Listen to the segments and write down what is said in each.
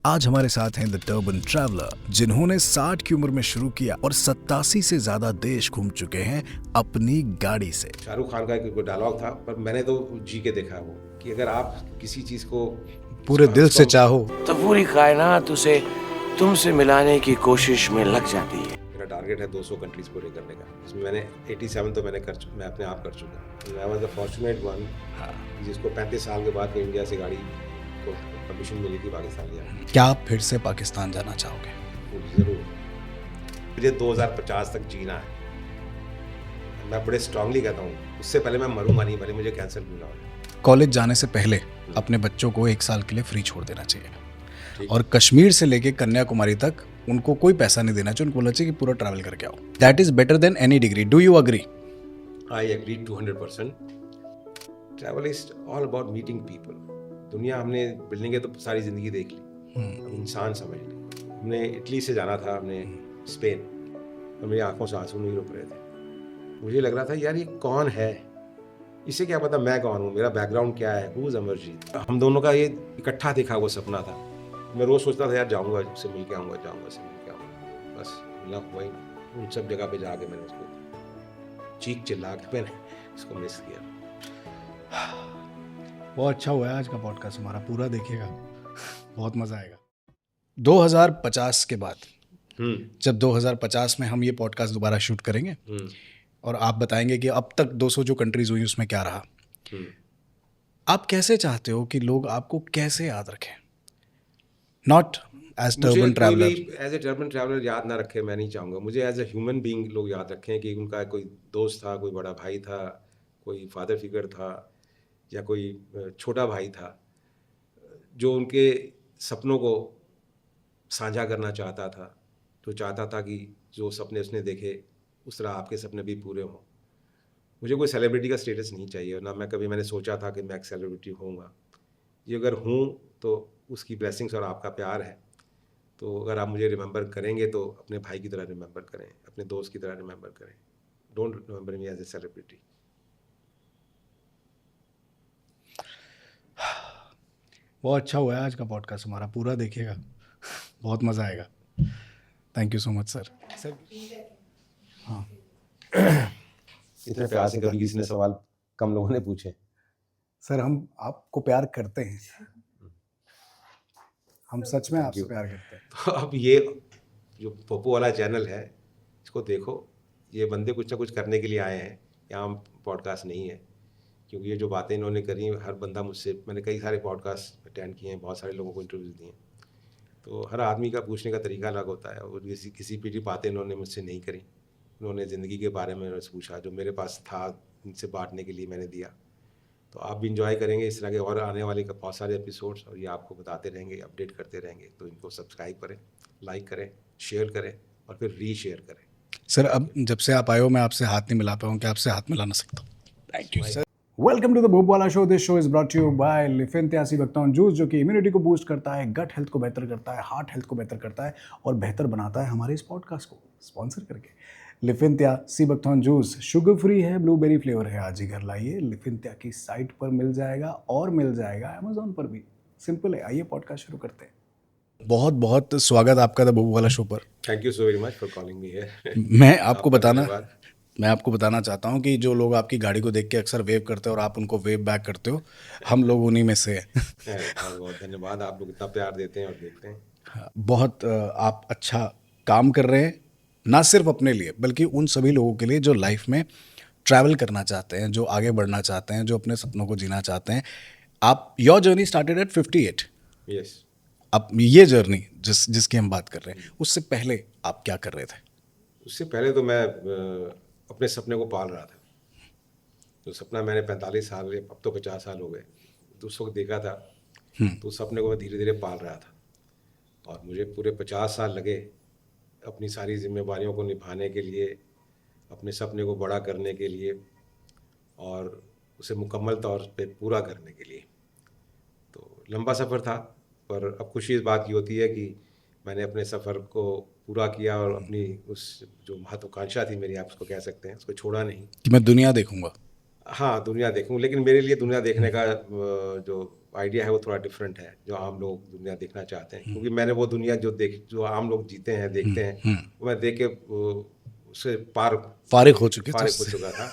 आज हमारे साथ हैं द टर्बन ट्रैवलर, जिन्होंने 60 की उम्र में शुरू किया और 87 से ज्यादा देश घूम चुके हैं अपनी गाड़ी से। शाहरुख खान का एक डायलॉग था, पर मैंने तो जी के देखा है वो, कि अगर आप किसी चीज को पूरे दिल से चाहो तो पूरी कायनात उसे तुमसे मिलाने की कोशिश में लग जाती है। मेरा टारगेट है 200 कंट्रीज पूरे करने का, इसमें मैंने 87 तो मैं अपने आप कर चुका। मैं वाज द फॉर्चुनेट वन जिसको 35 साल के बाद इंडिया से गाड़ी को परमिशन मिली थी पाकिस्तान लिया। क्या आप फिर से पाकिस्तान जाना चाहोगे? जरूर, मुझे 2050 तक जीना है। मैं बड़े स्ट्रांगली कहता हूँ, उससे पहले मैं मरूंगा नहीं, भले मुझे कैंसर क्यों ना हो। कॉलेज जाने से पहले अपने बच्चों को 1 साल के लिए फ्री छोड़ देना चाहिए और कश्मीर से लेके कन्याकुमारी तक उनको कोई पैसा नहीं देना चाहिए। उनको बोलना चाहिए कि पूरा ट्रैवल करके आओ। That is better than any degree. Do you agree? I agree 200%। Travel is all about meeting people. दुनिया हमने बिल्डिंगें तो सारी जिंदगी देख ली, अब इंसान समझ ली। हमने इटली से जाना था, हमने स्पेन, और मेरी आंखों से आंसू नहीं रुक रहे थे। मुझे लग रहा था यार ये कौन है, इसे क्या पता मैं कौन हूँ, मेरा बैकग्राउंड क्या है, हु इज अमरजीत। हम दोनों का ये इकट्ठा देखा वो सपना था। मैं रोज सोचता था यार जाऊँगा, उससे मिल के आऊँगा, जाऊँगा से मिल के आऊँगा। बस मिला वही, उन सब जगह पे जाके मैंने उसको चीख चिल्ला के मैंने उसको मिस किया। बहुत अच्छा हुआ है आज का पॉडकास्ट हमारा, पूरा देखिएगा, बहुत मजा आएगा। 2050 के बाद जब 2050 में हम ये पॉडकास्ट दोबारा शूट करेंगे और आप बताएंगे कि अब तक 200 जो कंट्रीज हुई उसमें क्या रहा, आप कैसे चाहते हो कि लोग आपको कैसे याद रखें? Not as turban traveller. As a turban traveller याद ना रखे, मैं नहीं चाहूँगा। मुझे एज ए ह्यूमन बीइंग लोग याद रखें, कि उनका कोई दोस्त था, कोई बड़ा भाई था, कोई फादर फिगर था, या कोई छोटा भाई था जो उनके सपनों को साझा करना चाहता था, जो चाहता था कि जो सपने उसने देखे उस तरह आपके सपने भी पूरे हों। मुझे कोई सेलिब्रिटी का स्टेटस नहीं चाहिए, ना मैंने सोचा था कि मैं एक सेलिब्रिटी होऊंगा। ये अगर हूँ तो उसकी ब्लेसिंग्स और आपका प्यार है। तो अगर आप मुझे रिमेंबर करेंगे तो अपने भाई की तरह रिमेंबर करें, अपने दोस्त की तरह रिमेंबर करें। Don't remember me as a celebrity. बहुत अच्छा हुआ है आज का पॉडकास्ट हमारा, पूरा देखिएगा, बहुत मज़ा आएगा। Thank you so much sir. हाँ, इतने प्यार से कभी किसी ने सवाल कम लोगों ने पूछे। सर हम आपको प्यार करते हैं, हम सच में आपसे प्यार करते हैं। तो अब ये जो पोपो वाला चैनल है, इसको देखो, ये बंदे कुछ ना कुछ करने के लिए आए हैं, यहाँ पॉडकास्ट नहीं है। क्योंकि ये जो बातें इन्होंने करी, हर बंदा मुझसे, मैंने कई सारे पॉडकास्ट अटेंड किए हैं, बहुत सारे लोगों को इंटरव्यूज दिए हैं, तो हर आदमी का पूछने का तरीका अलग होता है। और किसी भी बातें इन्होंने मुझसे नहीं करी। उन्होंने ज़िंदगी के बारे में मुझसे पूछा, जो मेरे पास था इनसे बांटने के लिए मैंने दिया। तो आप भी इंजॉय करेंगे इस तरह के और आने वाले का बहुत सारे एपिसोड्स, और ये आपको बताते रहेंगे, अपडेट करते रहेंगे। तो इनको सब्सक्राइब करें, लाइक करें, शेयर करें और फिर रीशेयर करें। सर अब जब से आप आए हो मैं आपसे हाथ नहीं मिला पाया हूँ, क्या आपसे हाथ मिलाना सकता हूँ? Thank you sir. Welcome to the Bhopala show. This show is brought you by लिफिंथिया सी बकथॉर्न जूस, जो कि इम्यूनिटी को बूस्ट करता है, गट हेल्थ को बेहतर करता है, हार्ट हेल्थ को बेहतर करता है और बेहतर बनाता है हमारे इस पॉडकास्ट को स्पॉन्सर करके। लिफिंथिया sea buckthorn juice sugar free है, ब्लूबेरी फ्लेवर है। आज ही घर लाइए, लिफिंथिया की साइट पर मिल जाएगा और मिल जाएगा अमेजोन पर भी। सिंपल है। आइए पॉडकास्ट शुरू करते हैं। बहुत बहुत स्वागत आपका द भोपाला शो पर। Thank you so very much for calling me here. मैं आपको बताना चाहता हूँ कि जो लोग आपकी गाड़ी को देख के अक्सर वेव करते हो और आप उनको वेव बैक करते हो, हम लोग उन्हीं में से हैं। बहुत बहुत धन्यवाद, आप लोग इतना प्यार देते हैं और देखते हैं। बहुत आप अच्छा काम कर रहे हैं, ना सिर्फ अपने लिए बल्कि उन सभी लोगों के लिए जो लाइफ में ट्रैवल करना चाहते हैं, जो आगे बढ़ना चाहते हैं, जो अपने सपनों को जीना चाहते हैं। आप your journey started at 58। Yes. अब ये जर्नी जिसकी हम बात कर रहे हैं, उससे पहले आप क्या कर रहे थे? उससे पहले तो मैं अपने सपने को पाल रहा था। तो सपना मैंने 45 साल, अब तो 50 साल हो गए, तो उस वक्त देखा था, तो उस सपने को मैं धीरे धीरे पाल रहा था। और मुझे पूरे 50 साल लगे अपनी सारी जिम्मेवारियों को निभाने के लिए, अपने सपने को बड़ा करने के लिए और उसे मुकम्मल तौर पे पूरा करने के लिए। तो लंबा सफ़र था, पर अब खुशी इस बात की होती है कि मैंने अपने सफ़र को पूरा किया और अपनी उस जो महत्वाकांक्षा थी मेरी, आप उसको कह सकते हैं, उसको छोड़ा नहीं। कि मैं दुनिया देखूंगा। हाँ, दुनिया देखूं, लेकिन मेरे लिए दुनिया देखने का जो आइडिया है वो थोड़ा डिफरेंट है, जो आम लोग दुनिया देखना चाहते हैं, क्योंकि मैंने वो दुनिया जो आम लोग जीते हैं देखते हैं वो मैं देख के उससे फारिग हो चुके फारिग हो चुका था।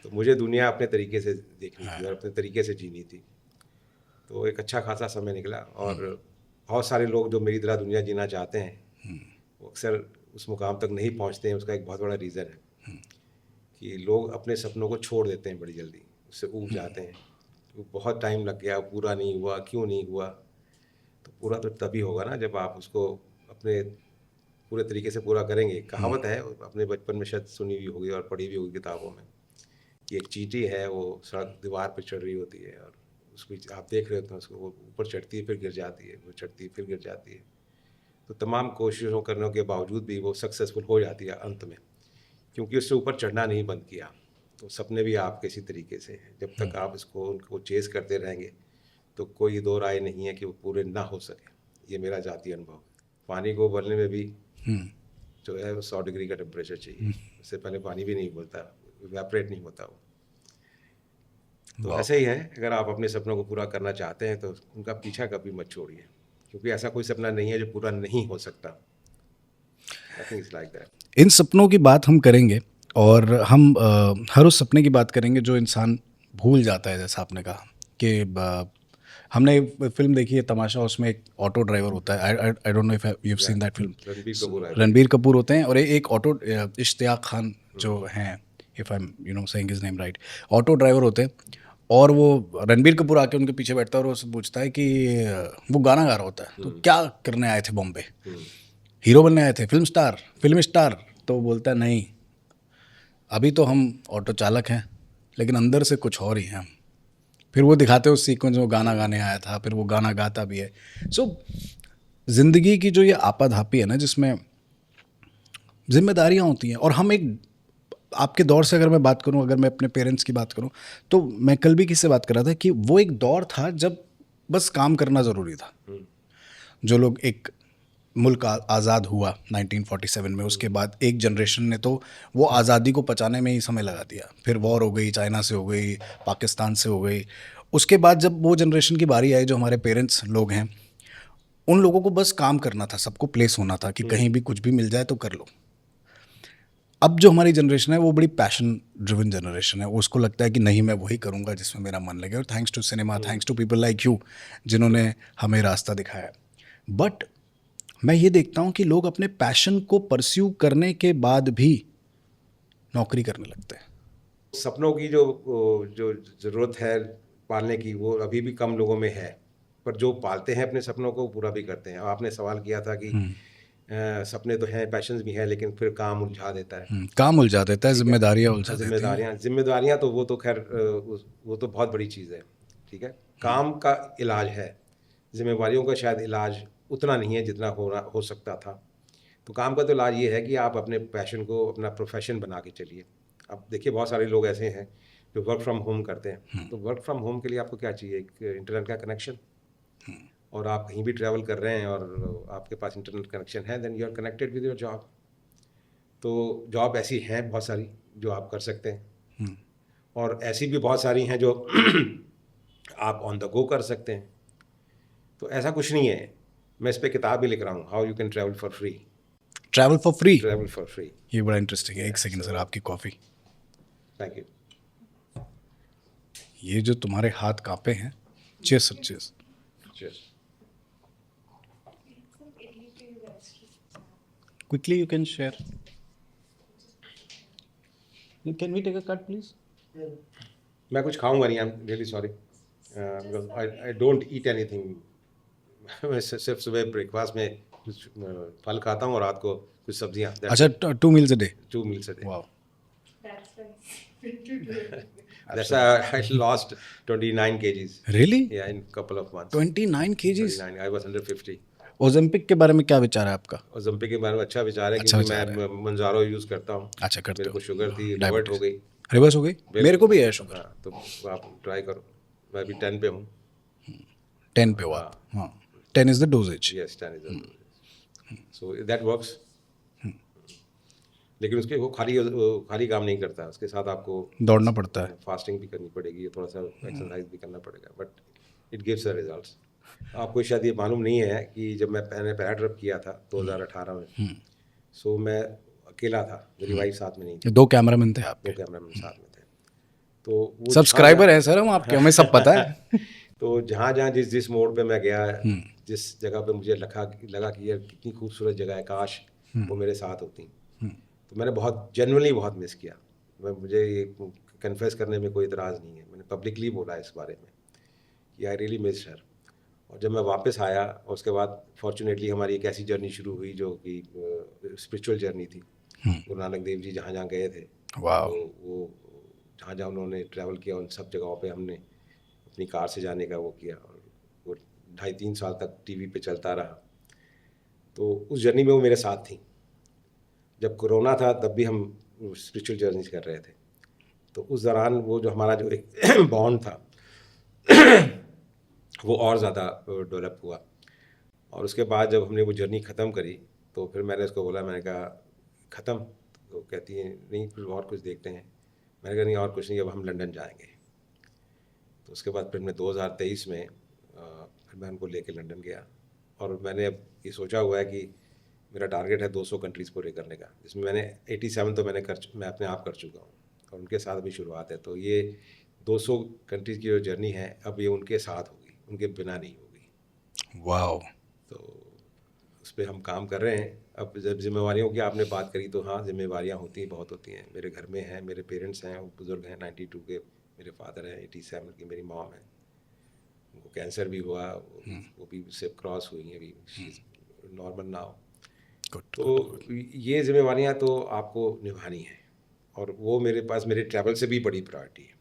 तो मुझे दुनिया अपने तरीके से देखनी थी और अपने तरीके से जीनी थी। तो एक अच्छा खासा समय निकला और बहुत सारे लोग जो मेरी तरह दुनिया जीना चाहते हैं वो अक्सर उस मुकाम तक नहीं पहुंचते हैं। उसका एक बहुत बड़ा रीज़न है कि लोग अपने सपनों को छोड़ देते हैं बड़ी जल्दी, उससे ऊब जाते हैं। तो बहुत टाइम लग गया, पूरा नहीं हुआ, क्यों नहीं हुआ? तो पूरा तो तभी होगा ना जब आप उसको अपने पूरे तरीके से पूरा करेंगे। कहावत है, अपने बचपन में शायद सुनी हुई होगी और पढ़ी भी होगी किताबों में, कि एक चींटी है, वो सड़क दीवार पर चढ़ रही होती है और उस बीच आप देख रहे होते हैं उसको, वो ऊपर चढ़ती है फिर गिर जाती है, वो चढ़ती है फिर गिर जाती है। तो तमाम कोशिशों करने के बावजूद भी वो सक्सेसफुल हो जाती है अंत में, क्योंकि उससे ऊपर चढ़ना नहीं बंद किया। तो सपने भी आपके इसी तरीके से हैं, जब तक आप इसको उनको चेज़ करते रहेंगे तो कोई दो राय नहीं है कि वो पूरे ना हो सके। ये मेरा ज़ाती अनुभव। पानी को उबलने में भी जो है वो 100 डिग्री का टेम्परेचर चाहिए, उससे पहले पानी भी नहीं उबलता, इवेपोरेट नहीं होता वो। तो ऐसे ही है, अगर आप अपने सपनों को पूरा करना चाहते हैं तो उनका पीछा कभी मत छोड़िए, क्योंकि ऐसा कोई सपना नहीं है जो पूरा नहीं हो सकता। I think it's like that. इन सपनों की बात हम करेंगे और हम हर उस सपने की बात करेंगे जो इंसान भूल जाता है। जैसा आपने कहा कि हमने एक फिल्म देखी है तमाशा, उसमें एक ऑटो ड्राइवर होता है। आई don't know if you have seen that film. Ranbir Kapoor है। रणबीर कपूर होते हैं और एक ऑटो इश्तियाक खान जो हैं, if I am saying his name right, auto driver होते हैं। और वो रणबीर कपूर आके उनके पीछे बैठता है और उससे पूछता है कि वो गाना गा रहा होता है, तो क्या करने आए थे बॉम्बे? हीरो बनने आए थे, फिल्म स्टार? तो वो बोलता है नहीं, अभी तो हम ऑटो चालक हैं लेकिन अंदर से कुछ और ही हैं हम। फिर वो दिखाते हैं उस सीक्वेंस में वो गाना गाने आया था, फिर वो गाना गाता भी है। सो ज़िंदगी की जो ये आपाधापी है ना, जिसमें जिम्मेदारियाँ होती हैं, और हम एक आपके दौर से अगर मैं बात करूं, अगर मैं अपने पेरेंट्स की बात करूं, तो मैं कल भी किससे बात कर रहा था कि वो एक दौर था जब बस काम करना ज़रूरी था। जो लोग एक मुल्क आज़ाद हुआ 1947 में, उसके बाद एक जनरेशन ने तो वो आज़ादी को पचाने में ही समय लगा दिया। फिर वॉर हो गई, चाइना से हो गई, पाकिस्तान से हो गई। उसके बाद जब वो जनरेशन की बारी आई, जो हमारे पेरेंट्स लोग हैं, उन लोगों को बस काम करना था, सबको प्लेस होना था कि कहीं भी कुछ भी मिल जाए तो कर लो। अब जो हमारी जनरेशन है वो बड़ी पैशन ड्रिवन जनरेशन है। उसको लगता है कि नहीं, मैं वही करूँगा जिसमें मेरा मन लगे। और thanks to cinema, thanks to people like you जिन्होंने हमें रास्ता दिखाया। बट मैं ये देखता हूँ कि लोग अपने पैशन को परस्यू करने के बाद भी नौकरी करने लगते हैं। सपनों की जो जो ज़रूरत है पालने की, वो अभी भी कम लोगों में है, पर जो पालते हैं अपने सपनों को पूरा भी करते हैं। आपने सवाल किया था कि सपने तो हैं, पैशंस भी हैं, लेकिन फिर काम उलझा देता है। काम उलझा देता है, जिम्मेदारियाँ उलझा देती हैं। जिम्मेदारियाँ तो वो तो खैर वो तो बहुत बड़ी चीज़ है, ठीक है। काम का इलाज है, जिम्मेदारियों का शायद इलाज उतना नहीं है जितना हो सकता था। तो काम का तो इलाज ये है कि आप अपने पैशन को अपना प्रोफेशन बना के चलिए। अब देखिए, बहुत सारे लोग ऐसे हैं जो वर्क फ्रॉम होम करते हैं। तो वर्क फ्रॉम होम के लिए आपको क्या चाहिए? एक इंटरनेट का कनेक्शन, और आप कहीं भी ट्रैवल कर रहे हैं और आपके पास इंटरनेट कनेक्शन है, then you are connected with your job. तो जॉब ऐसी हैं बहुत सारी जो आप कर सकते हैं, और ऐसी भी बहुत सारी हैं जो आप ऑन द गो कर सकते हैं। तो ऐसा कुछ नहीं है। मैं इस पे किताब भी लिख रहा हूँ, how you can travel for free. Travel for free, travel for free, ये बड़ा इंटरेस्टिंग है। एक सेकंड सर, आपकी कॉफ़ी। Thank you. ये जो तुम्हारे हाथ कांपे हैं, cheers sir, cheers. Cheers. Quickly you can share. Can we take a cut please? मैं कुछ खाऊंगा नहीं, I am really sorry, because I don't eat anything. मैं सिर्फ सुबह ब्रेकफास्ट में कुछ फल खाता हूँ और रात को कुछ सब्जियाँ। अच्छा, 2 meals a day. 2 meals a day. Wow. That's why I lost 29 kgs. Really? Yeah, in couple of months. 29 kgs. 29. I was under 50. Olympic के बारे में क्या विचार है आपका? ओलंपिक के बारे में अच्छा विचार है, अच्छा क्योंकि विचार मैं मंजारो यूज़ करता हूँ। अच्छा, करते मेरे हो। को शुगर थी, रिवर्ट हो गई। रिवर्स हो गई? मेरे को भी है शुगर। हाँ, तो आप ट्राई करो। मैं अभी 10 पे हूँ। 10 पे हो आप? हाँ, 10 is the dosage. Yes, 10 is the so that works. लेकिन उसके वो खाली काम नहीं करता, उसके साथ आपको दौड़ना पड़ता है। फास्टिंग भी करनी पड़ेगी, थोड़ा सा एक्सरसाइज भी करना पड़ेगा, but it gives the results. आपको शायद ये मालूम नहीं है कि जब मैंने पहला ट्रिप किया था 2018 में, सो मैं अकेला था, मेरी वाइफ साथ में नहीं थी, 2 कैमरामैन थे आप, 2 कैमरामैन साथ में थे। तो वो सब्सक्राइबर हैं सर हम आपके, हमें सब पता है। तो जहाँ जहाँ जिस मोड़ पे मैं गया, जिस जगह पे मुझे लगा कि यार कितनी खूबसूरत जगह है, काश वो मेरे साथ होती, तो मैंने बहुत जेन्युइनली बहुत मिस किया। मुझे ये कन्फेस करने में कोई इतराज़ नहीं है, मैंने पब्लिकली बोला इस बारे में कि आई रियली मिस हर। और जब मैं वापस आया और उसके बाद फॉर्चुनेटली हमारी एक ऐसी जर्नी शुरू हुई जो कि स्पिरिचुअल जर्नी थी। गुरु नानक देव जी जहाँ जहाँ गए थे, वाह, तो वो जहाँ जहाँ उन्होंने ट्रैवल किया उन सब जगहों पे हमने अपनी कार से जाने का वो किया, और वो 2.5-3 साल तक टीवी पे चलता रहा। तो उस जर्नी में वो मेरे साथ थी। जब कोरोना था तब भी हम स्पिरिचुअल जर्नीज कर रहे थे, तो उस दौरान वो जो हमारा जो एक बॉन्ड था वो और ज़्यादा डेवलप हुआ। और उसके बाद जब हमने वो जर्नी ख़त्म करी तो फिर मैंने उसको बोला, मैंने कहा ख़त्म? तो कहती है नहीं, फिर और कुछ देखते हैं। मैंने कहा नहीं और कुछ नहीं, अब हम लंदन जाएंगे। तो उसके बाद फिर मैं 2023 में फिर मैं उनको लेके लंदन गया, और मैंने अब ये सोचा हुआ है कि मेरा टारगेट है 200 कंट्रीज़ पूरे करने का, जिसमें मैंने 87 तो मैं अपने आप कर चुका हूँ, और उनके साथ अभी शुरुआत है। तो ये 200 कंट्रीज़ की जो जर्नी है अब ये उनके साथ होगी, उनके बिना नहीं होगी। वाओ। तो उस पर हम काम कर रहे हैं। अब जब जिम्मेवारियों की आपने बात करी तो हाँ, जिम्मेवारियाँ होती हैं, बहुत होती हैं। मेरे घर में हैं, मेरे पेरेंट्स हैं, वो बुज़ुर्ग हैं, 92 के, मेरे फादर हैं 87 की, मेरी मॉम है, उनको कैंसर भी हुआ, वो भी उससे क्रॉस हुई हैं, अभी नॉर्मल नाउ। तो ये जिम्मेवारियाँ तो आपको निभानी है, और वो मेरे पास मेरे ट्रैवल से भी बड़ी प्रायोरिटी है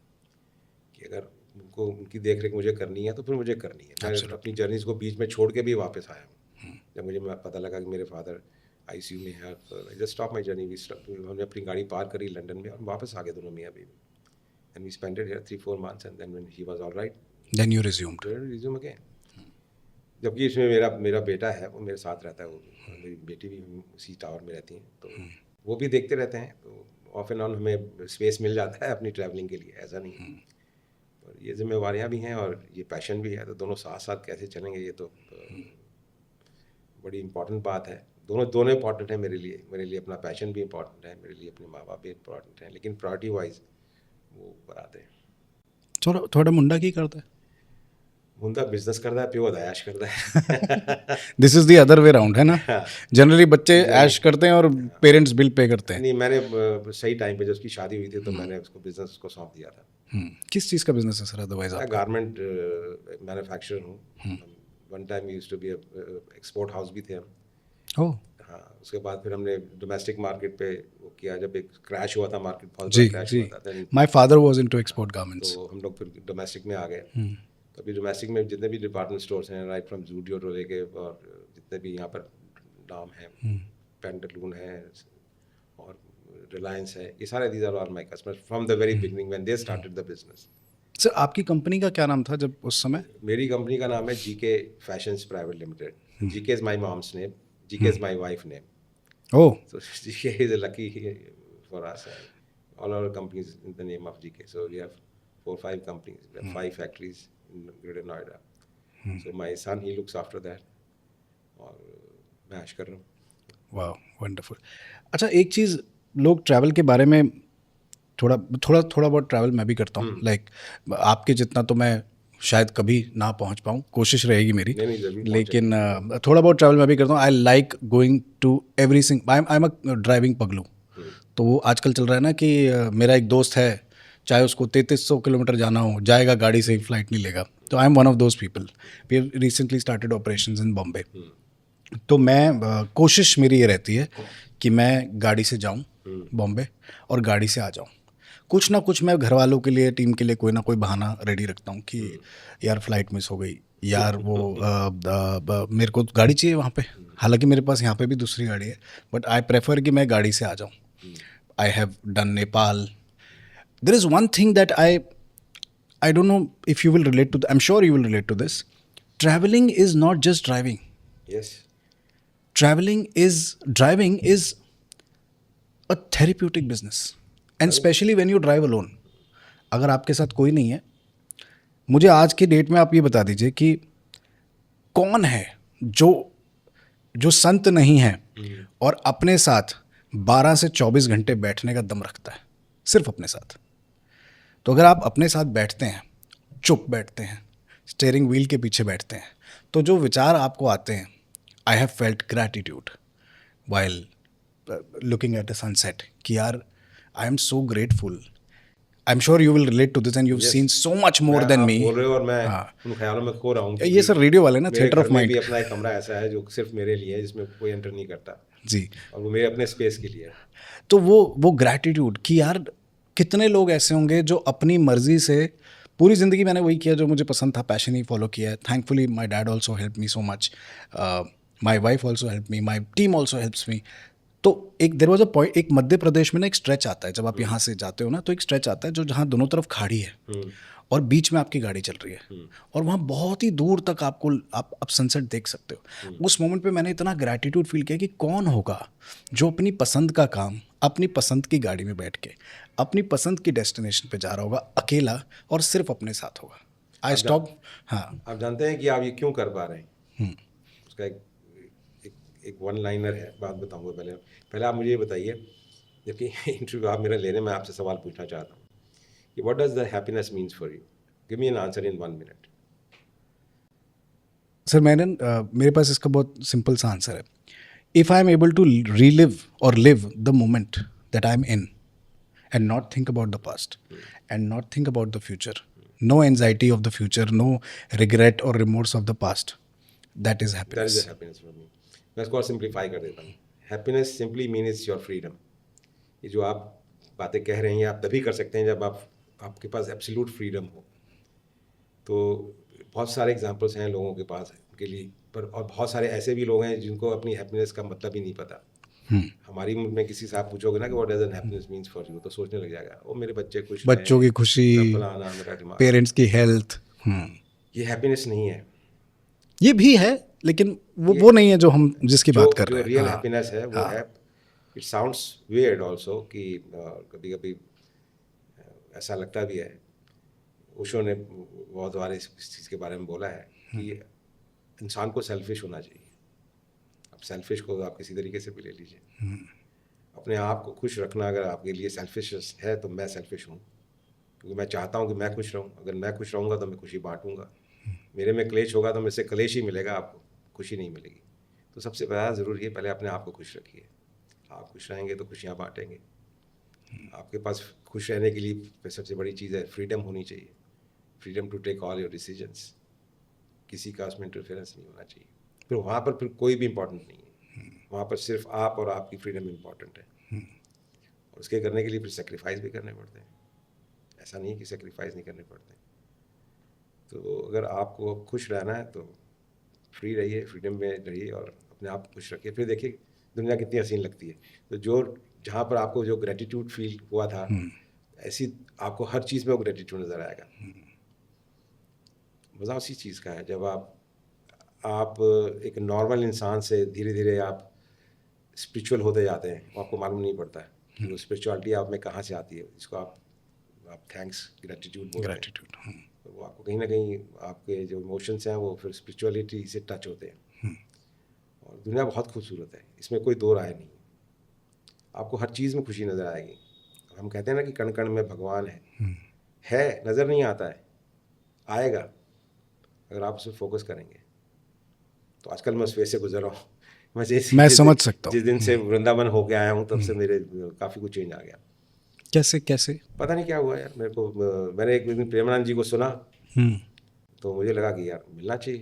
कि अगर उनको उनकी देख रेख मुझे करनी है तो फिर मुझे करनी है। मैं अपनी जर्नीज़ को बीच में छोड़ के भी वापस आया हूँ। जब मुझे पता लगा कि मेरे फादर आईसीयू में है, जस्ट स्टॉप माई जर्नी। हमने अपनी गाड़ी पार करी लंदन में और वापस आ गए दोनों मियाँ बीवी, and we spended here 3-4 months, and then when he was alright, then you resumed. Resume again. जबकि इसमें मेरा बेटा है, वो मेरे साथ रहता है, वो मेरी बेटी भी उसी टावर में रहती हैं, तो वो भी देखते रहते हैं। तो ऑफ एंड ऑन हमें स्पेस मिल जाता है अपनी ट्रैवलिंग के लिए, ऐसा नहीं है। और ये जिम्मेवारियाँ भी हैं और ये पैशन भी है, तो दोनों साथ साथ कैसे चलेंगे, ये तो बड़ी इंपॉर्टेंट बात है। दोनों इंपॉर्टेंट है मेरे लिए अपना पैशन भी इंपॉर्टेंट है, मेरे लिए अपने माँ बाप भी इंपॉर्टेंट हैं, लेकिन प्रायोरिटी वाइज वो ऊपर आते हैं। थोड़ा मुंडा की करता है, मुंडा बिजनेस करता है, प्योर ऐश करता है। This is the other way round है ना, जनरली बच्चे ऐश करते हैं और पेरेंट्स बिल पे करते हैं। नहीं, मैंने सही टाइम पे जब उसकी शादी हुई थी तो मैंने उसको बिजनेस को सौंप दिया था। किस चीज़ का बिजनेस है सर अदरवाइज मैं आप? गारमेंट मैन्युफैक्चरर हूँ। One time used to be export house भी थे हम। ओह, हाँ, उसके बाद फिर हमने डोमेस्टिक मार्केट पे वो किया, जब एक क्रैश हुआ था, मार्केट बहुत जी बड़ा क्रैश जी, हुआ था, my father was into export garments. तो हम लोग फिर डोमेस्टिक में आ गए। तो अभी डोमेस्टिक में जितने भी डिपार्टमेंट स्टोर्स हैं, राइट फ्रॉम जूडियो टू लेके, और जितने भी यहाँ पर नाम हैं, पेंटालून है और रिलायंस है, ये सारे these are all my customers from the very beginning when they started the business. Sir आपकी कंपनी का क्या नाम था जब उस समय? मेरी कंपनी का नाम है GK fashions private limited. GK is my moms name, GK is my wife name. Oh, So GK is a lucky for us. All our companies in the name of GK. So we have 4-5 companies. We have 5 factories in Greater Noida. So my son, he looks after that. और मैं ऐश कर रहा हूँ। वाह, wonderful. अच्छा, एक चीज़, लोग travel के बारे में थोड़ा बहुत ट्रैवल मैं भी करता हूँ, लाइक आपके जितना तो मैं शायद कभी ना पहुँच पाऊँ, कोशिश रहेगी मेरी, नहीं, जरूर लेकिन थोड़ा बहुत ट्रैवल मैं भी करता हूँ। I like going to every I am a driving पगलू। तो वो आजकल चल रहा है ना कि मेरा एक दोस्त है, चाहे उसको 3300 किलोमीटर जाना हो, जाएगा गाड़ी से, फ्लाइट नहीं लेगा। तो I am one of those people. We have recently started operations in Bombay. तो मैं कोशिश मेरी ये रहती है कि मैं गाड़ी से जाऊँ बॉम्बे और गाड़ी से आ जाऊँ। कुछ ना कुछ मैं घर वालों के लिए, टीम के लिए कोई ना कोई बहाना रेडी रखता हूँ कि यार फ्लाइट मिस हो गई, यार वो मेरे को गाड़ी चाहिए वहाँ पे। हालांकि मेरे पास यहाँ पे भी दूसरी गाड़ी है, बट आई प्रेफर कि मैं गाड़ी से आ जाऊँ। I have done Nepal. There is one thing that I don't know if you will relate to, I am sure you will relate to this. Travelling is not just driving. Yes. Driving is a therapeutic business, and especially when you drive alone. अगर आपके साथ कोई नहीं है, मुझे आज की date में आप ये बता दीजिए कि कौन है जो जो संत नहीं है और अपने साथ 12 से 24 घंटे बैठने का दम रखता है, सिर्फ अपने साथ। तो अगर आप अपने साथ बैठते हैं, चुप बैठते हैं, स्टीयरिंग व्हील के पीछे बैठते हैं, तो जो विचार आपको आते हैं, I have felt gratitude while looking at the sunset कि यार I am so grateful. I am sure you will relate to this and you seen so much more than आप मी। बोल रहे हो और मैं उन ख्यालों में खो रहा हूँ, ये सर रेडियो वाले ना, मेरे थिएटर घर ऑफ में माइंड। भी अपना एक कमरा ऐसा है जो सिर्फ मेरे लिए है, जिसमें कोई एंटर नहीं करता, जी। और वो मेरे अपने स्पेस के लिए है। तो वो ग्रैटिट्यूड कि यार कितने लोग ऐसे होंगे जो अपनी मर्जी से पूरी ज़िंदगी मैंने वही किया जो मुझे पसंद था, पैशन ही फॉलो किया है। Thankfully my dad also help me so much, my wife also help me, my team also helps me. तो एक देयर वॉज अ पॉइंट, एक मध्य प्रदेश में ना एक स्ट्रेच आता है, जब आप यहाँ से जाते हो ना तो एक स्ट्रेच आता है जो जहाँ दोनों तरफ खाड़ी है और बीच में आपकी गाड़ी चल रही है और वहाँ बहुत ही दूर तक आपको आप सनसेट देख सकते हो। उस मोमेंट पे मैंने इतना ग्रैटिट्यूड फील किया कि कौन होगा जो अपनी पसंद का काम अपनी पसंद की गाड़ी में बैठ के अपनी पसंद की डेस्टिनेशन पे जा रहा होगा अकेला और सिर्फ अपने साथ होगा। I stop. हाँ, आप जानते हैं कि आप ये क्यों कर पा रहे हैं? उसका एक वन लाइनर है, बात बताऊंगा। पहले आप मुझे ये बताइए, जबकि इंटरव्यू आप मेरा ले रहे हैं, मैं आपसे सवाल पूछना चाहता हूँ कि what does the happiness means for you? Give me an answer in 1 minute. Sir मेरे पास इसका बहुत सिंपल सा आंसर है। If I am able to relive और live the moment that I am in and not think about the past and not think about the future, no anxiety of the future, no regret or remorse of the past, that is that happiness. Is the happiness for me. मैं इसको और simplify कर देता हूँ। Happiness simply means your freedom. ये जो आप बातें कह रहे हैं, आप तभी कर सकते हैं जब आपके पास एब्सोल्यूट फ्रीडम हो। तो बहुत सारे एग्जांपल्स हैं लोगों के पास के लिए, पर और बहुत सारे ऐसे भी लोग हैं जिनको अपनी हैप्पीनेस का मतलब ही नहीं पता। हमारी उम्र में किसी से आप पूछोगे ना कि what does N happiness means for you, तो सोचने लग जाएगा वो मेरे बच्चे खुश हैं, बच्चों की खुशी, मेरा फलाना, मेरा दिमाग। पेरेंट्स की हेल्थ, ये हैप्पीनेस नहीं है। ये भी है लेकिन वो नहीं है जो हम जिसकी बात कर रहे जो हैं। रियल हाँ, हैप्पीनेस है वो है, इट साउंड्स वियर्ड आल्सो कि कभी कभी ऐसा लगता भी है, ओशो ने बहुत बार इस चीज़ के बारे में बोला है कि इंसान को सेल्फिश होना चाहिए। अब सेल्फिश को आप किसी तरीके से भी ले लीजिए, अपने आप को खुश रखना अगर आपके लिए सेल्फिश है तो मैं सेल्फिश हूँ, क्योंकि मैं चाहता हूँ कि मैं खुश रहूँ। अगर मैं खुश रहूँगा तो मैं खुशी बांटूंगा। मेरे में क्लेश होगा तो मेरे से क्लेश ही मिलेगा, आपको खुशी नहीं मिलेगी। तो सबसे ज़्यादा ज़रूरी है पहले अपने आप को खुश रखिए। आप खुश रहेंगे तो खुशियाँ बांटेंगे। आपके पास खुश रहने के लिए सबसे बड़ी चीज़ है फ्रीडम होनी चाहिए। Freedom to take all your decisions. किसी का उसमें इंटरफेरेंस नहीं होना चाहिए। फिर वहाँ पर फिर कोई भी इम्पोर्टेंट नहीं है, वहाँ पर सिर्फ आप और आपकी फ्रीडम इम्पोर्टेंट है। और उसके करने के लिए फिर सेक्रीफाइस भी करने पड़ते हैं। ऐसा नहीं है कि सेक्रीफाइस नहीं करने पड़ते। तो अगर आपको खुश रहना है तो फ्री रहिए, फ्रीडम में रहिए और अपने आप को खुश रखिए। फिर देखिए दुनिया कितनी हसीन लगती है। तो जहाँ पर आपको जो ग्रेटिट्यूड फील हुआ था, ऐसी आपको हर चीज़ में वो ग्रेटिट्यूड नज़र आएगा। मज़ा उसी चीज़ का है जब आप एक नॉर्मल इंसान से धीरे धीरे आप स्पिरिचुअल होते जाते हैं। वो आपको मालूम नहीं पड़ता है कि वो स्पिरिचुअलिटी आप में कहाँ से आती है। इसको आप थैंक्स, ग्रेटिट्यूड बोलते हैं। ग्रैटिट्यूड। तो वो आपको कहीं ना कहीं आपके जो इमोशंस हैं वो फिर स्पिरिचुअलिटी से टच होते हैं। और दुनिया बहुत खूबसूरत है, इसमें कोई दो राय नहीं। आपको हर चीज़ में खुशी नज़र आएगी। हम कहते हैं ना कि कण कण में भगवान है नज़र नहीं आता है, आएगा अगर आप उस पर फोकस करेंगे। तो आजकल मैं उस फेज से गुजर रहा हूँ। मैं समझ सकता हूँ। जिस दिन से वृंदावन होके आया हूँ तब से मेरे काफ़ी कुछ चेंज आ गया। कैसे? पता नहीं क्या हुआ यार मेरे को। मैंने एक दिन प्रेमानंद जी को सुना तो मुझे लगा कि यार मिलना चाहिए।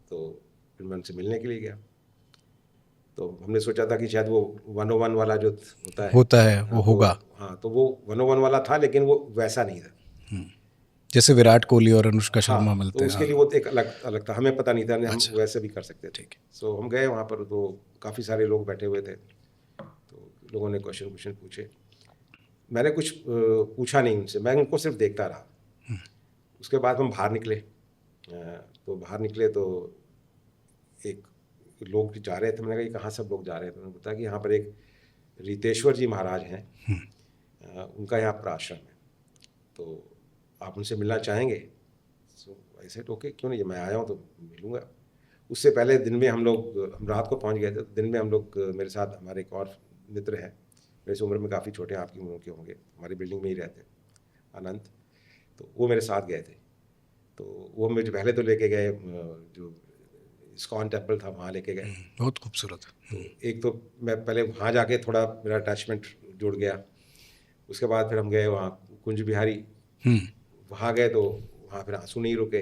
तो फिर मैं उनसे मिलने के लिए गया। तो हमने सोचा था कि शायद वो 101 वाला जो होता है वो होगा। हाँ, तो वो 101 वाला था, लेकिन वो वैसा नहीं था जैसे विराट कोहली और अनुष्का शर्मा मिलते तो हैं। उसके लिए वो एक अलग था। हमें पता नहीं था, हम वैसे भी कर सकते थे। सो हम गए वहाँ पर, तो काफ़ी सारे लोग बैठे हुए थे। तो लोगों ने क्वेश्चन पूछे। मैंने कुछ पूछा नहीं उनसे, मैं उनको सिर्फ देखता रहा। उसके बाद हम बाहर निकले। तो एक लोग जा रहे थे। मैंने कहा ये कहाँ सब लोग जा रहे हैं? तो उन्होंने बताया कि यहाँ पर एक रीतेश्वर जी महाराज हैं, उनका यहाँ पर आश्रम है, तो आप उनसे मिलना चाहेंगे? ऐसे ओके क्यों नहीं, मैं आया हूँ तो मिलूँगा। उससे पहले दिन में हम रात को पहुँच गए थे। दिन में हम लोग मेरे साथ हमारे एक और मित्र हैं, मेरे से उम्र में काफ़ी छोटे हैं, आपकी उम्र के होंगे, हमारी बिल्डिंग में ही रहते, अनंत, तो वो मेरे साथ गए थे। तो वो मुझे पहले तो लेके गए जो इस्कॉन टेम्पल था वहाँ लेके गए। बहुत खूबसूरत। तो एक तो मैं पहले वहाँ जाके थोड़ा मेरा अटैचमेंट जुड़ गया। उसके बाद फिर हम गए वहाँ कुंज बिहारी, वहाँ गए तो वहाँ फिर आंसू नहीं रुके।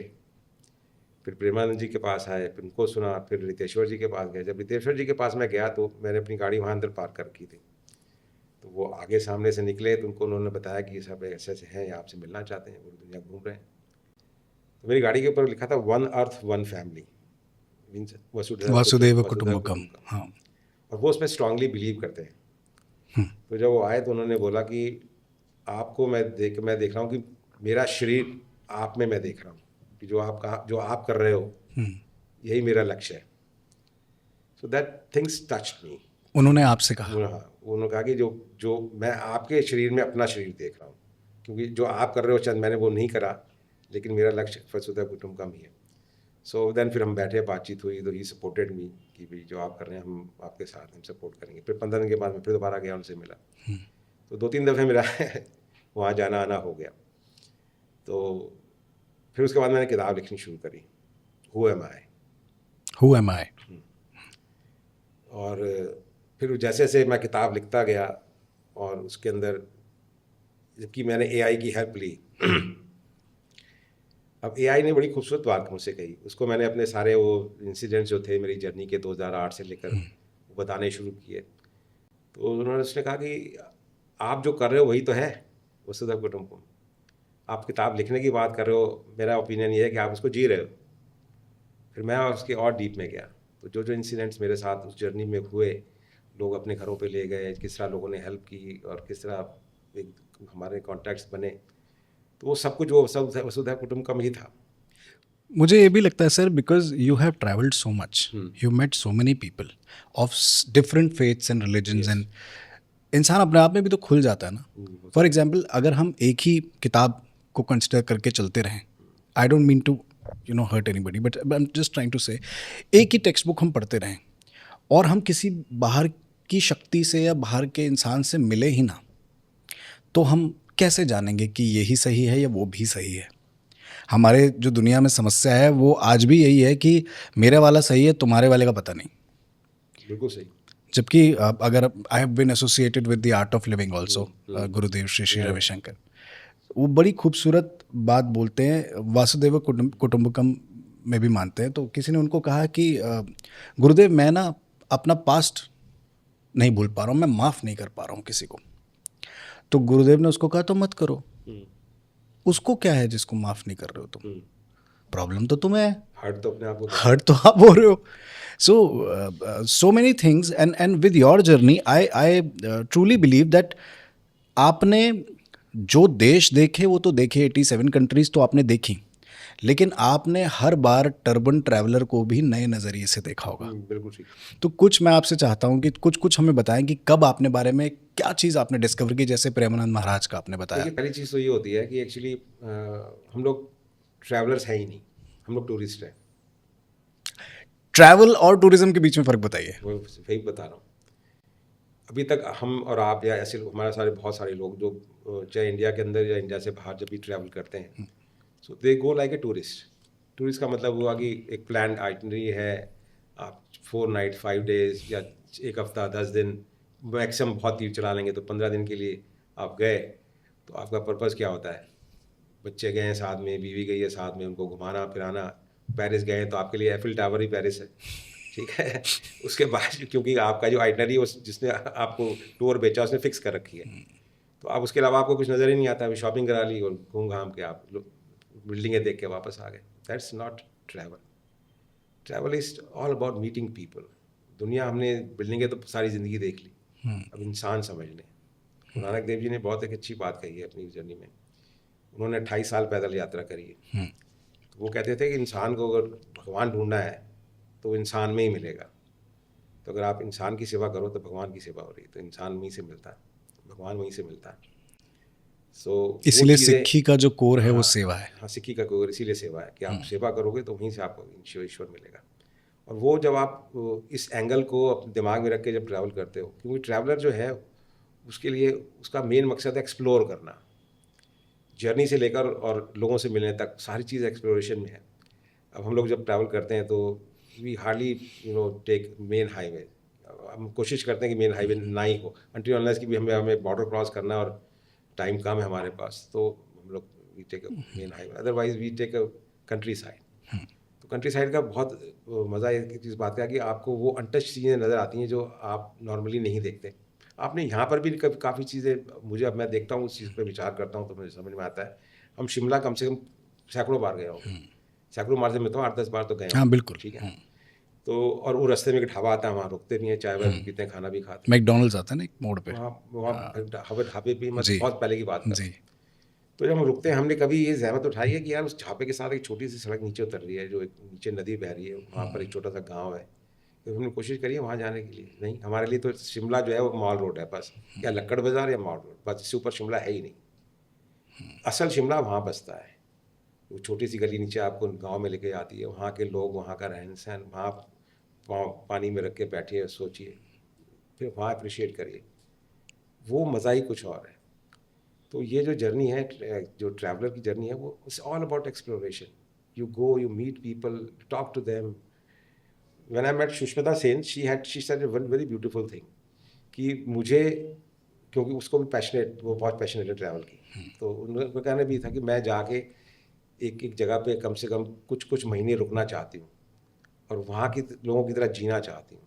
फिर प्रेमानंद जी के पास आए, फिर उनको सुना, फिर रितेश्वर जी के पास गए। जब रितेश्वर जी के पास मैं गया तो मैंने अपनी गाड़ी वहाँ अंदर पार्क कर रखी थी। तो वो आगे सामने से निकले तो उनको उन्होंने बताया कि सब ऐसे ऐसे हैं, आपसे मिलना चाहते हैं, पूरी दुनिया घूम रहे हैं। तो मेरी गाड़ी के ऊपर लिखा था 1 अर्थ 1 फैमिली, मीन्स वासुदेव कुटुंबकम। हाँ। और वो उसमें स्ट्रांगली बिलीव करते हैं। तो जब वो आए तो उन्होंने बोला कि आपको मैं देख रहा हूँ कि मेरा शरीर आप में मैं देख रहा हूँ कि जो आप कर रहे हो यही मेरा लक्ष्य है। सो दैट थिंग्स टच्ड मी। उन्होंने आपसे कहा? हाँ, उन्होंने कहा कि जो मैं आपके शरीर में अपना शरीर देख रहा हूँ, क्योंकि जो आप कर रहे हो शायद मैंने वो नहीं करा, लेकिन मेरा लक्ष्य वसुधैव कुटुंबकम ही है। सो देन फिर हम बैठे, बातचीत हुई, तो ही सपोर्टेड मी कि भाई जो आप कर रहे हैं हम आपके साथ, हम सपोर्ट करेंगे। फिर 15 दिन के बाद मैं फिर दोबारा गया, उनसे मिला। तो 2-3 दफ़े मेरा वहाँ जाना आना हो गया। तो फिर उसके बाद मैंने किताब लिखनी शुरू करी, who am I. Who am I. और फिर जैसे जैसे मैं किताब लिखता गया और उसके अंदर जबकि मैंने एआई की हेल्प ली। अब एआई ने बड़ी खूबसूरत बात मुझसे कही, उसको मैंने अपने सारे वो इंसिडेंट्स जो थे मेरी जर्नी के 2008 से लेकर वो बताने शुरू किए। तो उसने कहा कि आप जो कर रहे हो वही तो है वसुधैव कुटुंबकम। आप किताब लिखने की बात कर रहे हो, मेरा ओपिनियन ये है कि आप उसको जी रहे हो। फिर मैं उसके और डीप में गया, तो जो जो इंसिडेंट्स मेरे साथ उस जर्नी में हुए, लोग अपने घरों पे ले गए, किस तरह लोगों ने हेल्प की और किस तरह एक हमारे कॉन्टैक्ट्स बने, तो वो सब कुछ वो सब वसुधैव कुटुंबकम ही था। मुझे ये भी लगता है sir, because you have travelled so much, you met so many people of different faiths and religions, and इंसान अपने आप में भी तो खुल जाता है ना। फॉर एग्जाम्पल, अगर हम एक ही किताब को कंसिडर करके चलते रहें, I don't mean to hurt anybody, but I am just trying to say, एक ही टेक्स्ट बुक हम पढ़ते रहें और हम किसी बाहर की शक्ति से या बाहर के इंसान से मिले ही ना, तो हम कैसे जानेंगे कि यही सही है या वो भी सही है? हमारे जो दुनिया में समस्या है वो आज भी यही है कि मेरे वाला सही है, तुम्हारे वाले का पता नहीं। बिल्कुल सही। जबकि अगर I have been associated with the Art of Living also, Gurudev Shri Shri Ravishankar, वो बड़ी खूबसूरत बात बोलते हैं, वासुदेव कुटुंबकम में भी मानते हैं। तो किसी ने उनको कहा कि गुरुदेव मैं ना अपना पास्ट नहीं भूल पा रहा हूँ, मैं माफ़ नहीं कर पा रहा हूँ किसी को। तो गुरुदेव ने उसको कहा तो मत करो, उसको क्या है जिसको माफ़ नहीं कर रहे हो तुम? प्रॉब्लम तो तुम्हें है, हर्ट तो अपने आप को हर्ट तो आप हो रहे हो। So many things, and with your journey I truly believe that आपने जो देश देखे वो तो देखे, 87 कंट्रीज तो आपने देखी, लेकिन आपने हर बार टर्बन ट्रैवलर को भी नए नज़रिए से देखा होगा। बिल्कुल ठीक। तो कुछ मैं आपसे चाहता हूँ कि कुछ हमें बताएं कि कब आपने बारे में क्या चीज़ आपने डिस्कवर की, जैसे प्रेमानंद महाराज का आपने बताया। देखिए, पहली चीज़ तो ये होती है कि एक्चुअली हम लोग ट्रैवलर्स हैं ही नहीं, हम लोग टूरिस्ट हैं। ट्रैवल और टूरिज्म के बीच में फ़र्क बताइए। वो वही बता रहा हूँ। अभी तक हम और आप या ऐसे हमारे सारे बहुत सारे लोग जो चाहे इंडिया के अंदर या इंडिया से बाहर जब भी ट्रैवल करते हैं, so they go like a tourist. Tourist का मतलब हुआ कि एक प्लान आइटनरी है, आप 4 नाइट 5 डेज या 1 हफ्ता 10 दिन मैक्सिमम बहुत तीर चला लेंगे, तो 15 दिन के लिए आप गए। तो आपका पर्पज़ क्या होता है? बच्चे गए हैं साथ में, बीवी गई है साथ में, उनको घुमाना फिराना। पेरिस गए हैं तो आपके लिए एफिल टावर ही पेरिस है, ठीक है। उसके बाद क्योंकि आपका जो आइटनरी जिसने आपको टूर बेचा उसने फिक्स कर रखी है, तो आप उसके अलावा आपको कुछ नज़र ही नहीं आता। अभी शॉपिंग करा ली और घूम घाम के आप बिल्डिंगें देख के वापस आ गए। That's not travel. Travel is all about meeting people. दुनिया हमने बिल्डिंगें तो सारी ज़िंदगी देख ली, अब इंसान समझ लें। गुरु नानक देव जी ने बहुत एक अच्छी बात कही है अपनी जर्नी में। उन्होंने 28 साल पैदल यात्रा करी है। तो वो कहते थे कि इंसान को अगर भगवान ढूंढना है तो वो इंसान में ही मिलेगा। तो अगर आप इंसान की सेवा करो तो भगवान की सेवा हो रही है, तो इंसान वहीं से मिलता है, भगवान वहीं से मिलता है। सो इसीलिए सिक्खी का जो कोर है वो सेवा है। हाँ, सिक्खी का कोर इसीलिए सेवा है कि आप सेवा करोगे तो वहीं से आपको ईश्वर मिलेगा। और वो जब आप इस एंगल को अपने दिमाग में रख के जब ट्रैवल करते हो, क्योंकि ट्रैवलर जो है उसके लिए उसका मेन मकसद है एक्सप्लोर करना, जर्नी से लेकर और लोगों से मिलने तक सारी चीज़ एक्सप्लोरेशन में है। अब हम लोग जब ट्रैवल करते हैं तो we hardly take main highway. हम कोशिश करते हैं कि मेन हाईवे ना ही हो, अनटिल अनलेस कि भी हमें बॉर्डर क्रॉस करना और टाइम कम है हमारे पास, तो हम लोग we take a main highway, otherwise we take a country side. तो कंट्री साइड का बहुत मज़ा इस बात का है कि आपको वो अनटच चीज़ें नज़र आती हैं जो आप नॉर्मली नहीं देखते। आपने यहाँ पर भी काफ़ी चीज़ें, मुझे अब मैं देखता हूँ उस चीज़ पर विचार करता हूँ तो मुझे समझ में आता है। हम शिमला कम से कम सैकड़ों बार गए होंगे, सैकड़ों बार से मैं तो 8-10 बार तो गए हाँ होंगे, बिल्कुल। ठीक है। तो और वो रास्ते में एक ढाबा आता है, वहाँ रुकते भी हैं, चाय वाय पीते हैं, खाना भी खाते हैं। मैकडॉनल्ड्स आता है ना एक मोड़ पे। वहाँ वहाँ ढाबे भी मैं जी बहुत पहले की बात कर रहा जी। हूँ। तो जब हम रुकते हैं, हमने कभी ये ज़हमत उठाई है कि यार उस ढाबे के साथ एक छोटी सी सड़क नीचे उतर रही है, जो एक नीचे नदी बह रही है, वहाँ पर एक छोटा सा गाँव है, तो हमने कोशिश करी है वहाँ जाने के लिए। नहीं, हमारे लिए तो शिमला जो है वो मॉल रोड है बस, या लक्कड़ बाजार या मॉल रोड, बस इससे ऊपर शिमला है ही नहीं। असल शिमला वहाँ बसता है, वो छोटी सी गली नीचे आपको गांव में लेके आती है, वहाँ के लोग, वहाँ का रहन सहन, वहाँ पाँव पानी में रख के बैठिए, सोचिए, फिर वहाँ अप्रिशिएट करिए, वो मज़ा ही कुछ और है। तो ये जो जर्नी है, जो ट्रैवलर की जर्नी है, वो it's all about exploration. You go, you meet people, talk to them. When I met Sushmita Sen, she said a very beautiful thing कि मुझे, क्योंकि उसको भी पैशनेट, वो बहुत पैशनेट है ट्रैवल की, तो उनका कहना भी था कि मैं जाके एक एक जगह पे कम से कम कुछ कुछ महीने रुकना चाहती हूँ और वहाँ की लोगों की तरह जीना चाहती हूँ।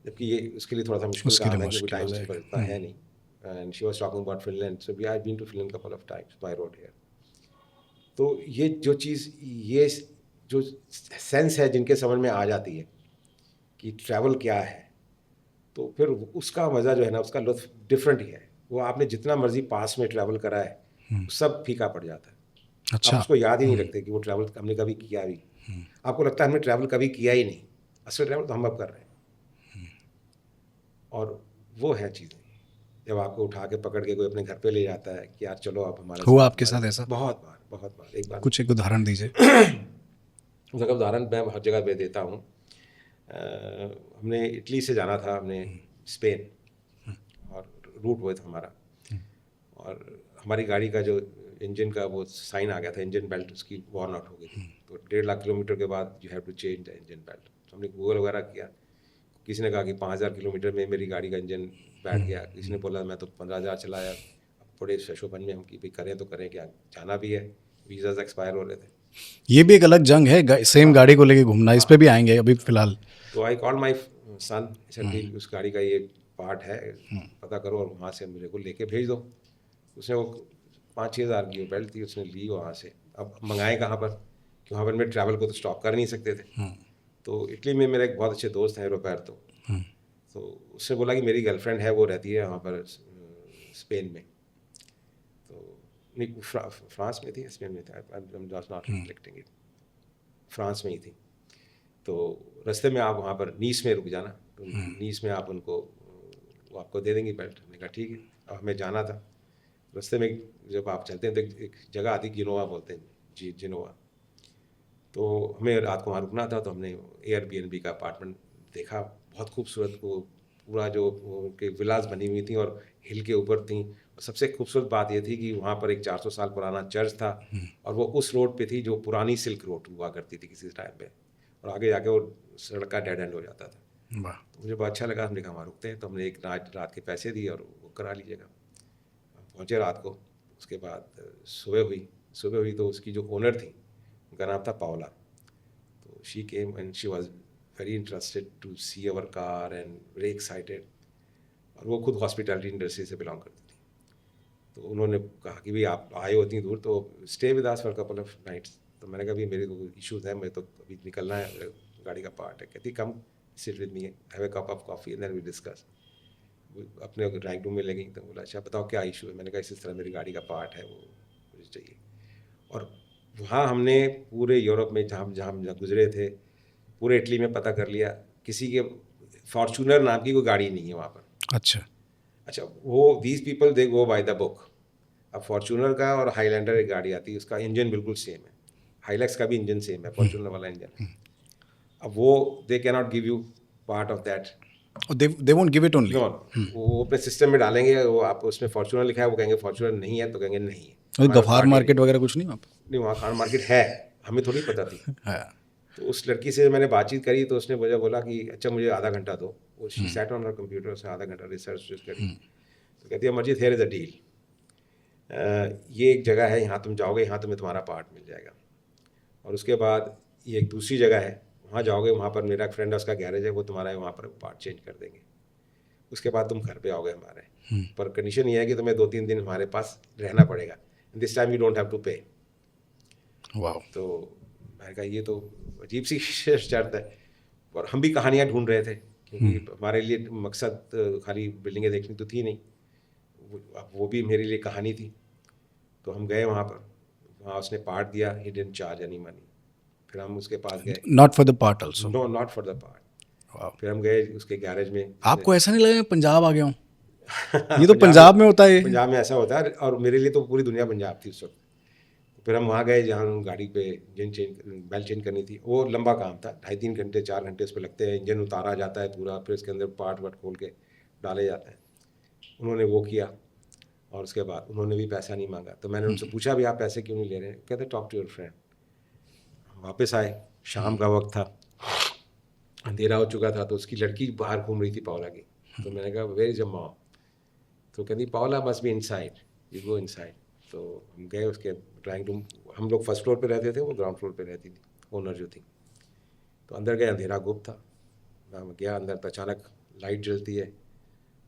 जबकि ये उसके लिए थोड़ा सा मुश्किल उसके लिए काम है, क्योंकि मुश्किल हो टाइम उसके जाएगा। पास इतना है नहीं। And she was talking about Finland, so we I been to Finland couple of times by road here. तो ये जो चीज़, ये जो सेंस है जिनके समझ में आ जाती है कि ट्रैवल क्या है, तो फिर उसका मज़ा जो है ना, उसका लुत्फ डिफरेंट ही है। वो आपने जितना मर्जी पास में ट्रैवल करा है, सब फीका पड़ जाता है। आप अच्छा। उसको याद ही नहीं रखते कि वो ट्रैवल हमने कभी किया भी। आपको लगता है हमने ट्रैवल कभी किया ही नहीं, असल ट्रैवल तो हम अब कर रहे हैं। और वो है चीज़ें, जब आपको उठा के पकड़ के कोई अपने घर पे ले जाता है कि यार चलो आप हमारे हुआ साथ, आपके साथ ऐसा? बहुत बार एक बार कुछ एक उदाहरण दीजिए। उसका उदाहरण मैं हर जगह पे देता हूँ। हमने इटली से जाना था, हमने स्पेन, और रूट वो था हमारा, और हमारी गाड़ी का जो इंजन का वो साइन आ गया था, इंजन बेल्ट उसकी वॉर्न आउट हो गई थी, तो 1.5 लाख किलोमीटर के बाद you have to change the engine belt. तो हमने गूगल वगैरह किया, किसी ने कहा कि 5,000 किलोमीटर में मेरी गाड़ी का इंजन बैठ गया, किसी ने बोला मैं तो 15,000 चलाया। अब बड़े शशोपन में हम कि भाई करें तो करें क्या, जाना भी है, वीज़ाज एक्सपायर हो रहे थे। ये भी एक अलग जंग है, सेम गाड़ी को लेके घूमना। इस पे भी आएंगे अभी फिलहाल। तो I call my sun, sir कि उस गाड़ी का ये पार्ट है, पता करो और वहाँ से मेरे को लेके भेज दो। उसने वो 5-6 हज़ार की वो बेल्ट थी, उसने ली वहाँ से। अब मंगाए कहाँ पर, कि वहाँ पर मैं ट्रैवल को तो स्टॉप कर नहीं सकते थे। तो इटली में मेरे एक बहुत अच्छे दोस्त हैं रोबर्टो, तो उसने बोला कि मेरी गर्लफ्रेंड है, वो रहती है वहाँ पर स्पेन में, तो नहीं फ्रांस में थी, स्पेन में था, आई am just not reflecting it, France में ही थी। तो रास्ते में आप वहाँ पर नीस में रुक जाना, तो नीस में आप उनको, वो आपको दे देंगी बेल्ट। हमने कहा ठीक है। अब हमें जाना था, रास्ते में जब आप चलते हैं तो एक जगह आती, गिनोवा बोलते हैं जी, जिनोवा। तो हमें रात को वहाँ रुकना था, तो हमने एयरबीएनबी का अपार्टमेंट देखा, बहुत खूबसूरत, वो पूरा जो उनके विलास बनी हुई थी और हिल के ऊपर थी। सबसे खूबसूरत बात ये थी कि वहाँ पर एक 400 साल पुराना चर्च था, और वो उस रोड पे थी जो पुरानी सिल्क रोड हुआ करती थी किसी टाइम पे, और आगे जाके वो सड़क का डेड एंड हो जाता था। वाह। तो मुझे बहुत अच्छा लगा, हमने कहा वहाँ रुकते हैं, तो हमने एक रात के पैसे दिए और वो करा लीजिएगा। पहुँचे रात को, उसके बाद सुबह हुई तो उसकी जो ओनर थी, उनका नाम था पाओला। तो she came and she was very interested to see our car and very excited, और वो खुद हॉस्पिटैलिटी इंडस्ट्री से बिलोंग करती थी। तो उन्होंने कहा कि भाई आप आए हो इतनी दूर, तो stay with us for couple of nights. तो मैंने कहा भाई मेरे को इश्यूज़ है, मैं तो अभी निकलना है, मेरे गाड़ी का पार्ट है। कहती come sit with me, have a cup of coffee and then we discuss. अपने ड्राइंग रूम में लगी, तो बोला अच्छा बताओ क्या इशू है। मैंने कहा इस तरह मेरी गाड़ी का पार्ट है, वो मुझे चाहिए। और वहाँ हमने पूरे यूरोप में जहाँ जहाँ गुजरे थे, पूरे इटली में पता कर लिया, किसी के फॉर्चूनर नाम की कोई गाड़ी नहीं है वहाँ पर। अच्छा। अच्छा, वो these people they go by the book, अब फॉर्च्यूनर का और हाईलैंडर एक गाड़ी आती है, उसका इंजन बिल्कुल सेम है, हाईलैक्स का भी इंजन सेम है, फॉर्च्यूनर वाला इंजन। अब वो they can not give you part of that, they won't give it only. No, वो अपने सिस्टम में डालेंगे, वो आप उसमें फॉर्च्यूनर लिखा है, वो कहेंगे फॉर्च्यूनर नहीं है, तो कहेंगे नहीं है। गफार मार्केट वगैरह कुछ नहीं वहाँ पे? नहीं, वहाँ खान मार्केट है, हमें थोड़ी पता थी। हाँ। तो उस लड़की से मैंने बातचीत करी, तो उसने मुझे बोला कि अच्छा मुझे आधा घंटा दो, वो she sat on her computer, उसने आधा घंटा रिसर्च करी। तो कहती है Amarjeet, here is a deal, ये एक जगह है, यहाँ तुम जाओगे, यहाँ तुम्हें तुम्हारा पार्ट मिल जाएगा, और उसके बाद ये एक दूसरी जगह है, वहाँ जाओगे, वहाँ पर मेरा एक फ्रेंड है, उसका गैरेज है, वो तुम्हारा वहाँ पर पार्ट चेंज कर देंगे, उसके बाद तुम घर पे आओगे हमारे, पर कंडीशन ये है कि तुम्हें 2-3 दिन हमारे पास रहना पड़ेगा, this time you don't have to pay. वाह। तो मैंने कहा ये तो अजीब सी शर्त है, और हम भी कहानियाँ ढूंढ रहे थे, क्योंकि हमारे लिए मकसद खाली बिल्डिंगें देखनी तो थी नहीं, अब वो भी मेरे लिए कहानी थी। तो हम गए वहाँ पर, वहाँ उसने पार्ट दिया, he didn't charge any money. फिर हम उसके पास गए, not for the part also? No, not for the part. वाह। फिर हम गए उसके गैरेज में। आपको ऐसा नहीं लगा मैं पंजाब आ गया हूँ? ये तो पंजाब में होता है। पंजाब में ऐसा होता है, और मेरे लिए तो पूरी दुनिया पंजाब थी उस वक्त। फिर हम वहाँ गए जहाँ गाड़ी पे बेल्ट चेंज करनी थी, वो लंबा काम था, 2.5-3 घंटे 4 घंटे उस पर लगते हैं, इंजन उतारा जाता है पूरा, फिर उसके अंदर पार्ट वार्ट खोल के डाले जाते हैं। उन्होंने वो किया, और उसके बाद उन्होंने भी पैसा नहीं मांगा। तो मैंने उनसे पूछा भी आप पैसे क्यों नहीं ले रहे? कहते टॉक टू योर फ्रेंड। वापस आए, शाम का वक्त था, अंधेरा हो चुका था, तो उसकी लड़की बाहर घूम रही थी पाओला की। तो मैंने कहा वेयर इज योर मॉम? तो कहती पाओला must be inside, you go inside. तो हम गए उसके ड्राइंग रूम, हम लोग फर्स्ट फ्लोर पे रहते थे, वो ग्राउंड फ्लोर पे रहती थी, ओनर जो थी। तो अंदर गए, अंधेरा गुप्त था, मैं गया अंदर, तो अचानक लाइट जलती है,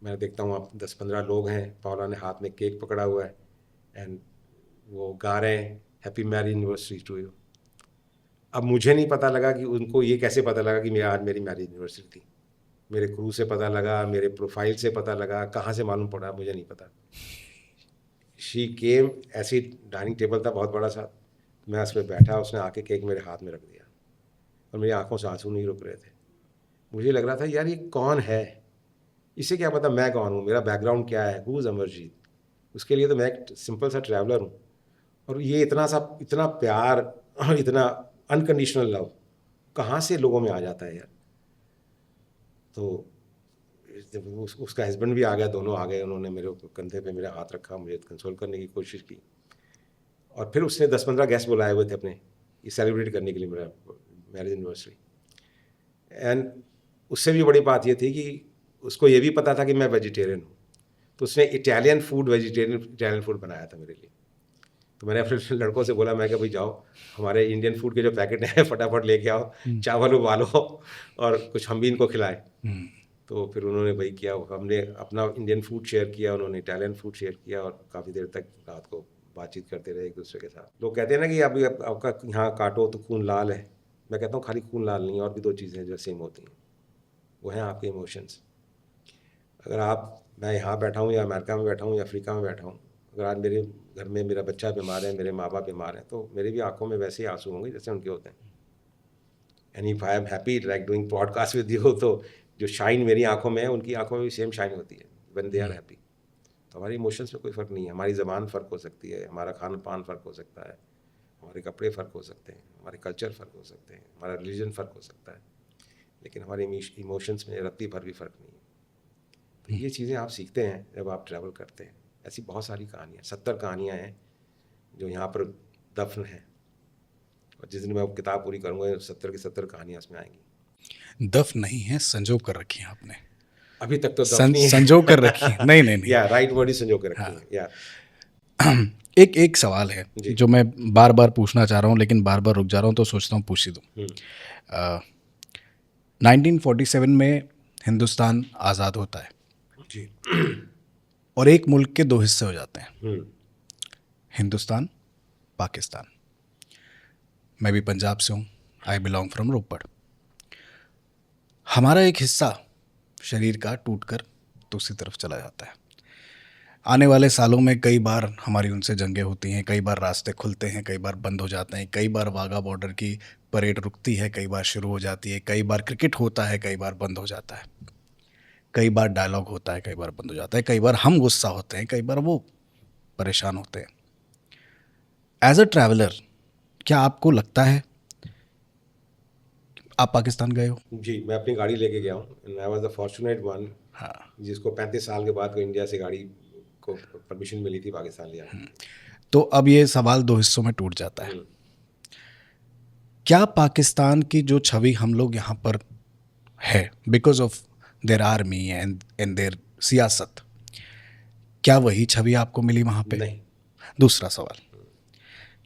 मैं देखता हूँ आप 10-15 लोग हैं, पाओला ने हाथ में केक पकड़ा हुआ है, एंड वो गा रहे हैं happy marriage anniversary to you. अब मुझे नहीं पता लगा कि उनको ये कैसे पता लगा कि आज मेरी मैरिज एनिवर्सरी थी। मेरे क्रू से पता लगा, मेरे प्रोफाइल से पता लगा, कहाँ से मालूम पड़ा मुझे नहीं पता। शी केम, ऐसी डाइनिंग टेबल था बहुत बड़ा सा, मैं उस पर बैठा, उसने आके केक मेरे हाथ में रख दिया, और मेरी आंखों से आंसू नहीं रुक रहे थे। मुझे लग रहा था यार ये कौन है, इसे क्या पता मैं कौन हूँ, मेरा बैकग्राउंड क्या है, हु इज़ अमरजीत। उसके लिए तो मैं एक सिंपल सा ट्रैवलर हूँ, और ये इतना प्यार और इतना अनकंडीशनल लव कहाँ से लोगों में आ जाता है यार। तो जब उसका हस्बैंड भी आ गया, दोनों आ गए, उन्होंने मेरे कंधे पे मेरा हाथ रखा, मुझे कंसोल करने की कोशिश की, और फिर उसने 10-15 गेस्ट बुलाए हुए थे अपने, ये सेलिब्रेट करने के लिए मेरा मैरिज एनिवर्सरी। एंड उससे भी बड़ी बात ये थी कि उसको ये भी पता था कि मैं वेजिटेरियन हूँ, तो उसने इटालियन फूड बनाया था मेरे लिए। तो मैंने अपने लड़कों से बोला, मैं क्या भाई जाओ हमारे इंडियन फूड के जो पैकेट हैं फटाफट लेके आओ, चावल उबालो और कुछ हम भी इनको खिलाएं। तो फिर उन्होंने वही किया, हमने अपना इंडियन फूड शेयर किया, उन्होंने इटालियन फूड शेयर किया, और काफ़ी देर तक रात को बातचीत करते रहे एक दूसरे के साथ। लोग कहते हैं ना कि अभी आपका यहाँ काटो तो खून लाल है, मैं कहता हूँ खाली खून लाल नहीं, और भी 2 चीज़ें जो सेम होती हैं, वो हैं आपके इमोशंस। अगर मैं यहाँ बैठा हूँ, या अमेरिका में बैठा हूँ, या अफ्रीका में बैठा हूँ, अगर आज मेरे घर में मेरा बच्चा बीमार है, मेरे माँ बाप बीमार हैं, तो मेरी भी आंखों में वैसे ही आंसू होंगे जैसे उनके होते हैं। And if I am happy like doing podcast with you, तो जो शाइन मेरी आंखों में है, उनकी आंखों में भी सेम शाइन होती है व्हेन दे आर हैप्पी। तो हमारी इमोशंस में कोई फ़र्क नहीं है, हमारी ज़बान फ़र्क हो सकती है, हमारा खान पान फ़र्क हो सकता है, हमारे कपड़े फ़र्क हो सकते हैं, हमारे कल्चर फ़र्क हो सकते हैं, हमारा रिलीजन फ़र्क हो सकता है, लेकिन हमारे इमोशंस में रत्ती भर भी फ़र्क नहीं है। तो ये चीज़ें आप सीखते हैं जब आप ट्रैवल करते हैं। ऐसी बहुत सारी कहानियाँ, 70 कहानियाँ हैं जो यहाँ पर दफन हैं, और जिस दिन मैं वो किताब पूरी करूँगा 70 की 70 कहानियाँ उसमें आएंगी। दफन नहीं है, संजो कर रखी है आपने। अभी तक तो दफन नहीं है। संजो कर रखी है। नहीं। या राइट वर्ड ही संजो कर रखी है। या एक सवाल है जो मैं बार बार पूछना चाह रहा हूँ, लेकिन बार बार रुक जा रहा हूँ, तो सोचता हूँ पूछ ही दूँ। 1947 में हिंदुस्तान आज़ाद होता है जी, और एक मुल्क के 2 हिस्से हो जाते हैं, हिंदुस्तान, पाकिस्तान। मैं भी पंजाब से हूँ, आई बिलोंग फ्रॉम रोपड़। हमारा एक हिस्सा शरीर का टूटकर दूसरी तरफ चला जाता है। आने वाले सालों में कई बार हमारी उनसे जंगें होती हैं, कई बार रास्ते खुलते हैं, कई बार बंद हो जाते हैं, कई बार वाघा बॉर्डर की परेड रुकती है, कई बार शुरू हो जाती है, कई बार क्रिकेट होता है, कई बार बंद हो जाता है, कई बार डायलॉग होता है, कई बार बंद हो जाता है, कई बार हम गुस्सा होते हैं, कई बार वो परेशान होते हैं। एज अ ट्रैवलर, क्या आपको लगता है, आप पाकिस्तान गए हो? जी, मैं अपनी गाड़ी लेके गया हूँ and I was the fortunate one जिसको 35 साल के बाद को इंडिया से गाड़ी को परमिशन मिली थी पाकिस्तान ले आने की। तो अब ये सवाल दो हिस्सों में टूट जाता है। क्या पाकिस्तान की जो छवि हम लोग यहाँ पर है because of their army and their सियासत, क्या वही छवि आपको मिली वहाँ पे? नहीं। दूसरा सवाल,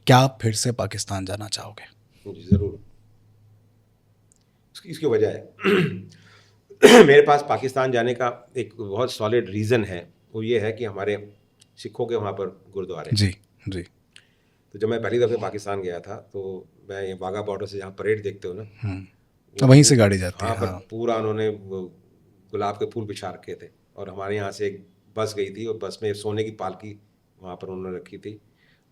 क्या आप फिर से पाकिस्तान जाना चाहोगे? जी ज़रूर। इसकी वजह है मेरे पास पाकिस्तान जाने का एक बहुत सॉलिड रीज़न है। वो ये है कि हमारे सिखों के वहाँ पर गुरुद्वारे। जी जी। तो जब मैं पहली दफ़े पाकिस्तान गया था तो मैं ये वाघा बॉर्डर से जहाँ परेड देखते हो ना, तो वहीं से गाड़ी जाती है। वहाँ पर हाँ। पूरा उन्होंने वो गुलाब के फूल बिछा रखे थे और हमारे यहाँ से एक बस गई थी और बस में सोने की पालकी वहाँ पर उन्होंने रखी थी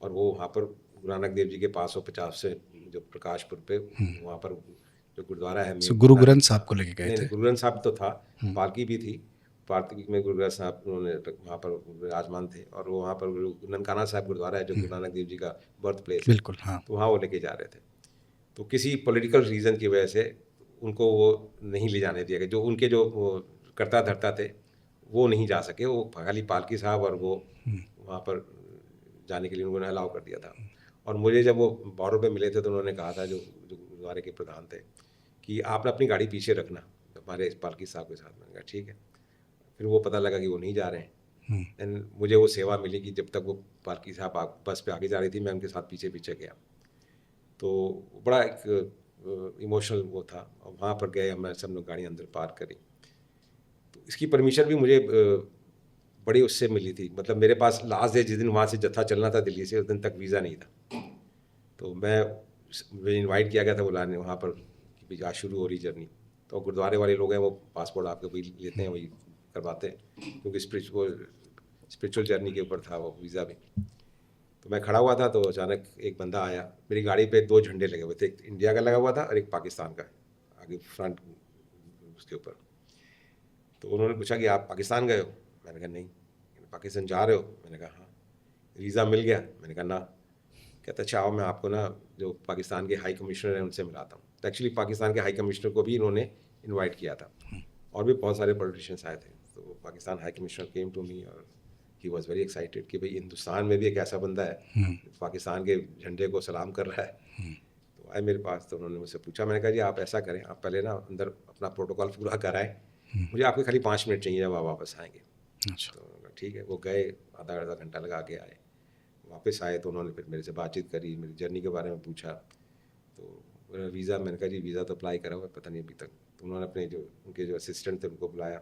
और वो वहाँ पर गुरु नानक देव जी के 550 से जो प्रकाशपुर पे वहाँ पर जो गुरुद्वारा है So, गुरु ग्रंथ साहब को लेके गए नहीं, थे? गुरु ग्रंथ साहब तो था, पालकी भी थी। पालकी में गुरु ग्रंथ साहब उन्होंने वहाँ पर विराजमान थे और वो वहाँ पर ननकाना साहब गुरुद्वारा है जो गुरु नानक देव जी का बर्थ प्लेस है, बिल्कुल, हाँ। तो वहाँ वो लेके जा रहे थे। तो किसी पॉलिटिकल रीज़न की वजह से उनको वो नहीं ले जाने दिया गया। जो उनके जो कर्ता धर्ता थे वो नहीं जा सके, वो खाली पालकी साहब और वो वहाँ पर जाने के लिए उन्होंने अलाउ कर दिया था। और मुझे जब वो बॉर्डर पे मिले थे तो उन्होंने कहा था जो गुरुद्वारे के प्रधान थे कि आप ना अपनी गाड़ी पीछे रखना हमारे पालकी साहब के साथ। मैंने कहा ठीक है। फिर वो पता लगा कि वो नहीं जा रहे हैं एंड मुझे वो सेवा मिली कि जब तक वो पालकी साहब बस पे आगे जा रही थी मैं उनके साथ पीछे पीछे गया। तो बड़ा एक इमोशनल वो था और वहाँ पर गए, हमने सब लोग गाड़ी अंदर पार्क करी। तो इसकी परमिशन भी मुझे बड़ी उससे मिली थी। मतलब मेरे पास लास्ट डे जिस दिन वहाँ से जत्था चलना था दिल्ली से, उस दिन तक वीज़ा नहीं था। तो मुझे इनवाइट किया गया था बुलाने वहाँ पर कि आज शुरू हो रही जर्नी। तो गुरुद्वारे वाले लोग हैं वो पासपोर्ट आपके वही लेते हैं, वही करवाते हैं, क्योंकि स्पिरिचुअल जर्नी के ऊपर था वो वीज़ा भी। तो मैं खड़ा हुआ था तो अचानक एक बंदा आया, मेरी गाड़ी पे 2 झंडे लगे हुए थे, एक इंडिया का लगा हुआ था और एक पाकिस्तान का आगे फ्रंट उसके ऊपर। तो उन्होंने पूछा कि आप पाकिस्तान गए हो? मैंने कहा नहीं। पाकिस्तान जा रहे हो? मैंने कहा हाँ। वीज़ा मिल गया? मैंने कहा ना। कहता अच्छा आओ मैं आपको ना जो पाकिस्तान के हाई कमिश्नर हैं उनसे मिलाता हूँ। तो एक्चुअली पाकिस्तान के हाई कमिश्नर को भी इन्होंने इनवाइट किया था और भी बहुत सारे पॉलिटिशियंस आए थे। तो Pakistan high commissioner came to me और ही वॉज वेरी एक्साइटेड कि भाई हिंदुस्तान में भी एक ऐसा बंदा है पाकिस्तान के झंडे को सलाम कर रहा है। तो आए मेरे पास, तो उन्होंने मुझसे पूछा। मैंने कहा जी आप ऐसा करें, आप पहले ना अंदर अपना प्रोटोकॉल पूरा कराएं, मुझे आपके खाली 5 मिनट चाहिए जब आप वापस आएंगे। अच्छा। तो ठीक है, वो गए, आधा घंटा लगा के आए। वापस आए तो उन्होंने फिर मेरे से बातचीत करी, मेरी जर्नी के बारे में पूछा। तो वीज़ा, मैंने कहा जी वीज़ा तो अप्लाई करा हुआ है, पता नहीं अभी तक। तो उन्होंने अपने उनके जो असिस्टेंट थे उनको बुलाया,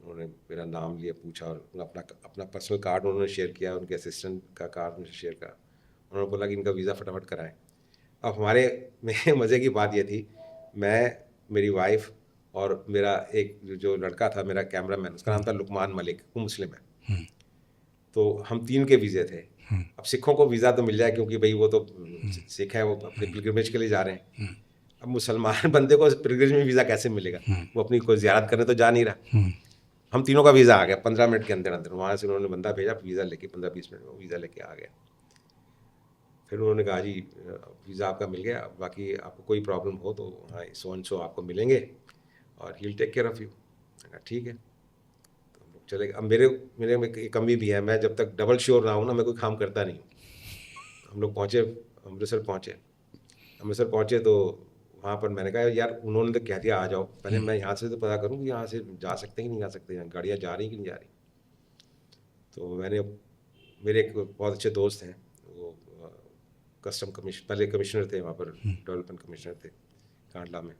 उन्होंने मेरा नाम लिया, पूछा और अपना पर्सनल कार्ड उन्होंने शेयर किया, उनके असिस्टेंट का कार्ड मुझे शेयर करा। उन्होंने बोला कि इनका वीज़ा फटाफट कराएं। अब हमारे में मज़े की बात ये थी, मैं, मेरी वाइफ और मेरा एक जो लड़का था, मेरा कैमरामैन, उसका नाम था लुकमान मलिक, वो मुस्लिम है। तो हम 3 के वीज़े थे। अब सिखों को वीज़ा तो मिल जाए क्योंकि भाई वो तो सिख है, वो अपने पिलग्रिमेज के लिए जा रहे हैं। अब मुसलमान बंदे को पिलग्रिमेज में वीज़ा कैसे मिलेगा? वो अपनी कोई ज़ियारत करने तो जा नहीं रहा। हम तीनों का वीज़ा आ गया 15 मिनट के अंदर अंदर। वहाँ से उन्होंने बंदा भेजा, वीज़ा लेके 15-20 मिनट में वीज़ा लेके आ गया। फिर उन्होंने कहा जी वीज़ा आपका मिल गया, बाकी आपको कोई प्रॉब्लम हो तो हाँ सो एंड सो आपको मिलेंगे और he will take care of you. मैंने कहा ठीक है। तो हम लोग चले गए। अब मेरे में एक कमी भी है, मैं जब तक डबल श्योर ना हूँ ना, मैं कोई काम करता नहीं हूँ। हम लोग पहुँचे, अमृतसर पहुँचे तो वहाँ पर मैंने कहा यार उन्होंने तो कह दिया आ जाओ, पहले मैं यहाँ से तो पता करूँ कि यहाँ से जा सकते हैं कि नहीं जा सकते, यहाँ गाड़ियाँ जा रही कि नहीं जा रही। तो मेरे एक बहुत अच्छे दोस्त हैं, वो कस्टम कमीशन पहले कमिश्नर थे वहाँ पर, डेवलपमेंट कमिश्नर थे कांडला में।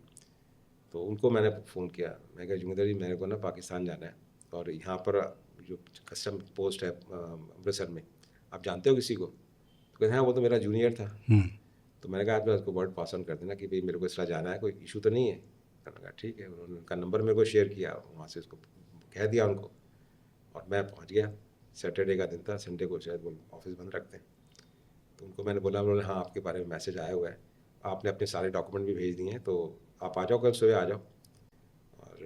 तो उनको मैंने फ़ोन किया, मैं कहा जुगेंद्र जी मेरे को ना पाकिस्तान जाना है और यहाँ पर जो कस्टम पोस्ट है अमृतसर में, आप जानते हो किसी को? तो कहते हैं वो तो मेरा जूनियर था। तो मैंने कहा आप उसको वर्ड पास ऑन कर देना कि भाई मेरे को इस तरह जाना है, कोई इशू तो नहीं है। मैंने कहा ठीक है। उन्होंने उनका नंबर मेरे को शेयर किया, वहाँ से उसको कह दिया उनको और मैं पहुँच गया। सैटरडे का दिन था, संडे को शायद वो ऑफिस बंद रखते हैं। तो उनको मैंने बोला, उन्होंने हाँ आपके बारे में मैसेज आया हुआ है, आपने अपने सारे डॉक्यूमेंट भी भेज दिए हैं, तो आप आ जाओ, कल सुबह आ जाओ। और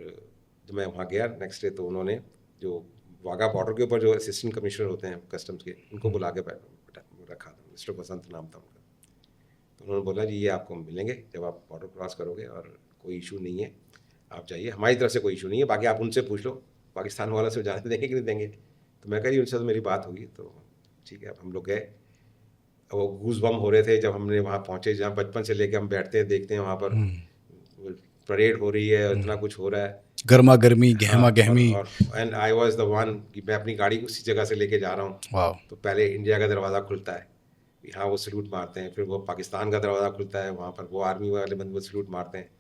जब मैं वहाँ गया नेक्स्ट डे तो उन्होंने जो वाघा बॉर्डर के ऊपर जो असिस्टेंट कमिश्नर होते हैं कस्टम्स के, उनको बुला के रखा था, मिस्टर बसंत नाम था उनका। तो उन्होंने बोला जी ये आपको मिलेंगे जब आप बॉर्डर क्रॉस करोगे, और कोई इशू नहीं है, आप जाइए, हमारी तरफ से कोई इशू नहीं है, बाकी आप उनसे पूछ लो पाकिस्तान वालों से जाने देंगे कि नहीं देंगे। तो मैं कही उनसे तो मेरी बात होगी। तो ठीक है, अब हम लोग गए। वो गूज बम हो रहे थे जब हमने वहाँ पहुँचे, जहाँ बचपन से लेके हम बैठते हैं देखते हैं वहाँ पर परेड हो रही है, इतना कुछ हो रहा है, गर्मा गर्मी, गहमा हाँ, गहमी। और and I was the one कि मैं अपनी गाड़ी उसी जगह से लेके जा रहा हूँ। वाह। तो पहले इंडिया का दरवाज़ा खुलता है, यहाँ वो सल्यूट मारते हैं, फिर वो पाकिस्तान का दरवाज़ा खुलता है, वहाँ पर वो आर्मी वाले बंदे वो सल्यूट मारते हैं,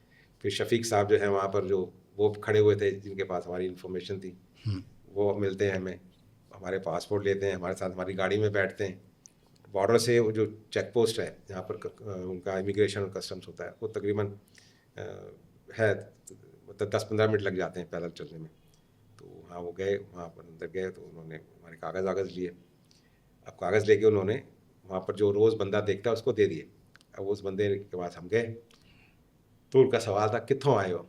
फिर शफीक साहब जो है वहाँ पर जो वो खड़े हुए थे जिनके पास हमारी इन्फॉर्मेशन थी, वो मिलते हैं हमें, हमारे पासपोर्ट लेते हैं, हमारे साथ हमारी गाड़ी में बैठते हैं। बॉर्डर से वो जो चेक पोस्ट है जहाँ पर उनका इमिग्रेशन और कस्टम्स होता है, वो तकरीबन है मतलब 10-15 मिनट लग जाते हैं पैदल चलने में। तो वहाँ वो गए, वहाँ पर अंदर गए तो उन्होंने हमारे कागज़ वागज़ लिए। अब कागज़ लेके उन्होंने वहाँ पर जो रोज़ बंदा देखता है उसको दे दिए। अब उस बंदे के पास हम गए तो उनका सवाल था कित्थों आए हो?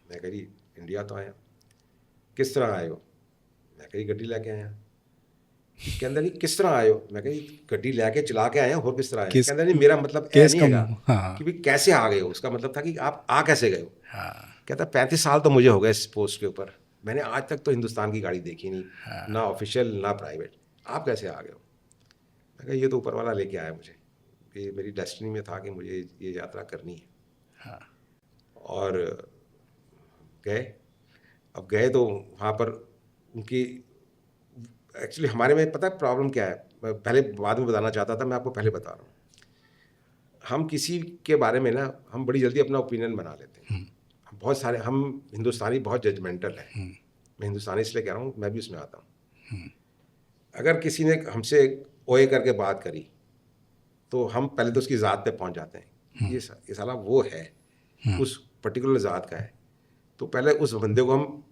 मैं कह रही इंडिया तो आया। किस तरह आए हो? मैं कही गड्डी लेके आया। कहंदा नहीं किस तरह आए हो? मैं कही गड्डी लेके चला के आए हो, और किस तरह आए? कहंदा नहीं मेरा मतलब ये नहीं हैगा कि भाई कैसे आ गए हो, उसका मतलब था कि आप आ कैसे गए हो। कहता 35 साल तो मुझे हो गए इस पोस्ट के ऊपर, मैंने आज तक तो हिंदुस्तान की गाड़ी देखी नहीं, ना ऑफिशियल ना प्राइवेट, आप कैसे आ गए हो? मैं कहा ये तो ऊपर वाला लेके आया मुझे, ये मेरी डेस्टिनी में था कि मुझे ये यात्रा करनी है। और गए। अब गए तो वहाँ पर उनकी एक्चुअली हमारे में पता है प्रॉब्लम क्या है, मैं पहले बाद में बताना चाहता था, मैं आपको पहले बता रहा हूँ। हम किसी के बारे में ना हम बड़ी जल्दी अपना ओपिनियन बना लेते हैं। बहुत सारे हम हिंदुस्तानी बहुत जजमेंटल है। मैं हिंदुस्तानी इसलिए कह रहा हूँ, मैं भी उसमें आता हूँ। अगर किसी ने हमसे ओए करके बात करी तो हम पहले तो उसकी ज़ात पे पहुँच जाते हैं, ये साला वो है, उस पर्टिकुलर ज़ात का है, तो पहले उस बंदे को हम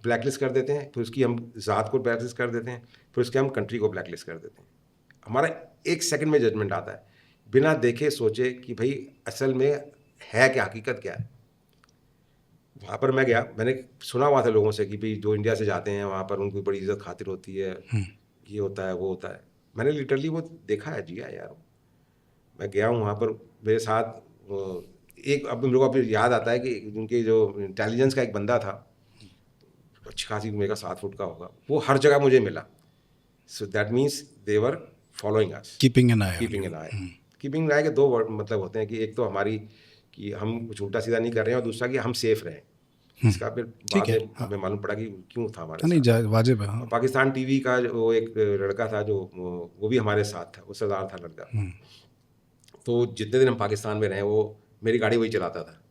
ब्लैकलिस्ट कर देते हैं, फिर उसकी हम ज़ात को ब्लैकलिस्ट कर देते हैं, फिर उसके हम कंट्री को ब्लैकलिस्ट कर देते हैं। हमारा 1 सेकंड में जजमेंट आता है, बिना देखे सोचे कि भाई असल में है क्या, हकीकत क्या है। वहाँ पर मैं गया, मैंने सुना हुआ था लोगों से कि भाई जो इंडिया से जाते हैं वहाँ पर उनको बड़ी इज्जत खातिर होती है, ये होता है वो होता है। मैंने लिटरली वो देखा है, जिया यार। मैं गया हूँ वहाँ पर, मेरे साथ एक अब मेरे को अभी याद आता है कि उनके जो इंटेलिजेंस का एक बंदा था, अच्छी खासी मेरे का 7 फुट का होगा, वो हर जगह मुझे मिला। So that means they were following us, keeping an eye. Keeping an eye. Keeping an eye के 2 मतलब होते हैं कि एक तो हमारी कि हम कुछ उल्टा सीधा नहीं कर रहे हैं, और दूसरा कि हम सेफ रहें। इसका फिर बाद में हमें मालूम पड़ा कि क्यों था हमारे साथ। नहीं वाजिब है। पाकिस्तान टीवी का जो एक लड़का था जो वो भी हमारे साथ था, वो सरदार था लड़का। तो जितने दिन हम पाकिस्तान में रहे वो मेरी गाड़ी वही चलाता था,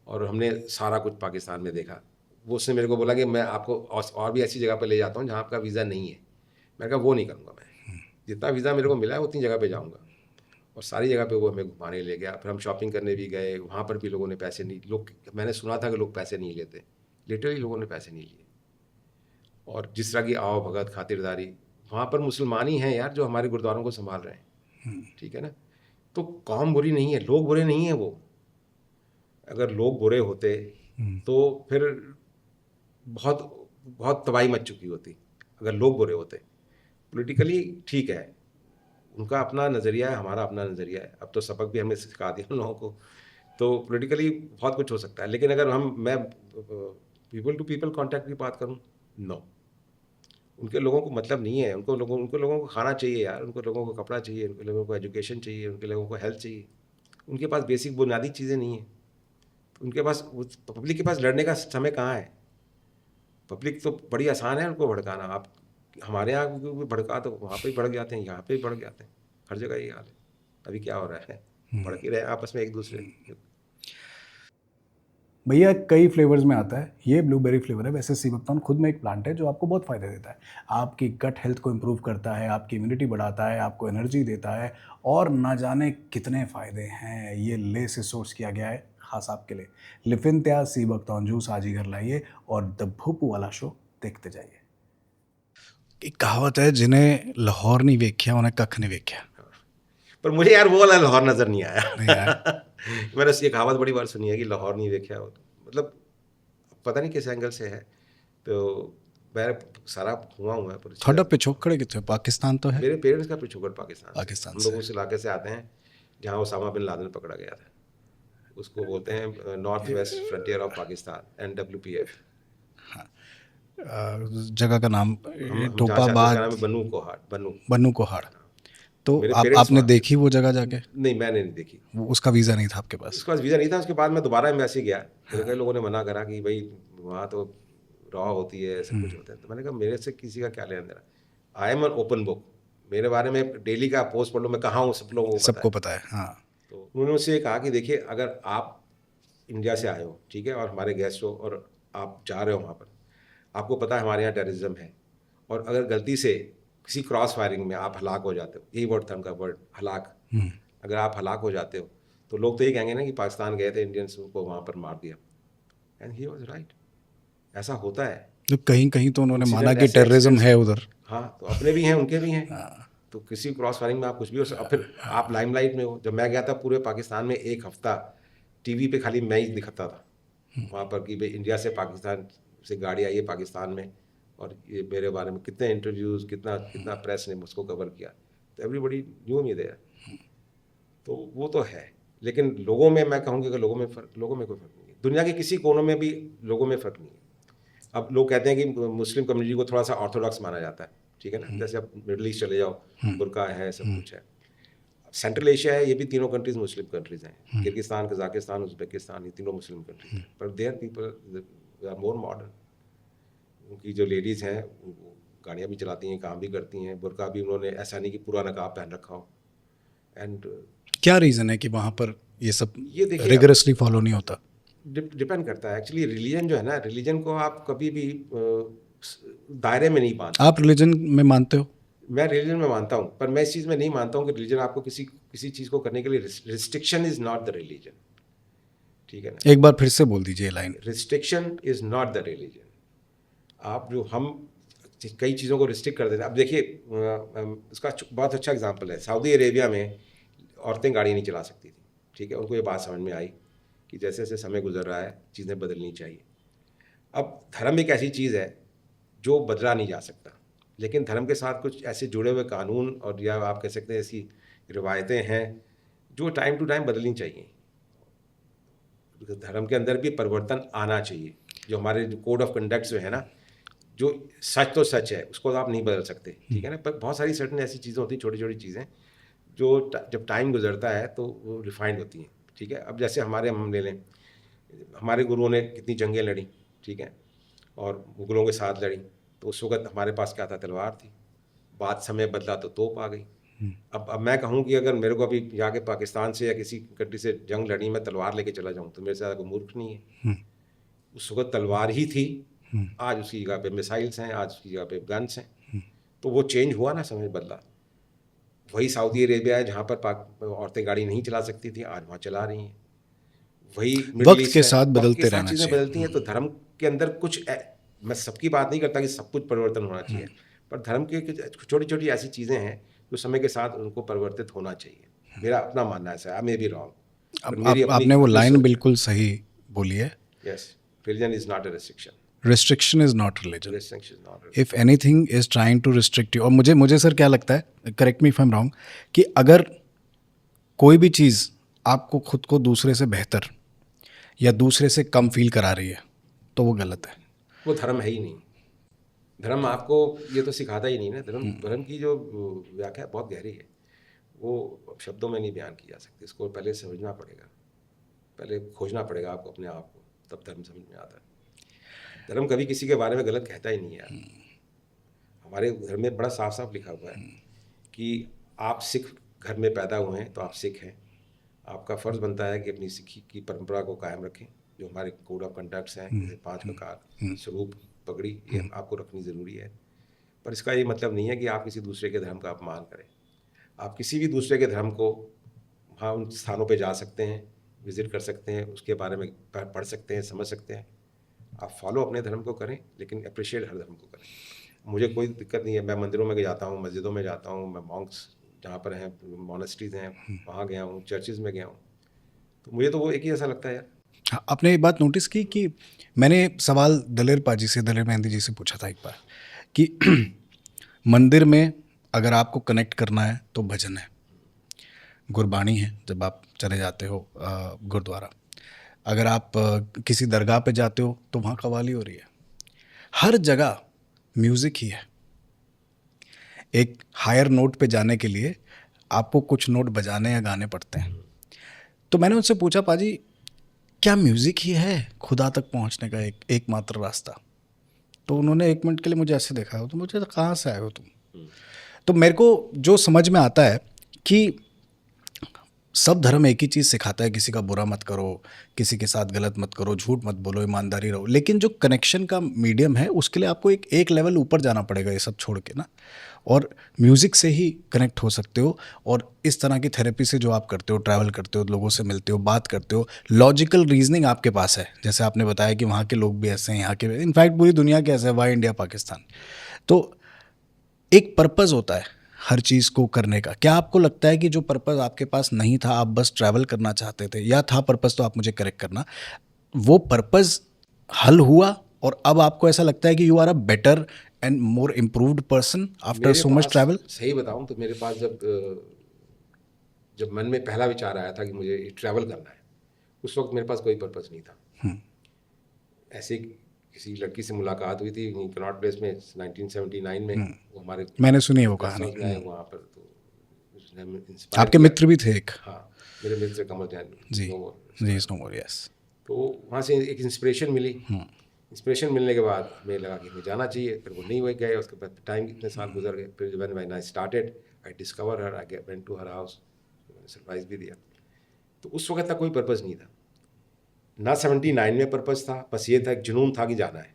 और हमने सारा कुछ पाकिस्तान में देखा। वो उसने मेरे को बोला कि मैं आपको और भी ऐसी जगह पर ले जाता हूँ जहाँ आपका वीज़ा नहीं है। मैंने कहा वो नहीं करूँगा, मैं जितना वीज़ा मेरे को मिला है उतनी जगह पे जाऊँगा। और सारी जगह पे वो हमें घुमाने ले गया। फिर हम शॉपिंग करने भी गए, वहाँ पर भी लोगों ने पैसे नहीं, लोग मैंने सुना था कि लोग पैसे नहीं लेते, लिटरली लोगों ने पैसे नहीं लिए। और जिस तरह की आओ भगत खातिरदारी, वहाँ पर मुसलमान ही हैं यार जो हमारे गुरुद्वारों को संभाल रहे हैं, ठीक है ना। तो कौम बुरी नहीं है, लोग बुरे नहीं हैं। वो अगर लोग बुरे होते तो फिर बहुत बहुत तबाही मच चुकी होती। अगर लोग बुरे होते, पॉलिटिकली ठीक है, उनका अपना नज़रिया है, हमारा अपना नज़रिया है। अब तो सबक भी हमने सिखा दिया उन लोगों को, तो पॉलिटिकली बहुत कुछ हो सकता है। लेकिन अगर मैं पीपल टू पीपल कांटेक्ट की बात करूं, नो, उनके लोगों को मतलब नहीं है। उनको लोगों को खाना चाहिए यार, उनको लोगों को कपड़ा चाहिए, उनके लोगों को एजुकेशन चाहिए, उनके लोगों को हेल्थ चाहिए। उनके पास बेसिक बुनियादी चीज़ें नहीं हैं। तो उनके पास, पब्लिक के पास लड़ने का समय कहाँ है। पब्लिक तो बड़ी आसान है उनको भड़काना। आप हमारे यहाँ भी भड़का तो वहाँ पे ही भड़क जाते हैं, यहाँ पे भी भड़क जाते हैं, हर जगह यही हाल है। अभी क्या हो रहा है, भड़क ही रहे आपस में एक दूसरे। भैया कई फ्लेवर्स में आता है, ये ब्लूबेरी फ्लेवर है। वैसे सी बकथॉर्न खुद में एक प्लांट है जो आपको बहुत फ़ायदा देता है। आपकी गट हेल्थ को इम्प्रूव करता है, आपकी इम्यूनिटी बढ़ाता है, आपको एनर्जी देता है, और ना जाने कितने फ़ायदे हैं। ये ले से सोर्स किया गया है खास आपके लिए। लिफिंथिया सी बकथॉर्न जूस आज ही घर लाइए और द भोपू वाला शो देखते जाइए। एक कहावत है, जिन्हें लाहौर नहीं वेख्या उन्हें कख नहीं वेख्या। पर मुझे यार वो वाला लाहौर नज़र नहीं आया। मैंने ये कहावत बड़ी बार सुनी है कि लाहौर नहीं देखा, मतलब पता नहीं किस एंगल से है। तो मैं सारा हुआ हूँ पर थोड़ा पिछोकड़ कितने पाकिस्तान तो है, मेरे पेरेंट्स का पिछोकड़ पाकिस्तान पाकिस्तान हम से। लोग उस इलाके से आते हैं जहाँ ओसामा बिन लादेन पकड़ा गया था। उसको बोलते हैं north west frontier of Pakistan, NWPF। जगह का नाम हम जहाँ से आते हैं उसका टोपाबाद, नाम है बनू कोहाड़, बनू। बन्नू कोहाड़। तो मेरे आप पेरेंट्स आपने वहाँ से देखी वो जगह जाके? नहीं, मैंने नहीं देखी। वो उसका वीज़ा नहीं था आपके पास? उसके पास वीज़ा नहीं था। उसके बाद मैं दोबारा एम्बेसी गया, मेरे कई लोगों ने मना करा कि भाई वहाँ तो रॉ होती है, सब कुछ होता है। तो मैंने कहा मेरे से किसी का क्या लेना देना, I am an open book, मेरे बारे में डेली का पोस्ट पढ़ लो, मैं कहाँ हूँ सब लोगों को पता सबको है। पता है, हाँ। तो उन्होंने मुझसे कहा कि देखिए अगर आप इंडिया से आए हो, ठीक है, और हमारे गेस्ट हो और आप जा रहे हो वहाँ पर, आपको पता है हमारे यहाँ टेररिज्म है, और अगर गलती से किसी क्रॉस फायरिंग में आप हलाक हो जाते हो, यही वर्ड था उनका, वर्ड हलाक, अगर आप हलाक हो जाते हो तो लोग तो ये कहेंगे ना कि पाकिस्तान गए थे, इंडियंस को वहाँ पर मार दिया। एंड ही वाज राइट, ऐसा होता है। तो कहीं कहीं तो उन्होंने माना Incident कि ऐसे टेररिज्म accidents है उधर। हाँ, तो अपने भी हैं उनके भी हैं। तो किसी क्रॉस फायरिंग में आप कुछ भी हो सकता। फिर आप लाइमलाइट में हो। जब मैं गया था पूरे पाकिस्तान में एक हफ्ता टीवी पे खाली मैं ही दिखता था वहाँ पर कि भाई इंडिया से पाकिस्तान से गाड़ी आई है पाकिस्तान में, और ये मेरे बारे में कितने इंटरव्यूज़, कितना कितना प्रेस ने मुझको कवर किया। तो एवरीबडी न्यू मी देयर। तो वो तो है, लेकिन लोगों में मैं कहूँगी कि लोगों में कोई फ़र्क नहीं है। दुनिया के किसी कोनों में भी लोगों में फ़र्क नहीं है। अब लोग कहते हैं कि मुस्लिम कम्युनिटी को थोड़ा सा ऑर्थोडॉक्स माना जाता है, ठीक है ना, जैसे आप मिडल ईस्ट चले जाओ, बुर्का है, सब कुछ है। सेंट्रल एशिया है, ये भी तीनों कंट्रीज मुस्लिम कंट्रीज हैं, किर्गिस्तान, कजाकिस्तान, उज्बेकिस्तान, ये तीनों मुस्लिम कंट्रीज हैं। पर their people are more modern. उनकी जो लेडीज़ हैं वो गाड़ियाँ भी चलाती हैं, काम भी करती हैं, बुर्का भी उन्होंने, ऐसा नहीं कि पूरा नकाब पहन रखा हो। एंड क्या रीज़न है कि वहाँ पर ये सब ये देखिए रिगरसली फॉलो नहीं होता? डिपेंड करता है एक्चुअली। रिलीजन जो है ना, रिलीजन को आप कभी भी दायरे में नहीं बांध। आप रिलीजन में मानते हो? मैं रिलीजन में मानता हूँ, पर मैं इस चीज़ में नहीं मानता हूँ कि रिलीजन आपको किसी चीज़ को करने के लिए, restriction is not the religion, ठीक है ना। एक बार फिर से बोल दीजिए line. Restriction is not the religion. आप जो हम कई चीज़ों को रिस्ट्रिक्ट कर देते हैं। अब देखिए उसका बहुत अच्छा एग्जांपल है, सऊदी अरेबिया में औरतें गाड़ी नहीं चला सकती थी, ठीक है। उनको ये बात समझ में आई कि जैसे जैसे समय गुजर रहा है चीज़ें बदलनी चाहिए। अब धर्म एक ऐसी चीज़ है जो बदला नहीं जा सकता, लेकिन धर्म के साथ कुछ ऐसे जुड़े हुए कानून और या आप कह सकते हैं ऐसी रिवायतें हैं जो टाइम टू टाइम बदलनी चाहिए। धर्म के अंदर भी परिवर्तन आना चाहिए। जो हमारे जो कोड ऑफ कंडक्ट जो है ना, जो सच तो सच है, उसको आप नहीं बदल सकते, ठीक है ना। पर बहुत सारी सर्टन ऐसी चीज़ें होती हैं, छोटी छोटी चीज़ें, जो जब टाइम गुजरता है तो वो रिफाइंड होती हैं, ठीक है। अब जैसे हम ले लें, हमारे गुरुओं ने कितनी जंगें लड़ी, ठीक है, और मुगलों के साथ लड़ी, तो उस वक्त हमारे पास क्या था, तलवार थी। बाद समय बदला तो तोप आ गई। अब मैं कहूँ कि अगर मेरे को अभी जाके पाकिस्तान से या किसी कंट्री से जंग लड़ी, मैं तलवार लेके चला जाऊँ, तो मेरे से ज़्यादा कोई मूर्ख नहीं है। उस वक्त तलवार ही थी, आज उसकी जगह पे मिसाइल्स हैं, आज उसकी जगह पे गन्स हैं। तो वो चेंज हुआ ना, समय बदला। वही सऊदी अरेबिया है जहाँ पर औरतें गाड़ी नहीं चला सकती थी, आज वहाँ चला रही हैं। वही वक्त के साथ बदलते रहना चीज़ें चाहिए। बदलती हैं। तो धर्म के अंदर कुछ मैं सबकी बात नहीं करता कि सब कुछ परिवर्तन होना चाहिए, पर धर्म के छोटी छोटी ऐसी चीज़ें हैं जो समय के साथ उनको परिवर्तित होना चाहिए। मेरा अपना मानना है, आई मे बी रॉन्ग। आपने वो लाइन बिल्कुल सही बोली है। Yes, religion is not a restriction. Restriction is not religion. Restriction is not. If anything is trying to restrict you. और मुझे सर क्या लगता है, correct me if I am wrong, कि अगर कोई भी चीज़ आपको खुद को दूसरे से बेहतर या दूसरे से कम फील करा रही है तो वो गलत है। वो धर्म है ही नहीं। धर्म आपको ये तो सिखाता ही नहीं ना। धर्म की जो व्याख्या बहुत गहरी है, वो शब्दों में नहीं बयान की जा सकती। इसको पहले समझना पड़ेगा, पहले खोजना पड़ेगा आपको अपने आप को, तब धर्म समझ में आता है। धर्म कभी किसी के बारे में गलत कहता ही नहीं है यार। हमारे धर्म में बड़ा साफ साफ लिखा हुआ है कि आप सिख घर में पैदा हुए हैं तो आप सिख हैं। आपका फ़र्ज़ बनता है कि अपनी सिखी की परंपरा को कायम रखें। जो हमारे कोड ऑफ कंडक्ट्स हैं, जैसे 5 ककार, स्वरूप, पगड़ी, ये आपको रखनी ज़रूरी है। पर इसका ये मतलब नहीं है कि आप किसी दूसरे के धर्म का अपमान करें। आप किसी भी दूसरे के धर्म को, हाँ, उन स्थानों पे जा सकते हैं, विज़िट कर सकते हैं, उसके बारे में पढ़ सकते हैं, समझ सकते हैं। आप फॉलो अपने धर्म को करें, लेकिन अप्रिशिएट हर धर्म को करें। मुझे कोई दिक्कत नहीं है, मैं मंदिरों में जाता हूँ, मस्जिदों में जाता हूँ, मैं मॉन्क्स जहाँ पर हैं, मोनेस्ट्रीज़ हैं, वहाँ गया हूँ, चर्चेज़ में गया हूँ। तो मुझे तो वो एक ही ऐसा लगता है यार। हाँ, आपने एक बात नोटिस की कि मैंने सवाल दलेर मेहंदी जी से पूछा था एक बार कि मंदिर में अगर आपको कनेक्ट करना है तो भजन है, गुरबानी है जब आप चले जाते हो गुरुद्वारा, अगर आप किसी दरगाह पे जाते हो तो वहाँ कव्वाली हो रही है, हर जगह म्यूज़िक ही है। एक हायर नोट पे जाने के लिए आपको कुछ नोट बजाने या गाने पड़ते हैं। तो मैंने उनसे पूछा, पाजी क्या म्यूज़िक ही है खुदा तक पहुंचने का एकमात्र रास्ता? तो उन्होंने एक मिनट के लिए मुझे ऐसे देखा, तो मुझे कहाँ से आए हो तुम? तो मेरे को जो समझ में आता है कि सब धर्म एक ही चीज़ सिखाता है, किसी का बुरा मत करो, किसी के साथ गलत मत करो, झूठ मत बोलो, ईमानदारी रहो, लेकिन जो कनेक्शन का मीडियम है उसके लिए आपको एक लेवल ऊपर जाना पड़ेगा ये सब छोड़ के ना, और म्यूज़िक से ही कनेक्ट हो सकते हो। और इस तरह की थेरेपी से जो आप करते हो, ट्रैवल करते हो, लोगों से मिलते हो, बात करते हो, लॉजिकल रीजनिंग आपके पास है, जैसे आपने बताया कि वहाँ के लोग भी ऐसे हैं, यहाँ के, इनफैक्ट पूरी दुनिया के ऐसे है, वाई इंडिया पाकिस्तान। तो एक पर्पज़ होता है हर चीज़ को करने का। क्या आपको लगता है कि जो पर्पज़ आपके पास नहीं था, आप बस ट्रैवल करना चाहते थे, या था पर्पज़ तो आप मुझे करेक्ट करना, वो पर्पज़ हल हुआ और अब आपको ऐसा लगता है कि you are a better and more improved person after so much travel? सही बताऊं तो मेरे पास जब मन में पहला विचार आया था कि मुझे ट्रैवल करना है, उस वक्त मेरे पास कोई पर्पस नहीं था। ऐसे किसी लड़की से मुलाकात हुई थी कनॉट प्लेस में 1979 में, वो हमारे मैंने सुनी है वो गेस्ट कहानी। हाउस में आए वहाँ पर, तो उसने हमें इंस्पायर आपके किया। मित्र भी थे एक? हाँ, मेरे मित्र कमल जैन जी जी, नो मोर, यस। तो वहाँ से एक इंस्पिरेशन मिली। इंस्पिरेशन मिलने के बाद मुझे लगा कि हमें जाना चाहिए, फिर वो नहीं हुए गए, उसके बाद टाइम इतने साल गुजर गए, फिर when I started I discover her, I went to her house, surprise भी दिया। तो उस वक्त तक कोई पर्पज़ नहीं था ना, 79 में पर्पज़ था, बस ये था, एक जुनून था कि जाना है,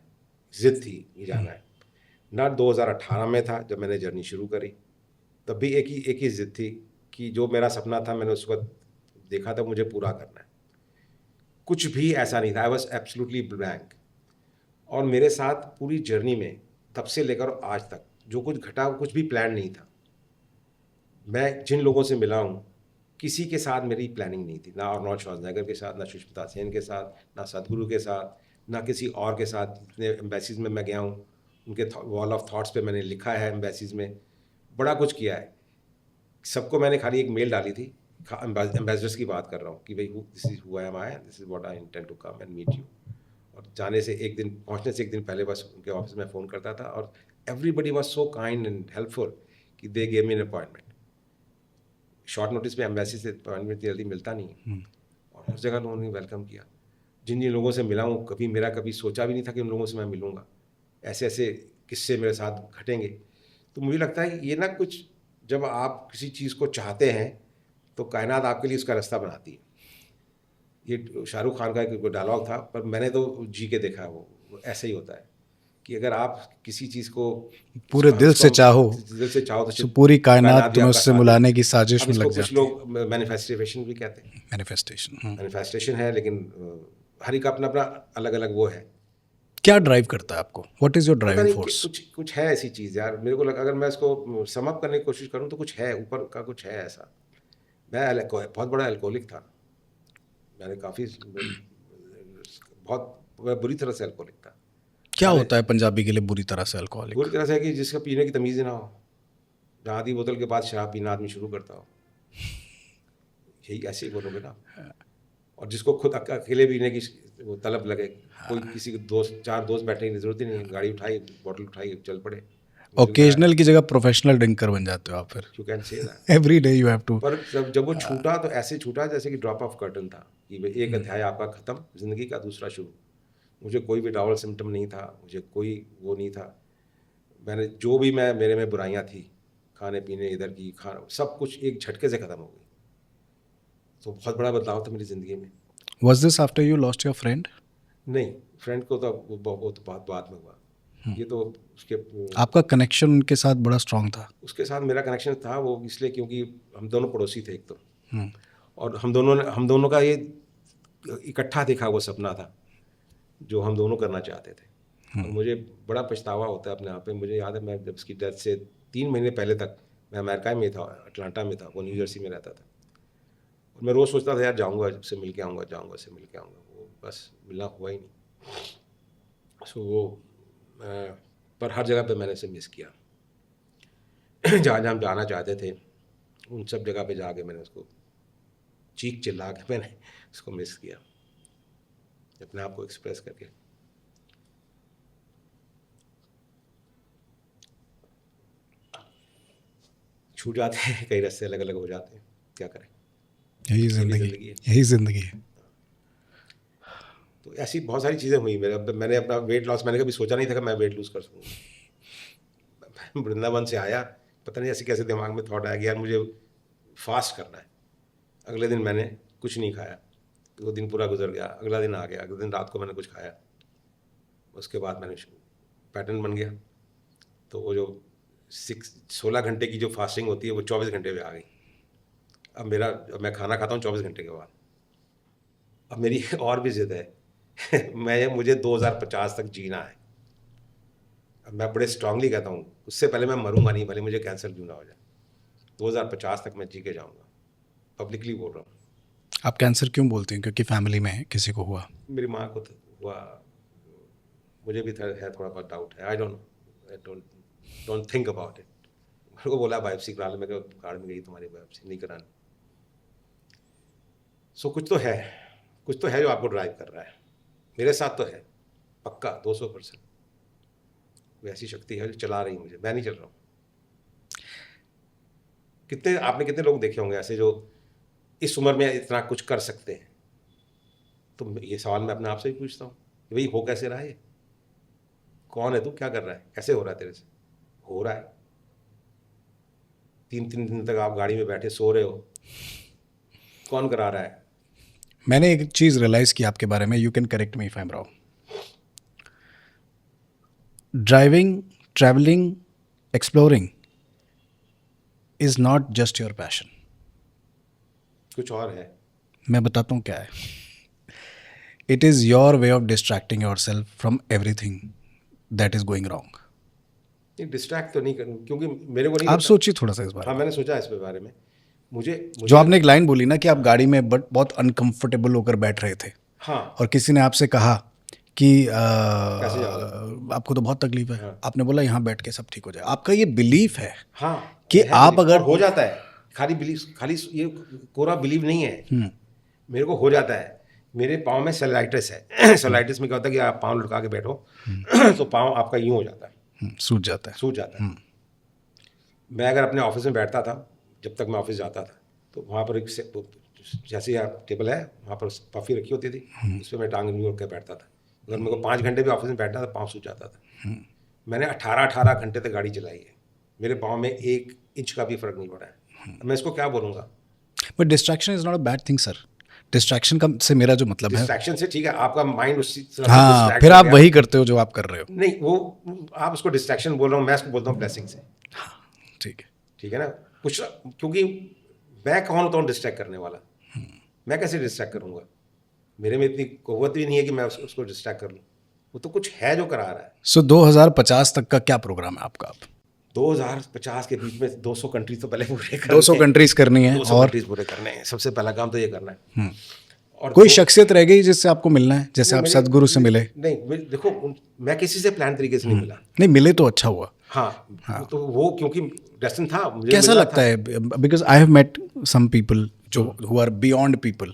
जिद थी कि जाना है। ना 2018 में था जब मैंने जर्नी शुरू करी, तब भी एक ही जिद थी कि जो मेरा सपना था मैंने उस वक्त देखा था, मुझे पूरा करना है। कुछ भी ऐसा नहीं था, आई वॉज एब्सोल्युटली ब्लैंक। और मेरे साथ पूरी जर्नी में तब से लेकर आज तक जो कुछ घटा, कुछ भी प्लान नहीं था। मैं जिन लोगों से मिला हूँ, किसी के साथ मेरी प्लानिंग नहीं थी, ना अर्नोल्ड श्वार्ज़नेगर के साथ, ना सुष्मिता सेन के साथ, ना सदगुरु के साथ, ना किसी और के साथ। जितने एम्बेसीज में मैं गया हूँ, उनके वॉल ऑफ थॉट्स पे मैंने लिखा है, एम्बेसीज में बड़ा कुछ किया है। सबको मैंने खाली एक मेल डाली थी, एम्बेसडर्स की बात कर रहा हूँ, कि भाई this is who I am, this is what I intend to come and meet you. और जाने से एक दिन, पहुँचने से एक दिन पहले बस उनके ऑफिस में फ़ोन करता था, और everybody was so kind and helpful कि they gave me an appointment. Short notice पे एम्बेसी से अपॉइंटमेंट जल्दी मिलता नहीं है, और हर जगह लोगों ने वेलकम किया। जिन जिन लोगों से मिला हूँ, कभी सोचा भी नहीं था कि उन लोगों से मैं मिलूँगा। ऐसे ऐसे किस्से मेरे साथ घटेंगे। तो मुझे लगता है कि ये ना, कुछ जब आप किसी चीज़ को चाहते हैं तो कायनात आपके लिए उसका रास्ता बनाती है। ये शाहरुख खान का एक डायलॉग था, पर मैंने तो जी के देखा है, वो ऐसे ही होता है कि अगर आप किसी चीज़ को पूरे दिल से चाहो तो पूरी कायनात भी तुम्हें आपका उससे साथ मिलाने देती की है। साजिश अब में इसको लग कुछ जाती है। लोग मैनिफेस्टेशन भी कहते हैं, मैनिफेस्टेशन। मैनिफेस्टेशन है, लेकिन हर एक का अपना अपना अलग अलग वो है। क्या ड्राइव करता है आपको? व्हाट इज योर पता ड्राइविंग नहीं फोर्स? कुछ है ऐसी चीज़ यार, मेरे को लगा, अगर मैं इसको सम अप करने की कोशिश करूँ तो कुछ है, ऊपर का कुछ है ऐसा। मैं बहुत बड़ा अल्कोहलिक था, मैंने काफ़ी बहुत बुरी तरह से अल्कोहलिक था। क्या होता है पंजाबी के लिए बुरी तरह से अल्कोहलिक? बुरी तरह से है कि जिसका पीने की तमीज़ ना हो, जहाँ आधी बोतल के बाद शराब पीना आदमी शुरू करता हो, यही ऐसे ही बोलोगे ना। और जिसको खुद अकेले पीने की वो तलब लगे, कोई किसी के दोस्त, 4 दोस्त बैठने की जरूरत ही नहीं, गाड़ी उठाई, बोतल उठाई, चल पड़े। ओकेजनल की जगह प्रोफेशनल ड्रिंकर बन जाते हो आप फिर। You can say that. Every day you have to. पर जब वो छूटा तो ऐसे छूटा जैसे कि ड्रॉप ऑफ कर्टन था, कि भाई एक अध्याय आपका ख़त्म, ज़िंदगी का दूसरा शुरू। मुझे कोई भी डावल सिम्टम नहीं था, मुझे कोई वो नहीं था। मैंने जो भी मेरे में बुराइयां थी, खाने पीने इधर की, सब कुछ एक झटके से ख़त्म हो गई। तो बहुत बड़ा बदलाव था मेरी ज़िंदगी में। Was this after you lost your friend? नहीं, फ्रेंड को तो वो तो बाद में हुआ। ये तो उसके आपका कनेक्शन उनके साथ बड़ा स्ट्रांग था? उसके साथ मेरा कनेक्शन था वो इसलिए क्योंकि हम दोनों पड़ोसी थे एक तो, और हम दोनों का ये इकट्ठा देखा वो सपना था जो हम दोनों करना चाहते थे। और मुझे बड़ा पछतावा होता है अपने आप पे। मुझे याद है, मैं जब उसकी डेथ से 3 महीने पहले तक मैं अमेरिका में था, अटलांटा में था, वो न्यू जर्सी में रहता था। और मैं रोज़ सोचता था यार जाऊँगा, उससे मिल के आऊँगा, जाऊँगा, उससे मिल के आऊँगा। वो बस मिलना हुआ ही नहीं। सो वो पर हर जगह पे मैंने उसे मिस किया। जहाँ जहाँ हम जाना चाहते थे उन सब जगह पे जाके मैंने उसको चीख चिल्ला के मैंने उसको मिस किया, अपने आप को एक्सप्रेस करके। छूट जाते हैं, कई रास्ते अलग अलग हो जाते हैं, क्या करें, यही जिंदगी है। यही जिंदगी है। तो ऐसी बहुत सारी चीज़ें हुई मैंने अपना वेट लॉस, मैंने कभी सोचा नहीं था कि मैं वेट लूज़ कर सकूँगा। वृंदावन से आया, पता नहीं ऐसे कैसे दिमाग में थॉट आया कि यार मुझे फास्ट करना है। अगले दिन मैंने कुछ नहीं खाया, वो दिन पूरा गुजर गया, अगला दिन आ गया, अगले दिन रात को मैंने कुछ खाया, उसके बाद मैंने पैटर्न बन गया। तो वो जो 16 घंटे की जो फास्टिंग होती है वो 24 घंटे में आ गई। अब मैं खाना खाता हूँ 24 घंटे के बाद। अब मेरी और भी ज़िद है मुझे 2050 तक जीना है। अब मैं बड़े स्ट्रांगली कहता हूँ, उससे पहले मैं मरूंगा नहीं, भले मुझे कैंसर क्यों ना हो जाए, 2050 तक मैं जी के जाऊँगा, पब्लिकली बोल रहा हूँ। आप कैंसर क्यों बोलते हैं? क्योंकि फैमिली में किसी को हुआ? मेरी माँ को हुआ, मुझे भी है थोड़ा बहुत डाउट है। I don't think about it. मेरे को बोला बायोप्सी करा लो, मैं कार्ड में गई तुम्हारी बायोप्सी नहीं करानी। सो कुछ तो है जो आपको ड्राइव कर रहा है। मेरे साथ तो है पक्का 200%। वैसी शक्ति है जो चला रही मुझे, मैं नहीं चल रहा हूँ। आपने कितने लोग देखे होंगे ऐसे जो इस उम्र में इतना कुछ कर सकते हैं? तो ये सवाल मैं अपने आप से ही पूछता हूँ, भाई हो कैसे रहा है ये? कौन है तू? क्या कर रहा है? कैसे हो रहा है तेरे से? हो रहा है। 3 दिन तक आप गाड़ी में बैठे सो रहे हो, कौन करा रहा है? मैंने एक चीज़ रियलाइज़ की आपके बारे में, you can correct me if I am wrong. Driving, travelling, exploring is not just your passion. कुछ और है। मैं बताता हूँ क्या है। It is your way of distracting your self from everything that is going wrong. Distract तो नहीं कर, क्योंकि मेरे को नहीं आप सोचिए थोड़ा सा इस बारे हाँ में। मैंने सोचा इस बारे में। मुझे जो आपने एक लाइन बोली ना कि आप गाड़ी में बहुत अनकंफर्टेबल होकर बैठ रहे थे, हाँ, और किसी ने आपसे कहा कि कैसे जाओगे? आपको तो बहुत तकलीफ है। आपने बोला यहाँ बैठ के सब ठीक हो जाए। आपका ये बिलीफ है हाँ कि है आप belief, अगर और हो जाता है। खाली ये कोरा बिलीव नहीं है। मेरे को हो जाता है। मेरे पाँव में सेलाइटिस है। सेलाइटिस में क्या होता है कि आप पाँव लुढ़का के बैठो तो पाँव आपका यूँ हो जाता है, सूझ जाता है। सूझ जाता है। मैं अगर अपने ऑफिस में बैठता था, जब तक मैं ऑफिस जाता था, तो वहाँ पर एक जैसे यहाँ टेबल है, वहाँ पर कॉफ़ी रखी होती थी, उस पर मैं टांग न्यू के बैठता था। अगर मेरे को 5 घंटे भी ऑफिस में बैठना था, पाँव सूझ जाता था। मैंने 18 घंटे तक गाड़ी चलाई है, मेरे पाँव में 1 इंच का भी फर्क नहीं पड़ा है। मैं इसको क्या बोलूँगा? But distraction is not a bad thing sir. Distraction का से मेरा जो मतलब है, डिस्ट्रैक्शन से ठीक है, आपका माइंड उसी तरह हाँ, distract फिर हो आप गया। वही करते हो जो आप कर रहे हो। नहीं, वो आप उसको डिस्ट्रैक्शन बोल रहा हूँ, मैं इसको बोलता हूँ ब्लेसिंग से। ठीक है। ठीक है ना? कुछ, क्योंकि मैं कौन होता हूँ डिस्ट्रैक्ट करने वाला? मैं कैसे डिस्ट्रैक्ट करूँगा? मेरे में इतनी कुव्वत भी नहीं है कि मैं उसको डिस्ट्रैक्ट कर लूँ। वो तो कुछ है जो करा रहा है। सो 2050 तक का क्या प्रोग्राम है आपका? आप 2050 के बीच में 200 कंट्रीज तो पहले पूरे करने 200 कंट्रीज करनी है, 200 और कंट्रीज पूरे करने हैं। सबसे पहला काम तो ये करना है। और कोई शख्सियत रह गई जिससे आपको मिलना है, जैसे आप सदगुरु से मिले? नहीं, देखो मैं किसी से प्लान तरीके से नहीं मिला। नहीं मिले तो अच्छा हुआ। हाँ, तो वो क्योंकि डेस्टिन था, मुझे कैसा मिलना लगता है? Because I have met some people जो who are beyond people,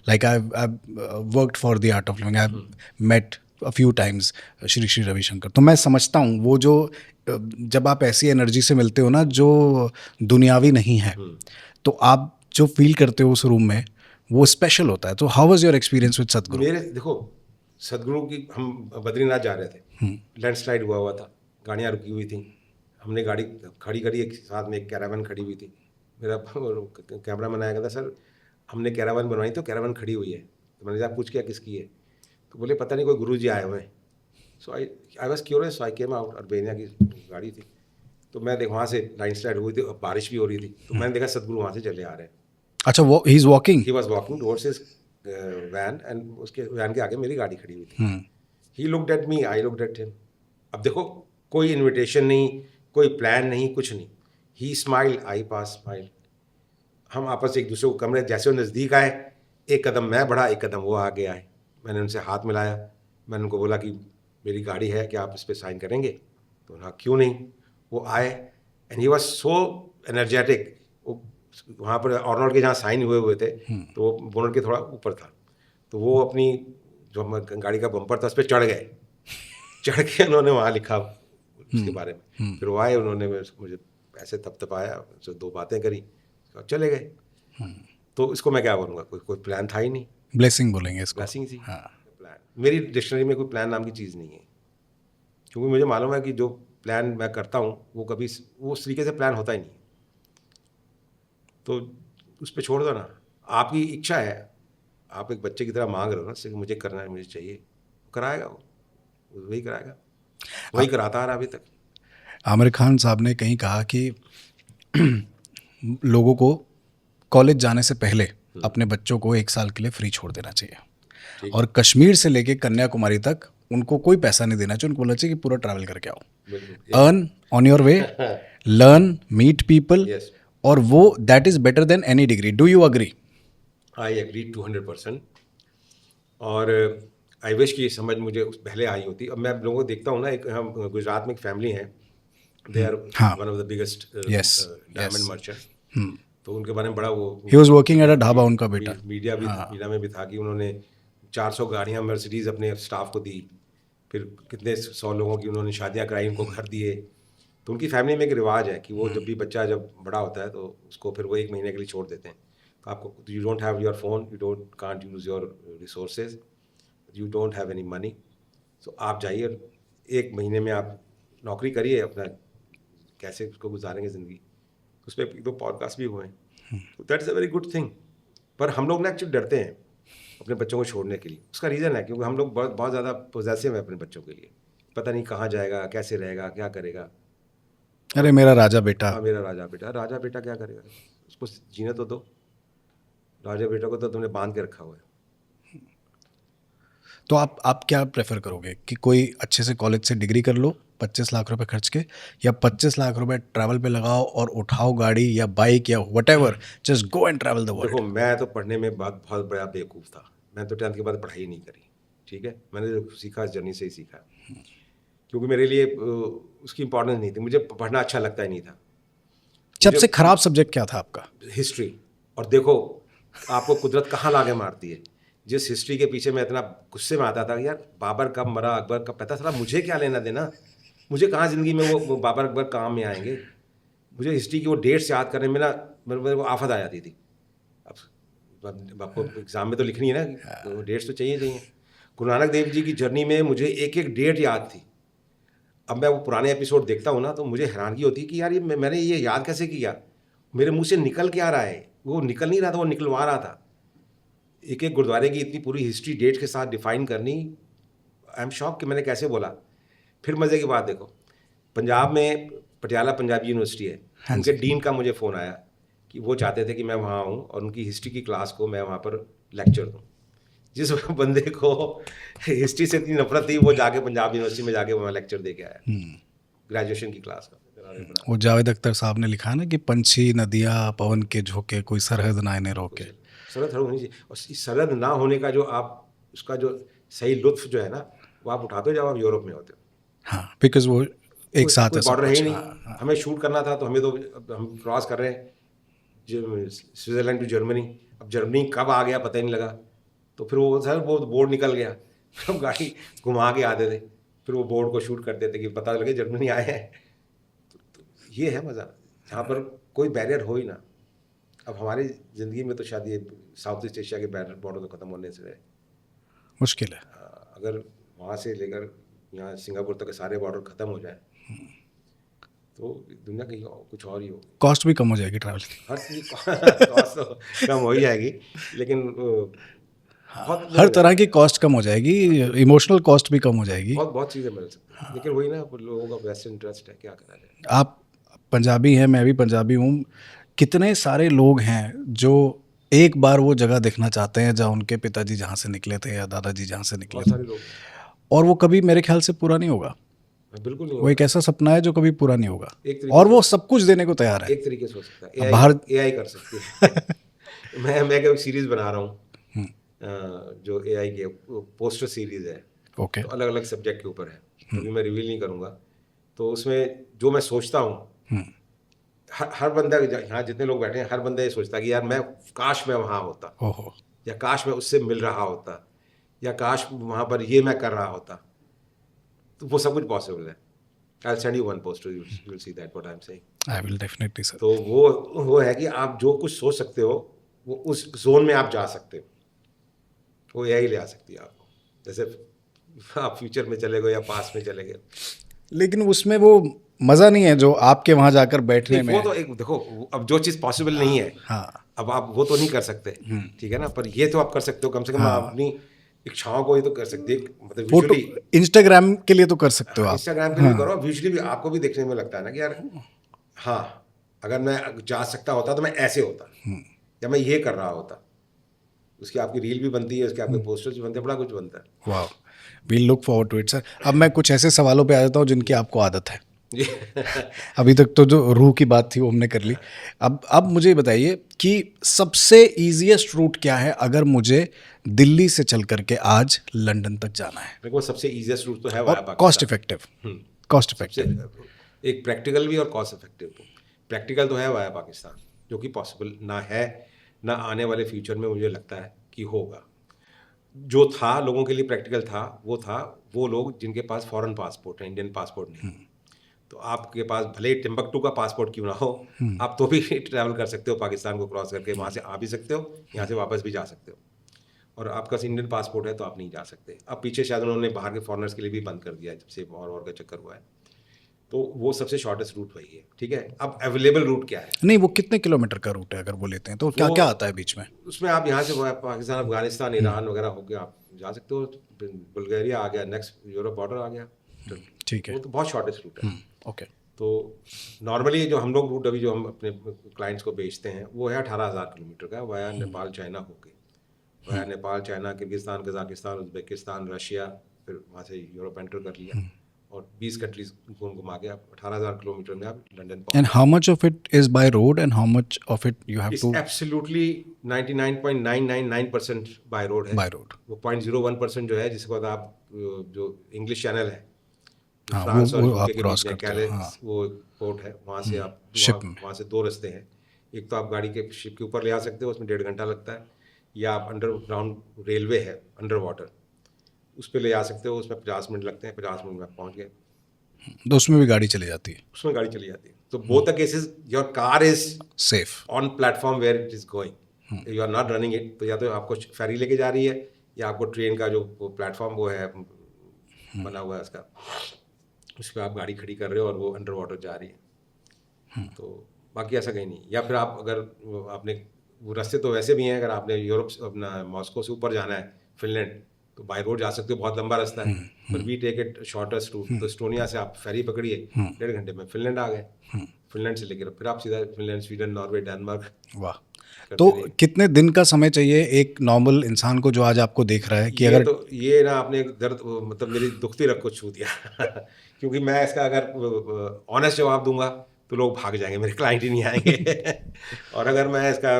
like I worked for the Art of Living, I have met a few times Shri Shri Ravishankar. तो मैं समझता हूँ वो जो जब आप ऐसी एनर्जी से मिलते हो ना जो दुनियावी नहीं है, तो आप जो फील करते हो उस रूम में वो स्पेशल होता है। तो how was your experience with सदगुरु? मेरे देखो, सदगुरु की, हम बद्रीनाथ जा रहे थे, लैंडस्लाइड हुआ था, गाड़ियाँ रुकी हुई थी, हमने गाड़ी खड़ी करी, एक साथ में एक कैरावन खड़ी हुई थी। मेरा कैमरा मैन आया, कहता सर हमने कैरावन बनवाई तो कैरावन खड़ी हुई है। तो मैंने जब पूछ किया किसकी है, तो बोले पता नहीं कोई गुरुजी आए हुए हैं। So I was curious, so I came out. Urbania की गाड़ी थी, तो मैं देख वहाँ से लैंडस्लाइड हुई थी, बारिश भी हो रही थी, तो मैंने देखा सदगुरु वहाँ से चले आ रहे हैं। अच्छा, वो he is walking? He was walking towards his van, and उसके वैन के आगे मेरी गाड़ी खड़ी हुई थी। He looked at me, I looked at him. अब देखो, कोई इनविटेशन नहीं, कोई प्लान नहीं, कुछ नहीं। ही स्माइल, आई पास स्माइल। हम आपस एक दूसरे को कमरे, जैसे वो नज़दीक आए, एक कदम मैं बढ़ा, एक कदम वो आगे आए, मैंने उनसे हाथ मिलाया, मैंने उनको बोला कि मेरी गाड़ी है, क्या आप इस पर साइन करेंगे? तो उन्होंने क्यों नहीं। वो आए and he was so energetic. वो वहाँ पर ऑर्नोल्ड के जहाँ साइन हुए थे तो वो बोनट के थोड़ा ऊपर था, तो वो अपनी जो गाड़ी का बम्पर था उस पर चढ़ गए। चढ़ के उन्होंने वहाँ लिखा उसके बारे में। फिर वो आए, उन्होंने मुझे ऐसे थपथपाया, जो 2 बातें करी और चले गए। तो इसको मैं क्या बोलूँगा, कोई प्लान था ही नहीं। ब्लेसिंग बोलेंगे इसको। ब्लेसिंग थी। हाँ। प्लान मेरी डिक्शनरी में कोई प्लान नाम की चीज़ नहीं है, क्योंकि मुझे मालूम है कि जो प्लान मैं करता हूँ वो कभी वो उस तरीके से प्लान होता ही नहीं। तो उस पर छोड़ दो ना, आपकी इच्छा है, आप एक बच्चे की तरह मांग रहे हो ना, सिर्फ मुझे करना है, मुझे चाहिए, कराएगा वो, वही कराएगा, वही कराता आ रहा अभी तक। आमिर खान साहब ने कहीं कहा कि लोगों को कॉलेज जाने से पहले अपने बच्चों को 1 साल के लिए फ्री छोड़ देना चाहिए, और कश्मीर से लेके कन्याकुमारी तक उनको कोई पैसा नहीं देना चाहिए। उनको बोलना चाहिए कि पूरा ट्रैवल करके आओ, earn on your way, learn, meet people, Yes. और वो that is better than any degree. Do you agree? I agree 200%। और आई विश की समझ मुझे पहले आई होती। अब मैं लोगों को देखता हूँ ना, एक हम गुजरात में एक फैमिली है, दे आर हाँ। One of the biggest Yes, diamond yes. Merchant. तो उनके बारे में बड़ा वो he was working at a dhaba, उनका बेटा। मीडिया में भी था कि उन्होंने 400 गाड़ियाँ मर्सिडीज अपने स्टाफ को दी, फिर कितने 100 लोगों की उन्होंने शादियाँ कराई, उनको घर दिए। तो उनकी फैमिली में एक रिवाज है कि वो जब भी बच्चा जब बड़ा होता है तो उसको फिर वो 1 महीने के लिए छोड़ देते हैं। तो आपको, you don't have your phone, you don't can't use your resources, you don't have any money, so आप जाइए और 1 महीने में आप नौकरी करिए, अपना कैसे उसको गुजारेंगे ज़िंदगी। उस पर 1-2 पॉडकास्ट भी हुए हैं, तो that is a very good thing. पर हम लोग ना एक्चुअली डरते हैं अपने बच्चों को छोड़ने के लिए। उसका रीज़न है क्योंकि हम लोग बहुत बहुत ज़्यादा पोजेसिव हैं अपने बच्चों के लिए। पता नहीं कहाँ जाएगा, कैसे रहेगा, क्या करेगा। अरे मेरा राजा बेटा। हाँ, मेरा राजा बेटा। राजा बेटा क्या करेगा, उसको जीने तो दो। राजा बेटा को तो तुमने बांध के रखा हुआ है। तो आप क्या प्रेफर करोगे कि कोई अच्छे से कॉलेज से डिग्री कर लो 25 लाख रुपए खर्च के, या 25 लाख रुपए ट्रैवल पे लगाओ और उठाओ गाड़ी या बाइक या whatever, just go and travel the world? देखो, मैं तो पढ़ने में बहुत बड़ा बेवकूफ़ था। मैं तो 10th के बाद पढ़ाई नहीं करी, ठीक है। मैंने जो सीखा इस जर्नी से ही सीखा, क्योंकि मेरे लिए उसकी इंपॉर्टेंस नहीं थी। मुझे पढ़ना अच्छा लगता ही नहीं था। सबसे खराब सब्जेक्ट क्या था आपका? हिस्ट्री। और देखो आपको कुदरत कहाँ लाके मारती है। जिस हिस्ट्री के पीछे मैं इतना गुस्से में आता था, यार बाबर कब मरा, अकबर कब, पता चला मुझे क्या लेना देना। मुझे कहाँ ज़िंदगी में वो बाबर अकबर काम में आएंगे। मुझे हिस्ट्री की वो डेट्स याद करने में ना मेरे को आफत आ जाती थी। अब आपको एग्ज़ाम में तो लिखनी है ना, तो डेट्स तो चाहिए। गुरु नानक देव जी की जर्नी में मुझे एक डेट याद थी। अब मैं वो पुराने एपिसोड देखता हूँ ना, तो मुझे हैरानगी होती है कि यार ये मैंने ये याद कैसे किया, मेरे मुंह से निकल क्या रहा है। वो निकल नहीं रहा था, वो निकलवा रहा था। एक गुरुद्वारे की इतनी पूरी हिस्ट्री डेट के साथ डिफाइन करनी, आई एम शॉक कि मैंने कैसे बोला। फिर मज़े की बात देखो, पंजाब में पटियाला पंजाबी यूनिवर्सिटी है, उनके डीन का मुझे फ़ोन आया कि वो चाहते थे कि मैं वहाँ आऊँ और उनकी हिस्ट्री की क्लास को मैं वहाँ पर लेक्चर दूँ। जिस बंदे को हिस्ट्री से इतनी नफरत थी, वो जाके पंजाब यूनिवर्सिटी में जाके वहाँ लेक्चर दे के आया, ग्रेजुएशन की क्लास का। वो जावेद अख्तर साहब ने लिखा ना कि पंछी नदियाँ पवन के झोंके, कोई सरहद ना इन्हें रोके। सरहद होनी चाहिए, और इस सरहद ना होने का जो आप उसका जो सही लुत्फ जो है ना, वो आप उठाते हो जब आप यूरोप में होते हो। हाँ, बिकॉज वो एक साथ कोई है सब बॉर्डर है ही कुछ। नहीं। हाँ, हमें शूट करना था तो हमें तो, अब हम क्रॉस कर रहे हैं स्विट्ज़रलैंड टू जर्मनी। अब जर्मनी कब आ गया पता ही नहीं लगा। तो फिर वो सर वो बोर्ड निकल गया, फिर हम गाड़ी घुमा के आते थे, फिर वो बोर्ड को शूट करते थे कि पता लगे जर्मनी आए हैं। तो ये है मज़ा, जहाँ पर कोई बैरियर हो ही ना। अब हमारी ज़िंदगी में तो शायद ये साउथ ईस्ट एशिया के बॉर्डर तो ख़त्म होने से है। मुश्किल है। अगर वहाँ से लेकर यहाँ सिंगापुर तक के सारे बॉर्डर ख़त्म हो जाए तो दुनिया कहीं कुछ और ही हो। कॉस्ट भी कम हो जाएगी ट्रैवल की। हर चीज़ कॉस्ट तो कम हो ही जाएगी, लेकिन बहुत हर तरह की कॉस्ट कम हो जाएगी, इमोशनल कॉस्ट भी कम हो जाएगी। बहुत चीज़ें मिल सकती हैं, लेकिन वही ना, लोगों का बेस्ट इंटरेस्ट है, क्या करा जाए। आप पंजाबी हैं, मैं भी पंजाबी हूँ। कितने सारे लोग हैं जो एक बार वो जगह देखना चाहते हैं जहाँ उनके पिताजी जहाँ से निकले थे या दादाजी जहाँ से निकले बहुत थे, सारे लोग, और वो कभी मेरे ख्याल से पूरा नहीं होगा। बिल्कुल नहीं वो एक ऐसा सपना है जो कभी पूरा नहीं होगा, एक तरीके और वो सब कुछ देने को तैयार है। एक तरीके से हो सकता है, बाहर AI कर सकती है। मैं एक सीरीज़ बना रहा हूँ, जो AI के पोस्टर सीरीज है, ओके तो अलग अलग सब्जेक्ट के ऊपर है, अभी मैं रिवील नहीं करूँगा। तो उसमें जो मैं सोचता हूँ, हर बंदा, यहाँ जितने लोग बैठे हैं, हर बंदा ये सोचता है कि यार मैं काश मैं वहाँ होता, ओहो या काश मैं उससे मिल रहा होता, या काश वहाँ पर ये मैं कर रहा होता। तो वो सब कुछ पॉसिबल है। I'll send you one poster, you'll see that what I'm saying. I will definitely sir. तो वो है कि आप जो कुछ सोच सकते हो, वो उस जोन में आप जा सकते हो, वो यही ले आ सकती है आपको। जैसे आप फ्यूचर में चले गए या पास्ट में चले गए। लेकिन उसमें वो मज़ा नहीं है जो आपके वहाँ जाकर बैठने नहीं, में वो तो एक देखो, अब जो चीज़ पॉसिबल नहीं है, हाँ अब आप वो तो नहीं कर सकते, ठीक है ना, पर ये तो आप कर सकते हो, कम से कम आप अपनी इच्छाओं को ये तो कर सकते हैं, मतलब फोटो विजुअली। इंस्टाग्राम के लिए तो कर सकते हो आप। इंस्टाग्राम के लिए करो, विजुअली भी आपको भी देखने में लगता है ना कि यार हाँ, अगर मैं जा सकता होता तो मैं ऐसे होता, या मैं ये कर रहा होता। उसकी आपकी रील भी बनती है, उसके आपके पोस्टर्स भी बनते हैं, बड़ा कुछ बनता है। वाह, we look forward to it sir. अब मैं कुछ ऐसे सवालों पे आ जाता हूँ जिनकी आपको आदत है। जी। अभी तक तो जो रूह की बात थी वो हमने कर ली। अब मुझे बताइए कि सबसे इजीएस्ट रूट क्या है अगर मुझे दिल्ली से चल करके आज लंदन तक जाना है, मेरे को सबसे इजीएस्ट रूट तो है वाया और पाकिस्तान। Cost effective. कॉस्ट सबसे इफेक्टिव एक प्रैक्टिकल भी और कॉस्ट इफेक्टिव। प्रैक्टिकल तो है वाया पाकिस्तान, जो कि पॉसिबल ना है, ना आने वाले फ्यूचर में मुझे लगता है कि होगा। जो था लोगों के लिए प्रैक्टिकल था वो लोग जिनके पास फॉरेन पासपोर्ट है, इंडियन पासपोर्ट नहीं। तो आपके पास भले ही टिम्बकटू का पासपोर्ट क्यों ना हो, आप तो भी ट्रैवल कर सकते हो पाकिस्तान को क्रॉस करके, वहाँ से आ भी सकते हो, यहाँ से वापस भी जा सकते हो। और आपका इंडियन पासपोर्ट है तो आप नहीं जा सकते। अब पीछे शायद उन्होंने बाहर के फॉरेनर्स के लिए भी बंद कर दिया है, जब से और का चक्कर हुआ है। तो वो सबसे शॉर्टेस्ट रूट वही है, ठीक है। अब अवेलेबल रूट क्या है? नहीं, वो कितने किलोमीटर का रूट है अगर वो लेते हैं तो क्या क्या आता है बीच में? उसमें आप यहाँ से पाकिस्तान, अफगानिस्तान, ईरान वगैरह होकर आप जा सकते हो। बुल्गारिया आ गया, नेक्स्ट यूरोप बॉर्डर आ गया, ठीक है, वो तो बहुत शॉर्टेस्ट रूट है। ओके। तो नॉर्मली जो हम लोग रूट अभी जो हम अपने क्लाइंट्स को बेचते हैं वो है 18,000 किलोमीटर का, वाया नेपाल चाइना होके, via Nepal China Kyrgyzstan Kazakhstan Uzbekistan Russia, फिर वहाँ से यूरोप एंटर कर लिया और 20 कंट्रीज घुमा के आप 18,000 किलोमीटर में आप London and how much of it is by road and how much of it you have to? Absolutely 99.999% by road है। बाय रोड, वो 0.01% जो है, जिसके बाद आप जो इंग्लिश चैनल है, हाँ, फ्रांस और वो आप यूके के क्रॉस बीच में करते हो, कैले, हाँ। वो पोर्ट है, वहाँ से आप शिप में। वहाँ से दो रास्ते हैं। एक तो आप गाड़ी के शिप के ऊपर ले आ सकते हो, उसमें 1.5 घंटा लगता है, या आप अंडरग्राउंड रेलवे है अंडर वाटर, उस पर ले आ सकते हो, उसमें 50 मिनट लगते हैं, 50 मिनट में आप पहुँच गए। तो उसमें भी गाड़ी चली जाती है? उसमें गाड़ी चली जाती है। तो both the cases your car is safe on platform where it is going, you are not running it. तो या तो आपको फेरी लेके जा रही है, या आपको ट्रेन का जो प्लेटफॉर्म वो है बना हुआ है उसका, उस पर आप गाड़ी खड़ी कर रहे हो और वो अंडर वाटर जा रही है। तो बाकी ऐसा कहीं नहीं। या फिर आप अगर आपने वो रास्ते तो वैसे भी हैं, अगर आपने यूरोप अपना मॉस्को से ऊपर जाना है फिनलैंड, तो बाय रोड जा सकते हो, बहुत लंबा रास्ता है, पर we take it shortest route. तो एस्टोनिया से आप फेरी पकड़िए, 1.5 घंटे में फिनलैंड आ गए, फिनलैंड से लेकर फिर आप सीधा फिनलैंड, स्वीडन, नॉर्वे, डेनमार्क। वाह। तो कितने दिन का समय चाहिए एक नॉर्मल इंसान को जो आज आपको देख रहा है कि अगर तो ये ना आपने एक दर्द, मतलब मेरी दुखती रग को छू दिया क्योंकि मैं इसका अगर ऑनेस्ट जवाब दूंगा तो लोग भाग जाएंगे, मेरे क्लाइंट ही नहीं आएंगे और अगर मैं इसका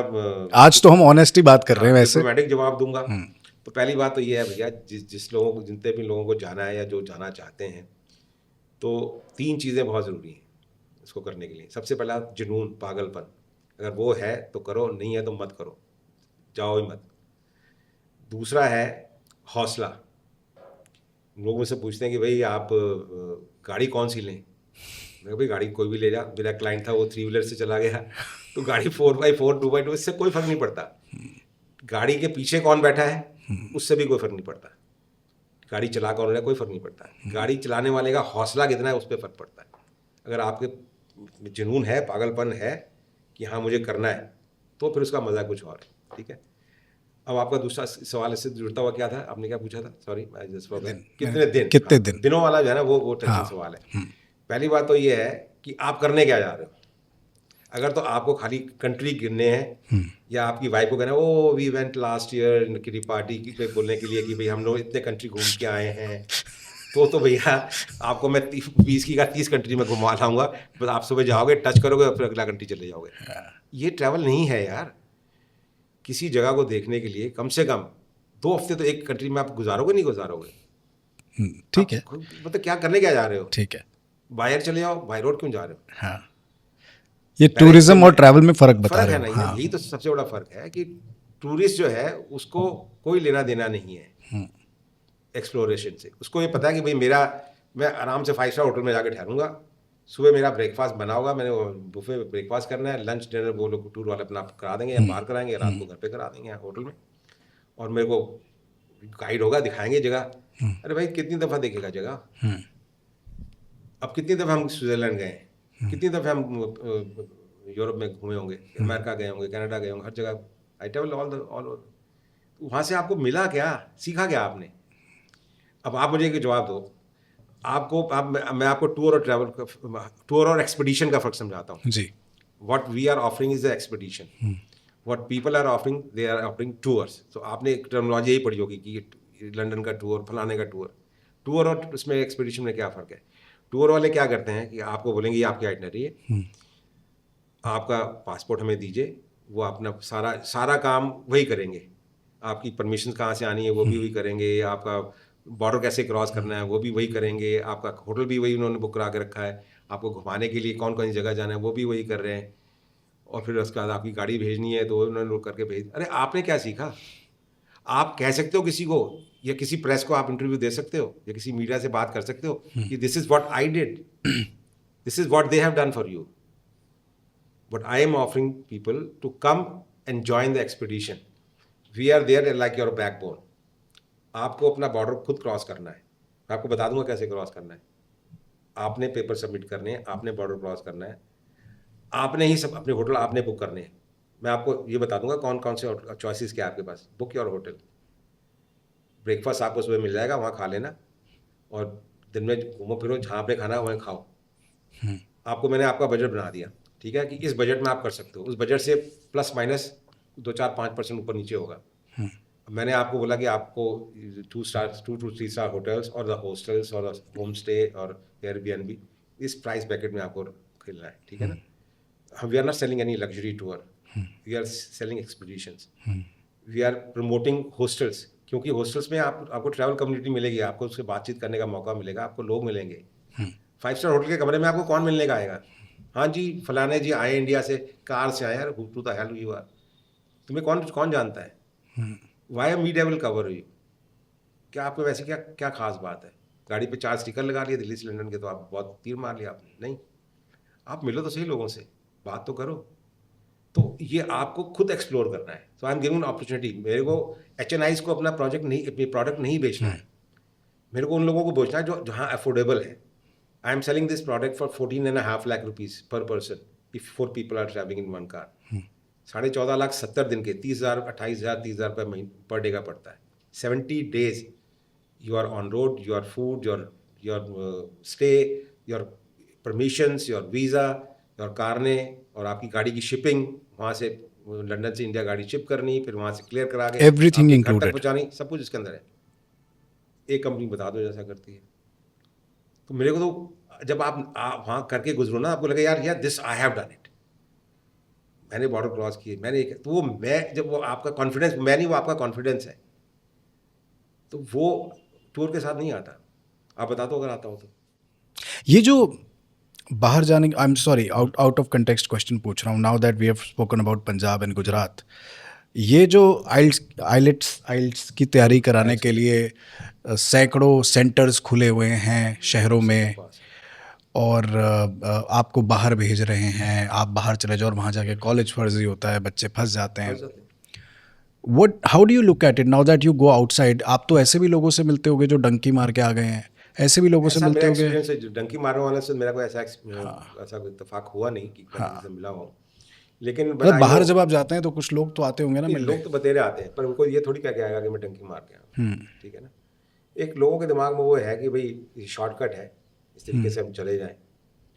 आज तो हम ऑनेस्टी बात कर रहे हैं वैसे, डिप्लोमेटिक जवाब दूंगा, तो पहली बात तो ये है भैया, जिस लोगों को, जितने भी लोगों को जाना है या जो जाना चाहते हैं, तो 3 चीज़ें बहुत ज़रूरी हैं इसको करने के लिए। सबसे पहला जुनून, पागलपन, अगर वो है तो करो, नहीं है तो मत करो, जाओ ही मत। दूसरा है हौसला। लोग मुझसे पूछते हैं कि भाई आप गाड़ी कौन सी लें? मैं कहा भाई गाड़ी कोई भी ले जा। मेरा क्लाइंट था वो 3 व्हीलर से चला गया, तो गाड़ी 4x4 2x2 इससे कोई फर्क नहीं पड़ता। गाड़ी के पीछे कौन बैठा है उससे भी कोई फर्क नहीं पड़ता। गाड़ी चला कौन रहा है कोई फर्क नहीं पड़ता। गाड़ी चलाने वाले का हौसला कितना है उस पर फर्क पड़ता है। अगर आपके जुनून है, पागलपन है कि हाँ मुझे करना है, तो फिर उसका मज़ा कुछ और है, ठीक है। अब आपका दूसरा सवाल इससे जुड़ता हुआ क्या था, आपने क्या पूछा था? सॉरी, कितने दिन? कितने दिन? दिनों वाला जो है ना वो टेंशन सवाल है। पहली बात तो ये है कि आप करने क्या जा रहे हो। अगर तो आपको खाली कंट्री गिनने हैं, या आपकी वाइफ को कहना oh we went last year की पार्टी की बोलने के लिए कि भाई हम लोग इतने कंट्री घूम के आए हैं, तो भैया आपको मैं 20 की का 30 कंट्री में घुमा लाऊंगा। बस आप सुबह जाओगे, टच करोगे और फिर अगला कंट्री चले जाओगे। ये ट्रैवल नहीं है यार। किसी जगह को देखने के लिए कम से कम 2 हफ्ते तो एक कंट्री में आप गुजारोगे नहीं गुजारोगे? ठीक है, मतलब क्या करने क्या जा रहे हो? ठीक है। बाहर चले जाओ, बाय रोड क्यों जा रहे हो? हाँ, ये टूरिज्म और ट्रैवल में फ़र्क बता फर्क रहे है हो। ना, हाँ, यही तो सबसे बड़ा फर्क है कि टूरिस्ट जो है उसको कोई लेना देना नहीं है एक्सप्लोरेशन से। उसको ये पता है कि भाई मैं आराम से 5 स्टार होटल में जाके ठहरूंगा, सुबह मेरा ब्रेकफास्ट बना होगा, मैंने बुफे ब्रेकफास्ट करना है, लंच डिनर वो लोग टूर वाले अपना करा देंगे या बाहर कराएंगे, रात को घर पे करा देंगे होटल में, और मेरे को गाइड होगा, दिखाएंगे जगह। अरे भाई कितनी दफ़ा देखेगा जगह? अब कितनी दफ़ा हम स्विट्ज़रलैंड गए हैं, कितनी दफ़ा हम यूरोप में घूमे होंगे, अमेरिका गए होंगे, कनाडा गए होंगे, हर जगह आई ट्रैवल ऑल। वहाँ से आपको मिला क्या, सीखा क्या आपने? अब आप मुझे एक जवाब दो, मैं आपको टूर और एक्सपीडिशन का फ़र्क समझाता हूँ। जी। What we are offering is the expedition. What people are offering, they are offering tours. तो आपने एक टर्मिनोलॉजी यही पढ़ी होगी कि लंदन का टूर, फलाने का टूर और उसमें एक्सपीडिशन में क्या फ़र्क है? टूर वाले क्या करते हैं कि आपको बोलेंगे ये आपकी आइटनरी है, आपका पासपोर्ट हमें दीजिए, वो अपना सारा काम वही करेंगे, आपकी परमिशन कहाँ से आनी है वो भी वही करेंगे, आपका बॉर्डर कैसे क्रॉस करना है वो भी वही करेंगे, आपका होटल भी वही उन्होंने बुक करा के रखा है, आपको घुमाने के लिए कौन कौन सी जगह जाना है वो भी वही कर रहे हैं, और फिर उसके बाद आपकी गाड़ी भेजनी है तो उन्होंने लोग करके भेज। अरे आपने क्या सीखा? आप कह सकते हो किसी को या किसी प्रेस को आप इंटरव्यू दे सकते हो या किसी मीडिया से बात कर सकते हो कि this is what I did, this is what they have done for you, but I am offering people to come and join the expedition. We are there like your backbone. आपको अपना border खुद cross करना है, मैं आपको बता दूंगा कैसे क्रॉस करना है। आपने पेपर सबमिट करने हैं, आपने बॉर्डर क्रॉस करना है, आपने ही सब अपने होटल आपने बुक करने हैं। मैं आपको ये बता दूंगा कौन कौन से चॉइसेस क्या आपके पास। बुक योर होटल, ब्रेकफास्ट आपको सुबह मिल जाएगा, वहाँ खा लेना, और दिन में घूमो फिरो, जहाँ आपने खाना वहीं खाओ। आपको मैंने आपका बजट बना दिया, ठीक है, कि इस बजट में आप कर सकते हो। उस बजट से प्लस माइनस 2-4-5% ऊपर नीचे होगा। मैंने आपको बोला कि आपको 2 to 3 स्टार होटल्स और द हॉस्टल्स और होम स्टे और एयरबीएनबी, इस प्राइस ब्रैकेट में आपको खेलना है, ठीक है ना। We are not selling any luxury tour, we are selling expeditions. We are promoting hostels, क्योंकि हॉस्टल्स में आपको ट्रैवल कम्युनिटी मिलेगी, आपको उससे बातचीत करने का मौका मिलेगा, आपको लोग मिलेंगे। 5 स्टार होटल के कमरे में आपको कौन मिलने का आएगा? हाँ जी फलाने जी आए इंडिया से, कार से आए, यार to the hell you are, तुम्हें कौन जानता है? Why me devil cover you? क्या आपको वैसे क्या खास बात है? गाड़ी पे 4 स्टिकर लगा लिए दिल्ली से लंदन के तो आप बहुत तीर मार लिया आपने? नहीं, आप मिलो तो सही लोगों से, बात तो करो। तो ये आपको खुद एक्सप्लोर करना है। सो आई एम गिविंग अपॉर्चुनिटी। मेरे को HNIs को अपना प्रोडक्ट नहीं बेचना है, मेरे को उन लोगों को बेचना है जो जहाँ अफोर्डेबल है। I am selling this product for 14.5 lakh rupees पर person if 4 people are travelling in one car. 14.5 lakh 70 दिन के 30,000 28,000 30,000 रुपये पर डे का पड़ता है। 70 days you are on road, your food, your stay, your permissions, your visa, your कारने, और आपकी गाड़ी की शिपिंग, वहाँ से लंदन से इंडिया गाड़ी शिप करनी, फिर वहाँ से क्लियर करा के Everything आपके घर included. तक पहुँचानी, सब कुछ इसके अंदर है। एक कंपनी बता दो जैसा करती है। तो मेरे को तो जब आप वहाँ करके गुजरो ना, आपको लगे यार this I have done it, मैंने बॉर्डर क्रॉस किए, मैंने तो वो जब वो आपका कॉन्फिडेंस, मैं नहीं, वो आपका कॉन्फिडेंस है, तो वो टूर के साथ नहीं आता। आप बता दो अगर आता हो तो। ये जो बाहर जाने, I am sorry, out of context question पूछ रहा हूँ, now that we have spoken about Punjab and Gujarat, ये जो आइल्स की तैयारी कराने के लिए सैकड़ों सेंटर्स खुले हुए हैं शहरों में, और आपको बाहर भेज रहे हैं, आप बाहर चले जाओ और वहाँ जाके कॉलेज फर्जी होता है, बच्चे फंस जाते हैं। How do you look at it now that you go outside? आप तो ऐसे भी लोगों से मिलते होगे जो डंकी मार के आ गए हैं, ऐसे भी लोगों से मिलते होगे? डंकी मारने वाले से मेरा कोई ऐसा कोई इत्तेफाक हुआ नहीं कि किसी से मिला हो, लेकिन मतलब बाहर जब आप जाते हैं तो कुछ लोग तो आते होंगे ना मिलने? लोग तो बतेरे आते हैं, पर उनको ये थोड़ी क्या आएगा कि मैं डंकी मार के आऊँ, ठीक है ना। एक लोगों के दिमाग में वो है कि भाई शॉर्टकट है, इस तरीके से हम चले जाएं।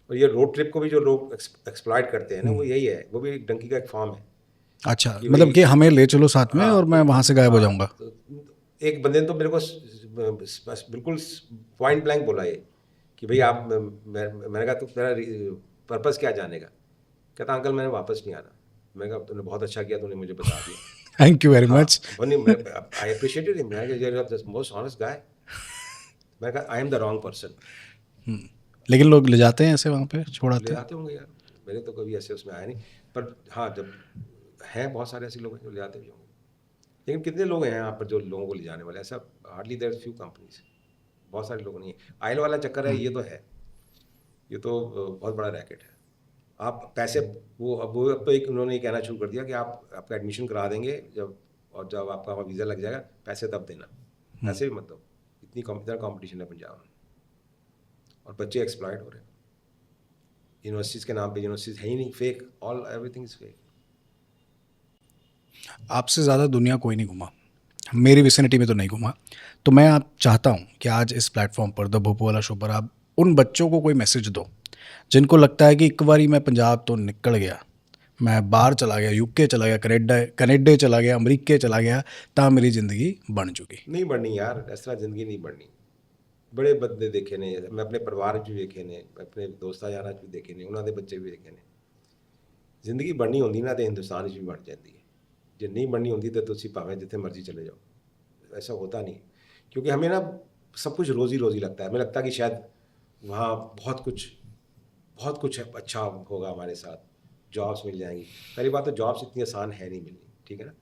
और ये रोड ट्रिप को भी जो लोग एक्सप्लॉइट करते हैं ना, वो यही है, वो भी एक डंकी का एक फॉर्म है। अच्छा, मतलब कि हमें ले चलो साथ में और मैं वहाँ से गायब हो जाऊँगा। तो एक बंदे ने तो मेरे को बिल्कुल पॉइंट ब्लैंक बोला ये कि भाई आप, मैंने कहा तो तेरा पर्पस क्या जाने का? कहता अंकल मैंने वापस नहीं आना। मैंने कहा तूने बहुत अच्छा किया, तूने मुझे बता दिया। Thank you very much. I appreciated him, you are the most honest guy. मैं कहा I am the wrong person. लेकिन लोग ले जाते हैं ऐसे वहाँ पे, छोड़ाते ले हैं. जाते होंगे यार, मेरे तो कभी ऐसे उसमें आया नहीं. पर हाँ, जब हैं बहुत सारे ऐसे लोग हैं जो ले जाते भी होंगे. लेकिन कितने लोग हैं यहाँ पर जो लोगों को ले जाने वाले? ऐसा हार्डली देयर फ्यू कंपनीज. बहुत सारे लोग नहीं है. आयल वाला चक्कर है, ये तो है. ये तो बहुत बड़ा रैकेट है. आप पैसे वो अब तो एक उन्होंने ये कहना शुरू कर दिया कि आप आपका एडमिशन करा देंगे जब, और जब आपका वहाँ वीज़ा लग जाएगा पैसे तब देना. पैसे भी मत दो. इतनी कंपटीशन है पंजाब में और बच्चे एक्सप्लॉइट हो रहे हैं यूनिवर्सिटीज़ के नाम पे. यूनिवर्सिटीज़ है ही नहीं, fake, all everything is fake. आपसे ज़्यादा दुनिया कोई नहीं घुमा, मेरी विसिनिटी में तो नहीं घुमा. तो मैं आप चाहता हूँ कि आज इस प्लेटफॉर्म पर, द भोपू वाला शो पर, आप उन बच्चों को कोई मैसेज दो जिनको लगता है कि एक बारी मैं पंजाब तो निकल गया, मैं बाहर चला गया, यूके चला गया, कनेडा चला गया, अमेरिका चला गया, ता मेरी ज़िंदगी बन चुकी. नहीं बढ़नी यार, इस तरह ज़िंदगी नहीं बढ़नी. बड़े बंदे देखे ने, मैं अपने परिवार च भी देखे ने, अपने दोस्तां यारां च भी देखे ने, उन्होंने बच्चे भी देखे ने. जिंदगी बननी होंदी ना तो हिंदुस्तान च भी बन जाती है. जे नहीं बननी होंदी तो तुसी भावें जिथे मर्जी चले जाओ. ऐसा होता नहीं, क्योंकि हमें ना सब कुछ रोज़ी रोज़ी लगता है. हमें लगता है कि शायद वहाँ बहुत कुछ अच्छा होगा हमारे साथ, जॉब्स मिल जाएंगी. पहली बात तो जॉब्स इतनी आसान है नहीं मिलनी, ठीक है ना.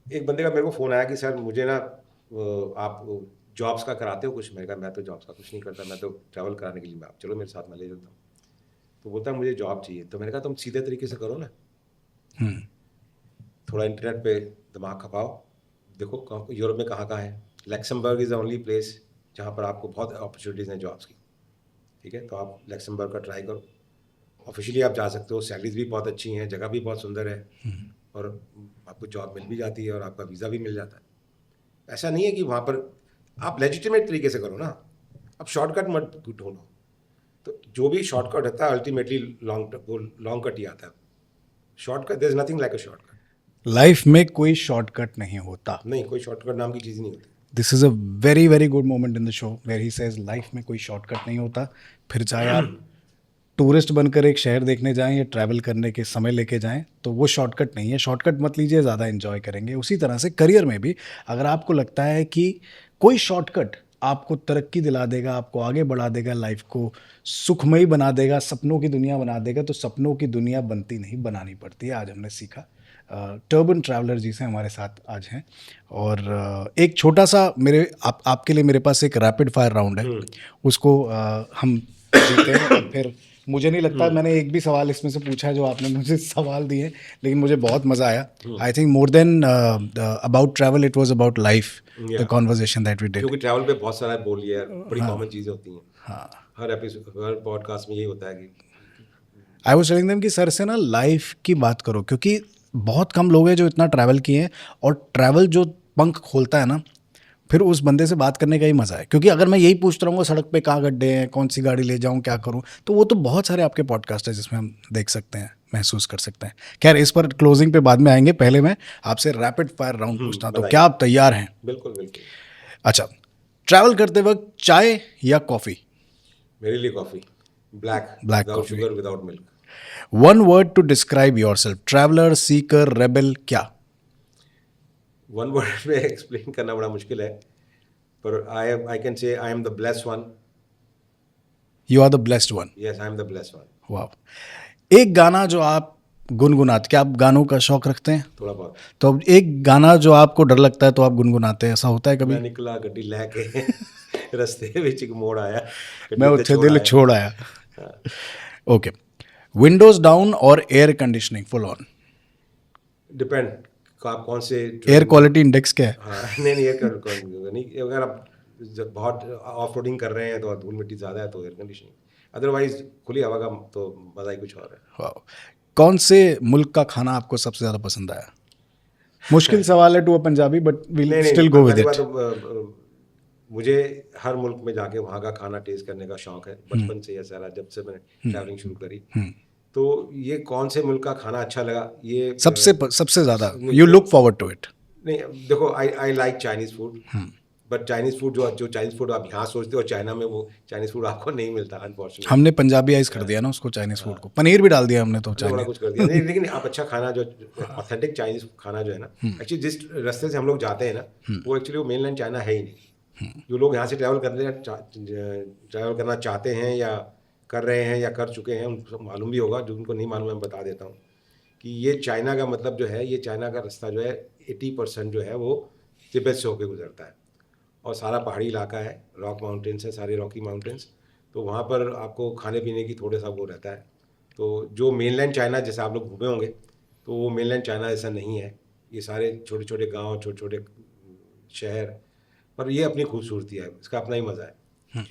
एक बंदे का मेरे को फ़ोन आया कि सर मुझे ना आप जॉब्स का कराते हो कुछ. मैंने कहा मैं तो जॉब्स का कुछ नहीं करता, मैं तो ट्रैवल कराने के लिए, मैं आप चलो मेरे साथ, मैं ले जाता हूँ. तो बोलता है मुझे जॉब चाहिए. तो मैंने कहा तुम सीधे तरीके से करो ना, थोड़ा इंटरनेट पे दिमाग खपाओ, देखो यूरोप में कहाँ है. लैक्समबर्ग इज़ द ओनली प्लेस जहाँ पर आपको बहुत अपॉर्चुनिटीज़ हैं जॉब्स की, ठीक है. तो आप लैक्समबर्ग का ट्राई करो. ऑफिशियली आप जा सकते हो, सैलरीज भी बहुत अच्छी हैं, जगह भी बहुत सुंदर है, और आपको जॉब मिल भी जाती है और आपका वीज़ा भी मिल जाता है. ऐसा नहीं है कि वहाँ पर आप लेजिटिमेट तरीके से करो ना. अब शॉर्टकट मत ढूंढो. तो जो भी शॉर्टकट होता है अल्टीमेटली लॉन्ग कट ही आता है. Shortcut, there is nothing like a shortcut. Life में कोई शॉर्टकट नहीं होता. नहीं, कोई शॉर्टकट नाम की चीज़ नहीं होती. This is a very very good moment in the show where he says life में कोई शॉर्टकट नहीं होता. फिर चाहे आप टूरिस्ट बनकर एक शहर देखने जाएं या ट्रैवल करने के समय लेके जाएं, तो वो शॉर्टकट नहीं है. शॉर्टकट मत लीजिए, ज़्यादा एंजॉय करेंगे. उसी तरह से करियर में भी अगर आपको लगता है कि कोई शॉर्टकट आपको तरक्की दिला देगा, आपको आगे बढ़ा देगा, लाइफ को सुखमयी बना देगा, सपनों की दुनिया बना देगा, तो सपनों की दुनिया बनती नहीं, बनानी पड़ती है. आज हमने सीखा. टर्बन ट्रैवलर जी से हमारे साथ आज हैं. और एक छोटा सा आपके लिए मेरे पास एक रैपिड फायर राउंड है, उसको हम जीते हैं. और फिर मुझे नहीं लगता मैंने एक भी सवाल इसमें से पूछा है जो आपने मुझे सवाल दिए, लेकिन मुझे बहुत मज़ा आया. I think more than about travel, it was about life, the conversation that we did. क्योंकि ट्रैवल पे बहुत सारा बोल लिया है, बड़ी कॉमन चीज़ें होती हैं. हाँ, हर एपिसोड, हर पॉडकास्ट में यही होता है कि आई वाज टेलिंग देम कि सर से ना लाइफ की बात करो, क्योंकि बहुत कम लोग हैं जो इतना ट्रैवल किए हैं. और ट्रैवल जो पंख खोलता है ना, फिर उस बंदे से बात करने का ही मज़ा है. क्योंकि अगर मैं यही पूछता रहूँगा सड़क पे कहाँ गड्ढे हैं, कौन सी गाड़ी ले जाऊँ, क्या करूँ, तो वो तो बहुत सारे आपके पॉडकास्ट है जिसमें हम देख सकते हैं, महसूस कर सकते हैं. खैर, इस पर क्लोजिंग पे बाद में आएंगे. पहले मैं आपसे रैपिड फायर राउंड पूछता हूँ, तो क्या आप तैयार हैं? बिल्कुल बिल्कुल. अच्छा, ट्रैवल करते वक्त चाय या कॉफ़ी? मेरे लिए coffee, black without coffee. Sugar, without milk. One word to describe yourself, traveller, seeker, rebel, क्या? वन वर्ड में एक्सप्लेन करना बड़ा मुश्किल है, पर I can say I am the blessed one. You are the blessed one. Yes, I am the blessed one. वाह. एक गाना जो आप गुनगुनाते, क्या आप गानों का शौक रखते हैं? थोड़ा बहुत. तो अब एक गाना जो आपको डर लगता है तो आप गुनगुनाते हैं, ऐसा होता है कभी? मैं निकला गड्डी लैके रस्ते ਵਿੱਚ ਇੱਕ ਮੋੜ ਆਇਆ, मैं ਉੱਥੇ दिल छोड़ आया. ओके. विंडोज डाउन और air conditioning full on? Depend आप कौन से एयर क्वालिटी इंडेक्स क्या है? हाँ, नहीं नहीं, अगर आप जब बहुत ऑफ रोडिंग कर रहे हैं तो धूल मिट्टी ज़्यादा है तो एयर कंडीशनिंग. अदरवाइज खुली हवा का तो मज़ा ही कुछ और है. वाह. कौन से मुल्क का खाना आपको सबसे ज़्यादा पसंद आया? मुश्किल सवाल है to a Punjabi, but will still go with it. मुझे हर मुल्क में जाके वहाँ का खाना टेस्ट करने का शौक है बचपन से. ऐसा रहा जब से मैंने ट्रैवलिंग शुरू करी. तो ये कौन से मुल्क का खाना अच्छा लगा, ये सबसे ज़्यादा you look forward to it? नहीं, देखो I like Chinese food. But Chinese food जो चाइनीज़ फूड आप यहाँ सोचते हो चाइना में वो चाइनीज़ फूड आपको नहीं मिलता अनफॉर्चुनेटली। हमने पंजाबीआइज कर दिया ना उसको, चाइनीज फूड को, पनीर भी डाल दिया हमने तो हमने बड़ा चाइनीज। कुछ कर दिया नहीं, लेकिन आप अच्छा खाना जो ऑथेंटिक चाइनीज़ खाना जो है ना, एक्चुअली जिस रास्ते से हम लोग जाते हैं ना, वो एक्चुअली वो मेनलैंड चाइना है ही नहीं। जो लोग यहाँ से ट्रैवल करना चाहते हैं या कर रहे हैं या कर चुके हैं, उनको मालूम भी होगा, जो उनको नहीं मालूम है मैं बता देता हूँ कि ये चाइना का मतलब जो है, ये चाइना का रास्ता जो है 80% जो है वो तिब्बत से होकर गुजरता है और सारा पहाड़ी इलाका है, रॉक माउंटेन्स है, सारे रॉकी माउंटेन्स। तो वहाँ पर आपको खाने पीने की थोड़ा सा वो रहता है। तो जो मेनलैंड चाइना जैसे आप लोग घूमे होंगे, तो वो मेनलैंड चाइना ऐसा नहीं है। ये सारे छोटे छोटे गांव, छोटे छोटे शहर, पर ये अपनी खूबसूरती है, इसका अपना ही मज़ा है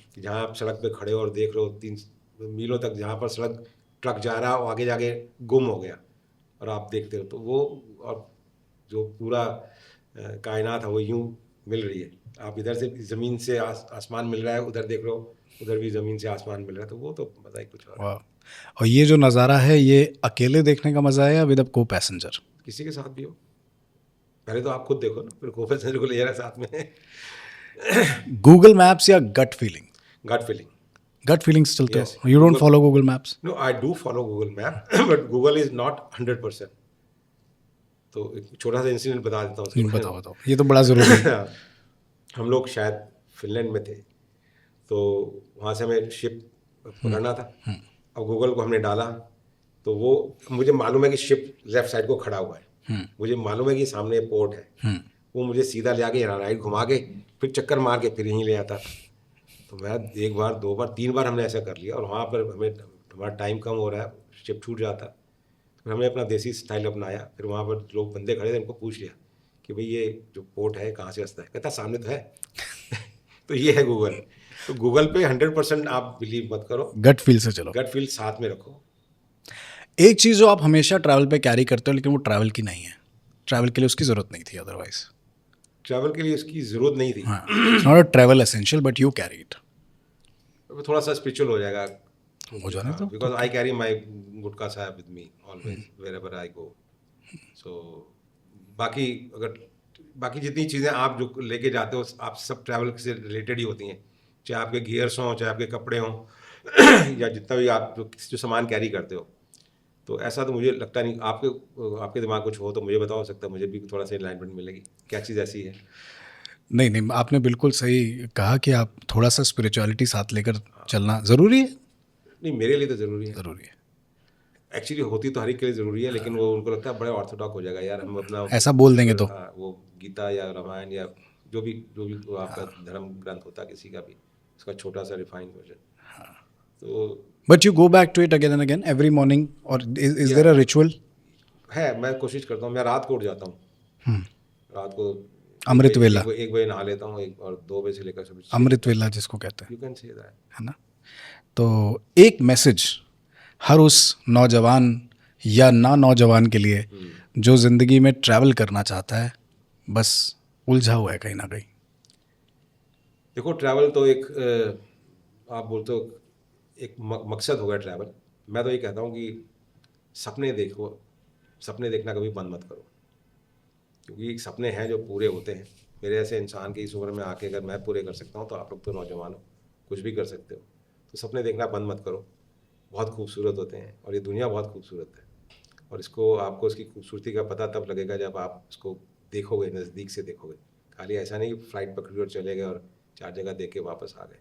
कि जहाँ आप सड़क पे खड़े हो और देख रहे हो 3 मीलों तक, जहाँ पर सड़क ट्रक जा रहा हो, आगे जाके गुम हो गया और आप देखते हो, तो वो और जो पूरा कायनात है वो यूं मिल रही है। आप इधर से ज़मीन से आसमान मिल रहा है, उधर देख लो, उधर भी ज़मीन से आसमान मिल रहा है, तो वो तो मज़ा ही कुछ और है। वाह। और ये जो नज़ारा है, ये अकेले देखने का मज़ा है या विद अ को पैसेंजर? किसी के साथ भी हो, पहले तो आप खुद देखो ना, फिर को पैसेंजर को ले जाना साथ में। गूगल मैप्स या gut feeling? Gut feeling. Gut feelings चलते Yes. हो, you don't Google- follow Google maps? No, I do follow Google map but Google is not 100%। तो एक छोटा सा इंसिडेंट बता देता हूँ उसके बारे में। बताओ बताओ, ये तो बड़ा ज़रूरी है। हम लोग शायद फिनलैंड में थे, तो वहाँ से हमें शिप पकड़ना था। अब गूगल को हमने डाला, तो वो मुझे मालूम है कि शिप लेफ्ट साइड को खड़ा हुआ है, मुझे मालूम है कि सामने पोर्ट है, वो मुझे सीधा ले आके राइट घुमा के फिर चक्कर मार के फिर यहीं ले आता था। तो मैं 1 बार 2 बार 3 बार हमने ऐसा कर लिया, और वहाँ पर हमारा टाइम कम हो रहा है, शिप छूट जाता। फिर हमने अपना देसी स्टाइल अपनाया, फिर वहाँ पर लोग बंदे खड़े थे, उनको पूछ लिया कि भाई ये जो पोर्ट है कहाँ से रास्ता है, कहता सामने तो है। तो ये है गूगल। तो गूगल पे 100% आप बिलीव मत करो, गट फील से चलो। गट फील साथ में रखो। एक चीज़ जो आप हमेशा ट्रैवल पे कैरी करते हो, लेकिन वो ट्रैवल की नहीं है, ट्रैवल के लिए उसकी ज़रूरत नहीं थी अदरवाइज। ट्रैवल के लिए उसकी ज़रूरत नहीं थी। हाँ, not a travel essential but you carry it. वो थोड़ा सा स्पिरिचुअल हो जाएगा, हो जाने दो। Because I carry my Gutka Sahib with me always wherever I go. So बाकी अगर बाकी जितनी चीज़ें आप जो लेके जाते हो, आप सब ट्रैवल से रिलेटेड ही होती हैं, चाहे आपके गियर्स हों, चाहे आपके कपड़े हों या जितना भी आप जो सामान कैरी करते हो। तो ऐसा तो मुझे लगता नहीं। आपके दिमाग कुछ हो तो मुझे बता सकता है, मुझे भी थोड़ा सा एनलाइटमेंट मिलेगी, क्या चीज़ ऐसी है। नहीं नहीं, आपने बिल्कुल सही कहा कि आप थोड़ा सा स्पिरिचुअलिटी साथ लेकर चलना ज़रूरी है। नहीं, मेरे लिए तो ज़रूरी है। ज़रूरी है। एक्चुअली होती तो हर एक के लिए ज़रूरी है, लेकिन वो उनको लगता है बड़े ऑर्थोडॉक्स हो जाएगा यार, हम अपना ऐसा बोल देंगे तो। हाँ, वो गीता या रामायण या जो भी वो आपका धर्म ग्रंथ होता है किसी का भी, उसका छोटा सा रिफाइंड वर्जन। तो but you go back to it again and again every morning, और इज देयर अ रिचुअल? है, मैं कोशिश करता हूँ, मैं रात को उठ जाता हूँ। रात को अमृत वेला। 1 बजे नहा लेता हूँ, और 2 बजे से लेकर सुबह अमृत वेला जिसको कहते हैं, यू कैन से दैट। है ना? तो एक मैसेज हर उस नौजवान या ना नौजवान के लिए जो ज़िंदगी में ट्रैवल करना चाहता है, बस उलझा हुआ है कहीं ना कहीं। देखो, ट्रैवल तो एक आप बोलते हो एक मकसद हो गया ट्रैवल। मैं तो ये कहता हूँ कि सपने देखो, सपने देखना कभी बंद मत करो, क्योंकि सपने हैं जो पूरे होते हैं। मेरे ऐसे इंसान की इस उम्र में आके अगर मैं पूरे कर सकता हूँ, तो आप लोग तो नौजवान हो, कुछ भी कर सकते हो। तो सपने देखना बंद मत करो, बहुत खूबसूरत होते हैं, और ये दुनिया बहुत खूबसूरत है, और इसको आपको इसकी खूबसूरती का पता तब लगेगा जब आप इसको देखोगे, नज़दीक से देखोगे। खाली ऐसा नहीं कि फ्लाइट पकड़ी और चले गए और 4 जगह देख के वापस आ गए।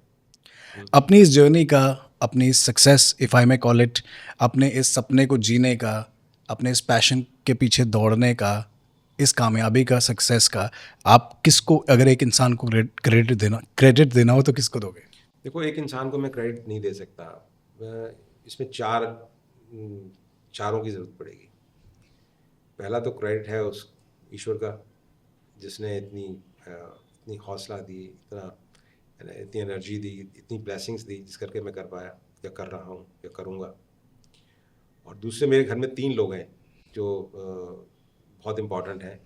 अपनी इस जर्नी का, अपनी इस success if I may call it, अपने इस सपने को जीने का, अपने इस पैशन के पीछे दौड़ने का, इस कामयाबी का, सक्सेस का, आप किसको, अगर एक इंसान को क्रेडिट देना हो तो किसको दोगे? देखो, एक इंसान को मैं क्रेडिट नहीं दे सकता, इसमें चारों की ज़रूरत पड़ेगी। पहला तो क्रेडिट है उस ईश्वर का जिसने इतनी हौसला दी, इतनी एनर्जी दी, इतनी ब्लेसिंग्स दी, जिस करके मैं कर पाया या कर रहा हूँ या करूँगा। और दूसरे, मेरे घर में 3 लोग हैं जो बहुत इम्पॉर्टेंट हैं,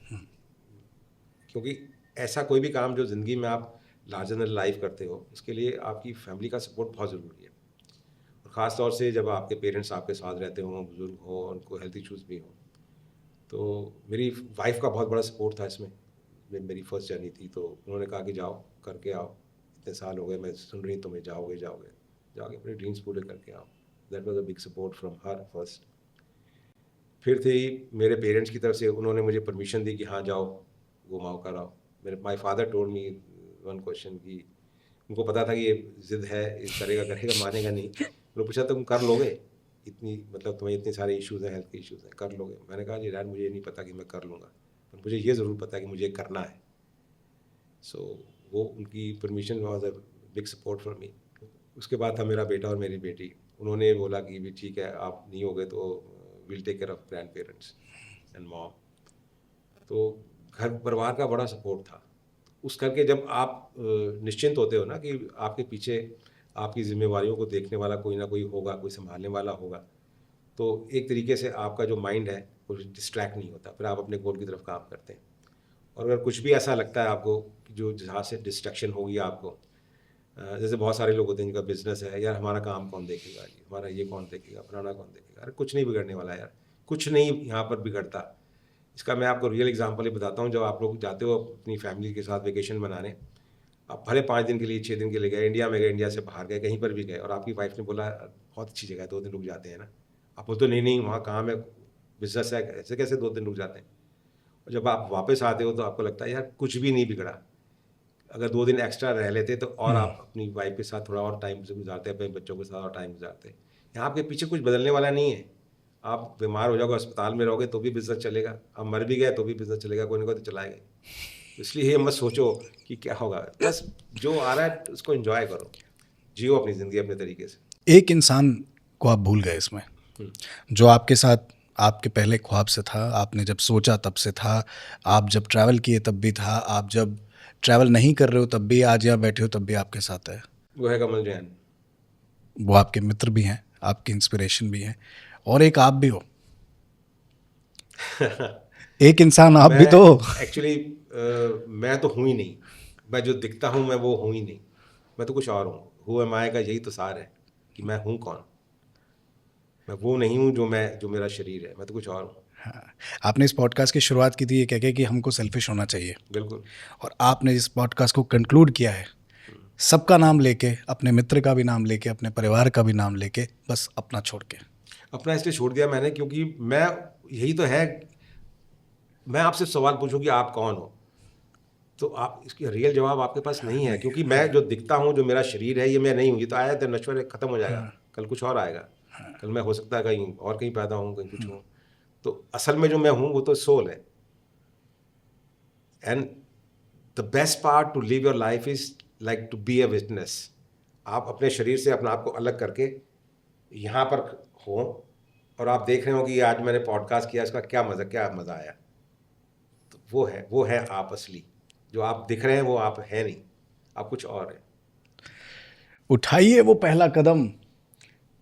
क्योंकि ऐसा कोई भी काम जो ज़िंदगी में आप लार्जर देन लाइफ करते हो, उसके लिए आपकी फैमिली का सपोर्ट बहुत ज़रूरी है। और ख़ास तौर से जब आपके पेरेंट्स आपके साथ रहते हों, बुज़ुर्ग हों, उनको हेल्थ इश्यूज़ भी हों। तो मेरी वाइफ का बहुत बड़ा सपोर्ट था इसमें, मेरी फर्स्ट जर्नी थी, तो उन्होंने कहा कि जाओ करके आओ, इतने साल हो गए मैं सुन रही तुम्हें, जाओगे जाके अपने ड्रीम्स पूरे करके आओ। That was a big support from her first. फिर थी मेरे पेरेंट्स की तरफ से, उन्होंने मुझे परमिशन दी कि हाँ जाओ, घुमाओ कराओ। मेरे my father told me one question कि उनको पता था कि ये जिद है, ये करेगा मानेगा नहीं। उन्होंने पूछा तुम कर लोगे, इतनी मतलब तुम्हें इतने सारे इश्यूज़ हैं, हेल्थ के इश्यूज़ हैं, कर लोगे? मैंने कहा जी डैड मुझे ये नहीं पता कि मैं कर लूँगा, पर मुझे ये ज़रूर पता है कि मुझे करना है। सो वो उनकी permission was a big support for me. उसके बाद था मेरा बेटा और मेरी बेटी, उन्होंने बोला कि भी ठीक है आप नहीं होगे तो will take care of grandparents and mom. तो घर परिवार का बड़ा सपोर्ट था। उस करके जब आप निश्चिंत होते हो ना कि आपके पीछे आपकी जिम्मेवारियों को देखने वाला कोई ना कोई होगा, कोई संभालने वाला होगा, तो एक तरीके से आपका जो माइंड है वो डिस्ट्रैक्ट नहीं होता, फिर आप अपने गोल की तरफ काम करते हैं। और अगर कुछ भी ऐसा लगता है आपको कि जो जहाँ से डिस्ट्रैक्शन होगी आपको, जैसे बहुत सारे लोग होते हैं जिनका बिजनेस है, यार हमारा काम कौन देखेगा जी, हमारा ये कौन देखेगा, फलाना कौन देखेगा। अरे कुछ नहीं बिगड़ने वाला यार, कुछ नहीं यहाँ पर बिगड़ता। इसका मैं आपको रियल एग्जांपल ही बताता हूँ। जब आप लोग जाते हो अपनी फैमिली के साथ वेकेशन मनाने, आप भले 5 दिन के लिए 6 दिन के लिए गए, इंडिया में गए, इंडिया से बाहर गए, कहीं पर भी गए, और आपकी वाइफ ने बोला बहुत अच्छी जगह है, 2 दिन रुक जाते हैं ना, आप बोलते हो नहीं नहीं वहाँ काम है, बिजनेस है, ऐसे कैसे 2 दिन रुक जाते हैं। और जब आप वापस आते हो तो आपको लगता है यार कुछ भी नहीं बिगड़ा, अगर 2 दिन एक्स्ट्रा रह लेते तो और आप अपनी वाइफ के साथ थोड़ा और टाइम से गुजारते, अपने बच्चों के साथ और टाइम गुजारते। यहाँ आपके पीछे कुछ बदलने वाला नहीं है। आप बीमार हो जाओगे, अस्पताल में रहोगे तो भी बिजनेस चलेगा, आप मर भी गए तो भी बिजनेस चलेगा, कोई ना कोई तो चलाएगा। इसलिए ये मत सोचो कि क्या होगा, बस जो आ रहा है उसको एंजॉय करो, जियो अपनी ज़िंदगी अपने तरीके से। एक इंसान को आप भूल गए इसमें, जो आपके साथ आपके पहले ख्वाब से था, आपने जब सोचा तब से था, आप जब ट्रैवल किए तब भी था, आप जब ट्रैवल नहीं कर रहे हो तब भी, आज यहाँ बैठे हो तब भी आपके साथ है। वो है कमल जैन। वो आपके मित्र भी हैं, आपकी इंस्पिरेशन भी हैं, और एक आप भी हो। एक इंसान आप भी तो हो। एक्चुअली मैं तो हूँ ही नहीं, मैं जो दिखता हूँ मैं वो हूँ ही नहीं, मैं तो कुछ और हूँ। हु एम आई का यही तो सार है कि मैं हूँ कौन। मैं वो नहीं हूँ जो मेरा शरीर है, मैं तो कुछ और हूँ। हाँ, आपने इस पॉडकास्ट की शुरुआत की थी ये कह के कि हमको सेल्फिश होना चाहिए, बिल्कुल। और आपने इस पॉडकास्ट को कंक्लूड किया है सबका नाम लेके, अपने मित्र का भी नाम लेके, अपने परिवार का भी नाम लेके, बस अपना छोड़ के। अपना इसलिए छोड़ दिया मैंने क्योंकि मैं, यही तो है, मैं आपसे सवाल पूछूं कि आप कौन हो, तो आप इसकी रियल जवाब आपके पास नहीं है, क्योंकि मैं जो दिखता हूँ, जो मेरा शरीर है, ये मैं नहीं हूँ। ये तो आया तो नश्वर है, खत्म हो जाएगा, कल कुछ और आएगा, कल मैं हो सकता है कहीं और कहीं पैदा हूँ, कहीं कुछ हूँ। तो असल में जो मैं हूँ वो तो सोल है। And the best part to live your life is like to be a witness. आप अपने शरीर से अपने आप को अलग करके यहाँ पर हो, और आप देख रहे हो कि आज मैंने पॉडकास्ट किया, इसका क्या मज़ा आया। तो वो है आप असली। जो आप दिख रहे हैं वो आप है नहीं, आप कुछ और हैं। उठाइए वो पहला कदम,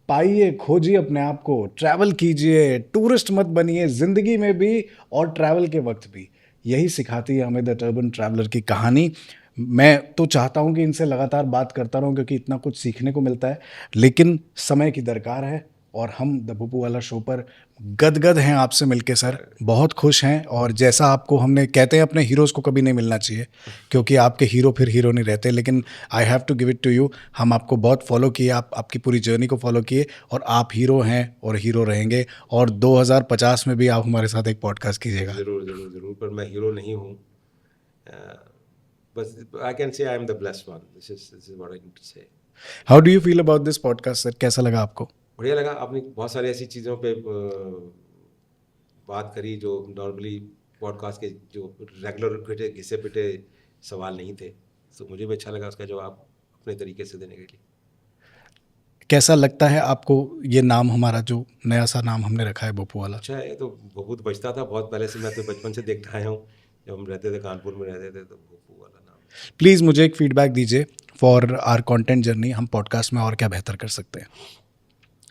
पाइए खोजिए अपने आप को, ट्रैवल कीजिए, टूरिस्ट मत बनिए ज़िंदगी में भी और ट्रैवल के वक्त भी। यही सिखाती है हमें द टर्बन ट्रैवलर की कहानी। मैं तो चाहता हूँ कि इनसे लगातार बात करता रहूँ क्योंकि इतना कुछ सीखने को मिलता है, लेकिन समय की दरकार है, और हम द बुब्बू वाला शो पर गदगद हैं आपसे मिलके सर, बहुत खुश हैं। और जैसा आपको हमने, कहते हैं अपने हीरोज़ को कभी नहीं मिलना चाहिए क्योंकि आपके हीरो फिर हीरो नहीं रहते, लेकिन I have to give it to you. हम आपको बहुत फॉलो किए, आपकी पूरी जर्नी को फॉलो किए, और आप हीरो हैं और हीरो रहेंगे, और 2050 में भी आप हमारे साथ एक पॉडकास्ट कीजिएगा। ज़रूर ज़रूर ज़रूर, पर मैं हीरो नहीं हूँ। बस I can say I am the blessed one, this is what I need to say. How do you feel about this podcast sir, कैसा लगा आपको? बढ़िया लगा। आपने बहुत सारी ऐसी चीज़ों पे बात करी जो नॉर्मली पॉडकास्ट के जो रेगुलर घिसे पिटे सवाल नहीं थे, तो मुझे भी अच्छा लगा उसका जवाब अपने तरीके से देने के लिए। कैसा लगता है आपको ये नाम, हमारा जो नया सा नाम हमने रखा है बुब्बू वाला? अच्छा है, तो बहुत बचता था बहुत पहले से, मैं तो बचपन से देखता आया हूँ, जब हम रहते थे कानपुर में रहते थे तो भोपू वाला नाम। प्लीज़ मुझे एक फीडबैक दीजिए फॉर आर कंटेंट जर्नी, हम पॉडकास्ट में और क्या बेहतर कर सकते हैं?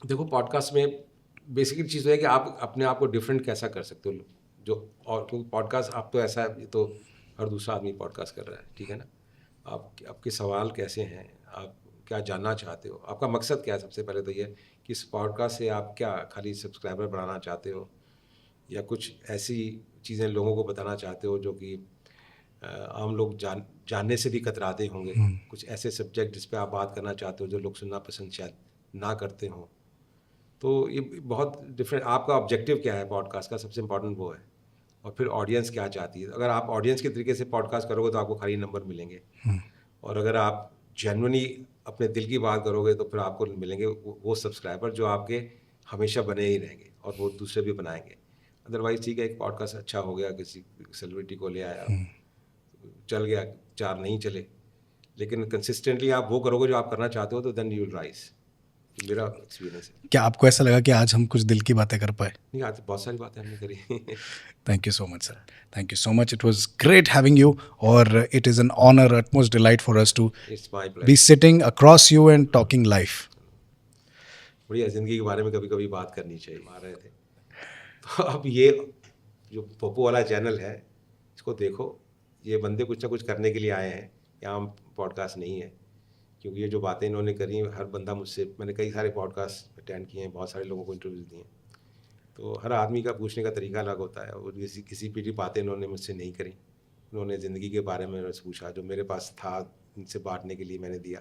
देखो पॉडकास्ट में बेसिकली चीज़ है कि आप अपने आप को डिफरेंट कैसा कर सकते हो, जो और क्योंकि पॉडकास्ट आप तो ऐसा है, ये तो हर दूसरा आदमी पॉडकास्ट कर रहा है, ठीक है ना। आपके सवाल कैसे हैं, आप क्या जानना चाहते हो, आपका मकसद क्या है। सबसे पहले तो ये कि इस पॉडकास्ट से आप क्या खाली सब्सक्राइबर बढ़ाना चाहते हो, या कुछ ऐसी चीज़ें लोगों को बताना चाहते हो जो कि आम लोग जानने से भी कतराते होंगे, कुछ ऐसे सब्जेक्ट जिस पे आप बात करना चाहते हो जो लोग सुनना पसंद शायद ना करते हों। तो ये बहुत डिफरेंट, आपका ऑब्जेक्टिव क्या है पॉडकास्ट का, सबसे इम्पोर्टेंट वो है। और फिर ऑडियंस क्या चाहती है। अगर आप ऑडियंस के तरीके से पॉडकास्ट करोगे तो आपको खाली नंबर मिलेंगे, और अगर आप जेन्युइनली अपने दिल की बात करोगे तो फिर आपको मिलेंगे वो सब्सक्राइबर जो आपके हमेशा बने ही रहेंगे, और वो दूसरे भी बनाएंगे। अदरवाइज ठीक है, एक पॉडकास्ट अच्छा हो गया, किसी सेलिब्रिटी को ले आया, चल गया, 4 नहीं चले, लेकिन कंसिस्टेंटली आप वो करोगे जो आप करना चाहते हो तो देन यू विल राइज। मेरा एक्सपीरियंस है। क्या आपको ऐसा लगा कि आज हम कुछ दिल की बातें कर पाए? नहीं, आज बहुत सारी बातें हमने करी। Thank you so much sir, thank you so much, it was great having you, और it is an honour, utmost delight for us to it's my be pleasure. Sitting across you and talking life. बढ़िया, ज़िंदगी के बारे में कभी कभी बात करनी चाहिए, मार रहे थे। तो अब ये जो पप्पू वाला चैनल है, इसको देखो, ये बंदे कुछ ना कुछ करने के लिए आए हैं, यहाँ पॉडकास्ट नहीं है। क्योंकि ये जो बातें इन्होंने करी, हर बंदा मुझसे, मैंने कई सारे पॉडकास्ट अटेंड किए हैं, बहुत सारे लोगों को इंटरव्यूज़ दिए हैं, तो हर आदमी का पूछने का तरीका अलग होता है, और किसी पीढ़ी बातें इन्होंने मुझसे नहीं करी। उन्होंने ज़िंदगी के बारे में मुझसे पूछा, जो मेरे पास था इनसे बांटने के लिए मैंने दिया।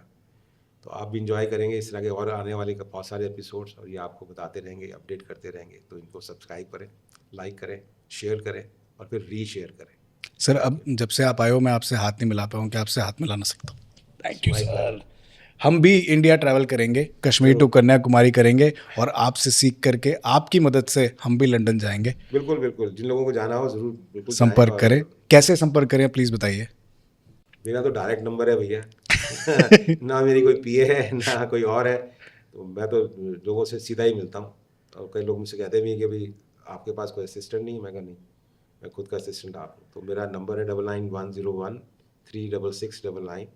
तो आप भी इंजॉय करेंगे इस तरह के और आने वाले का बहुत सारे एपिसोड्स, और ये आपको बताते रहेंगे, अपडेट करते रहेंगे। तो इनको सब्सक्राइब करें, लाइक करें, शेयर करें, और फिर रीशेयर करें। सर, अब जब से आप आए हो मैं आपसे हाथ नहीं मिला पाया हूँ, क्या आपसे हाथ मिलाना सकता हूँ? Thank you sir. हम भी इंडिया ट्रैवल करेंगे, कश्मीर टू कन्याकुमारी करेंगे, और आपसे सीख करके आपकी मदद से हम भी लंदन जाएंगे। बिल्कुल बिल्कुल, जिन लोगों को जाना हो ज़रूर बिल्कुल जाएं। संपर्क और करें, कैसे संपर्क करें प्लीज़ बताइए। मेरा तो डायरेक्ट नंबर है भैया। ना मेरी कोई पीए है, ना कोई और है, तो मैं तो लोगों से सीधा ही मिलता हूँ। और कई लोग मुझसे कहते भी हैं कि भाई आपके पास कोई असिस्टेंट नहीं है। मैं कहा नहीं, मैं खुद का असिस्टेंट आप हूँ। तो मेरा नंबर है 9910136699।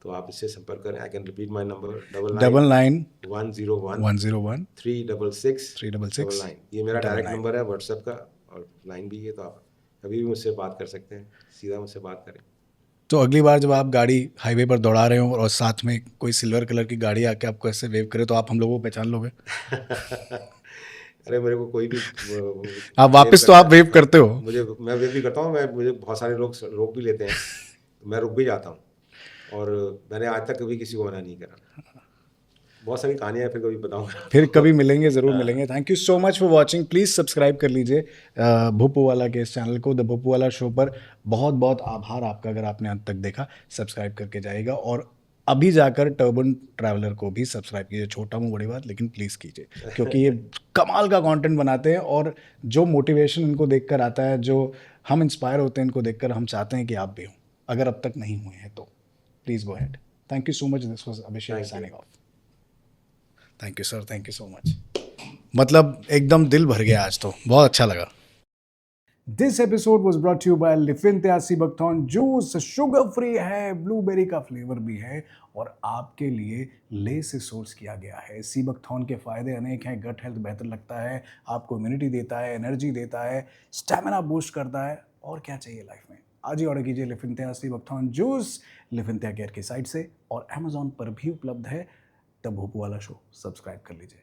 तो आप इससे संपर्क करें। I can repeat my number 9910136699। 9910136699। ये मेरा डायरेक्ट नंबर है व्हाट्सएप का, और लाइन भी है, तो आप कभी भी मुझसे बात कर सकते हैं, सीधा मुझसे बात करें। तो अगली बार जब आप गाड़ी हाईवे पर दौड़ा रहे हो और साथ में कोई सिल्वर कलर की गाड़ी आके आपको ऐसे वेव करे, तो आप हम लोगों को पहचान लोगे? अरे मेरे को कोई भी आप वापस तो आप वेव करते हो। मैं वेव भी करता हूँ। मुझे बहुत सारे लोग रोक भी लेते हैं, तो मैं रुक भी जाता हूँ, और मैंने आज तक कभी किसी को मना नहीं करा। बहुत सारी कहानियाँ फिर कभी बताऊँगा। फिर कभी मिलेंगे, ज़रूर मिलेंगे। Thank you so much for watching. Please subscribe कर लीजिए भूपू वाला के इस चैनल को, द भूपू वाला शो पर। बहुत बहुत आभार आपका अगर आपने अंत तक देखा, सब्सक्राइब करके जाइएगा, और अभी जाकर टर्बन ट्रैवलर को भी सब्सक्राइब कीजिए। छोटा मुँह बड़ी बात, लेकिन प्लीज़ कीजिए, क्योंकि ये कमाल का कंटेंट बनाते हैं, और जो मोटिवेशन इनको देखकर आता है, जो हम इंस्पायर होते हैं इनको देखकर, हम चाहते हैं कि आप भी हों, अगर अब तक नहीं हुए हैं तो। Please go ahead. Thank you so much. This was Abhishek signing off. Thank you sir, thank you so much. मतलब एकदम दिल भर गया आज, तो बहुत अच्छा लगा। This episode was brought you by लिफिंथिया sea buckthorn juice. Sugar free है, ब्लूबेरी का फ्लेवर भी है, और आपके लिए ले से सोर्स किया गया है। सी बकथॉर्न के फायदे अनेक हैं। गट हेल्थ बेहतर लगता है, आपको इम्यूनिटी देता है, एनर्जी देता है, स्टेमिना बूस्ट करता है, और क्या चाहिए लाइफ में। आज ही ऑर्डर कीजिए लिफिंथिया सी बकथॉर्न जूस लिफिंथिया केयर की साइट से, और अमेजॉन पर भी उपलब्ध है। द भूपू वाला शो सब्सक्राइब कर लीजिए।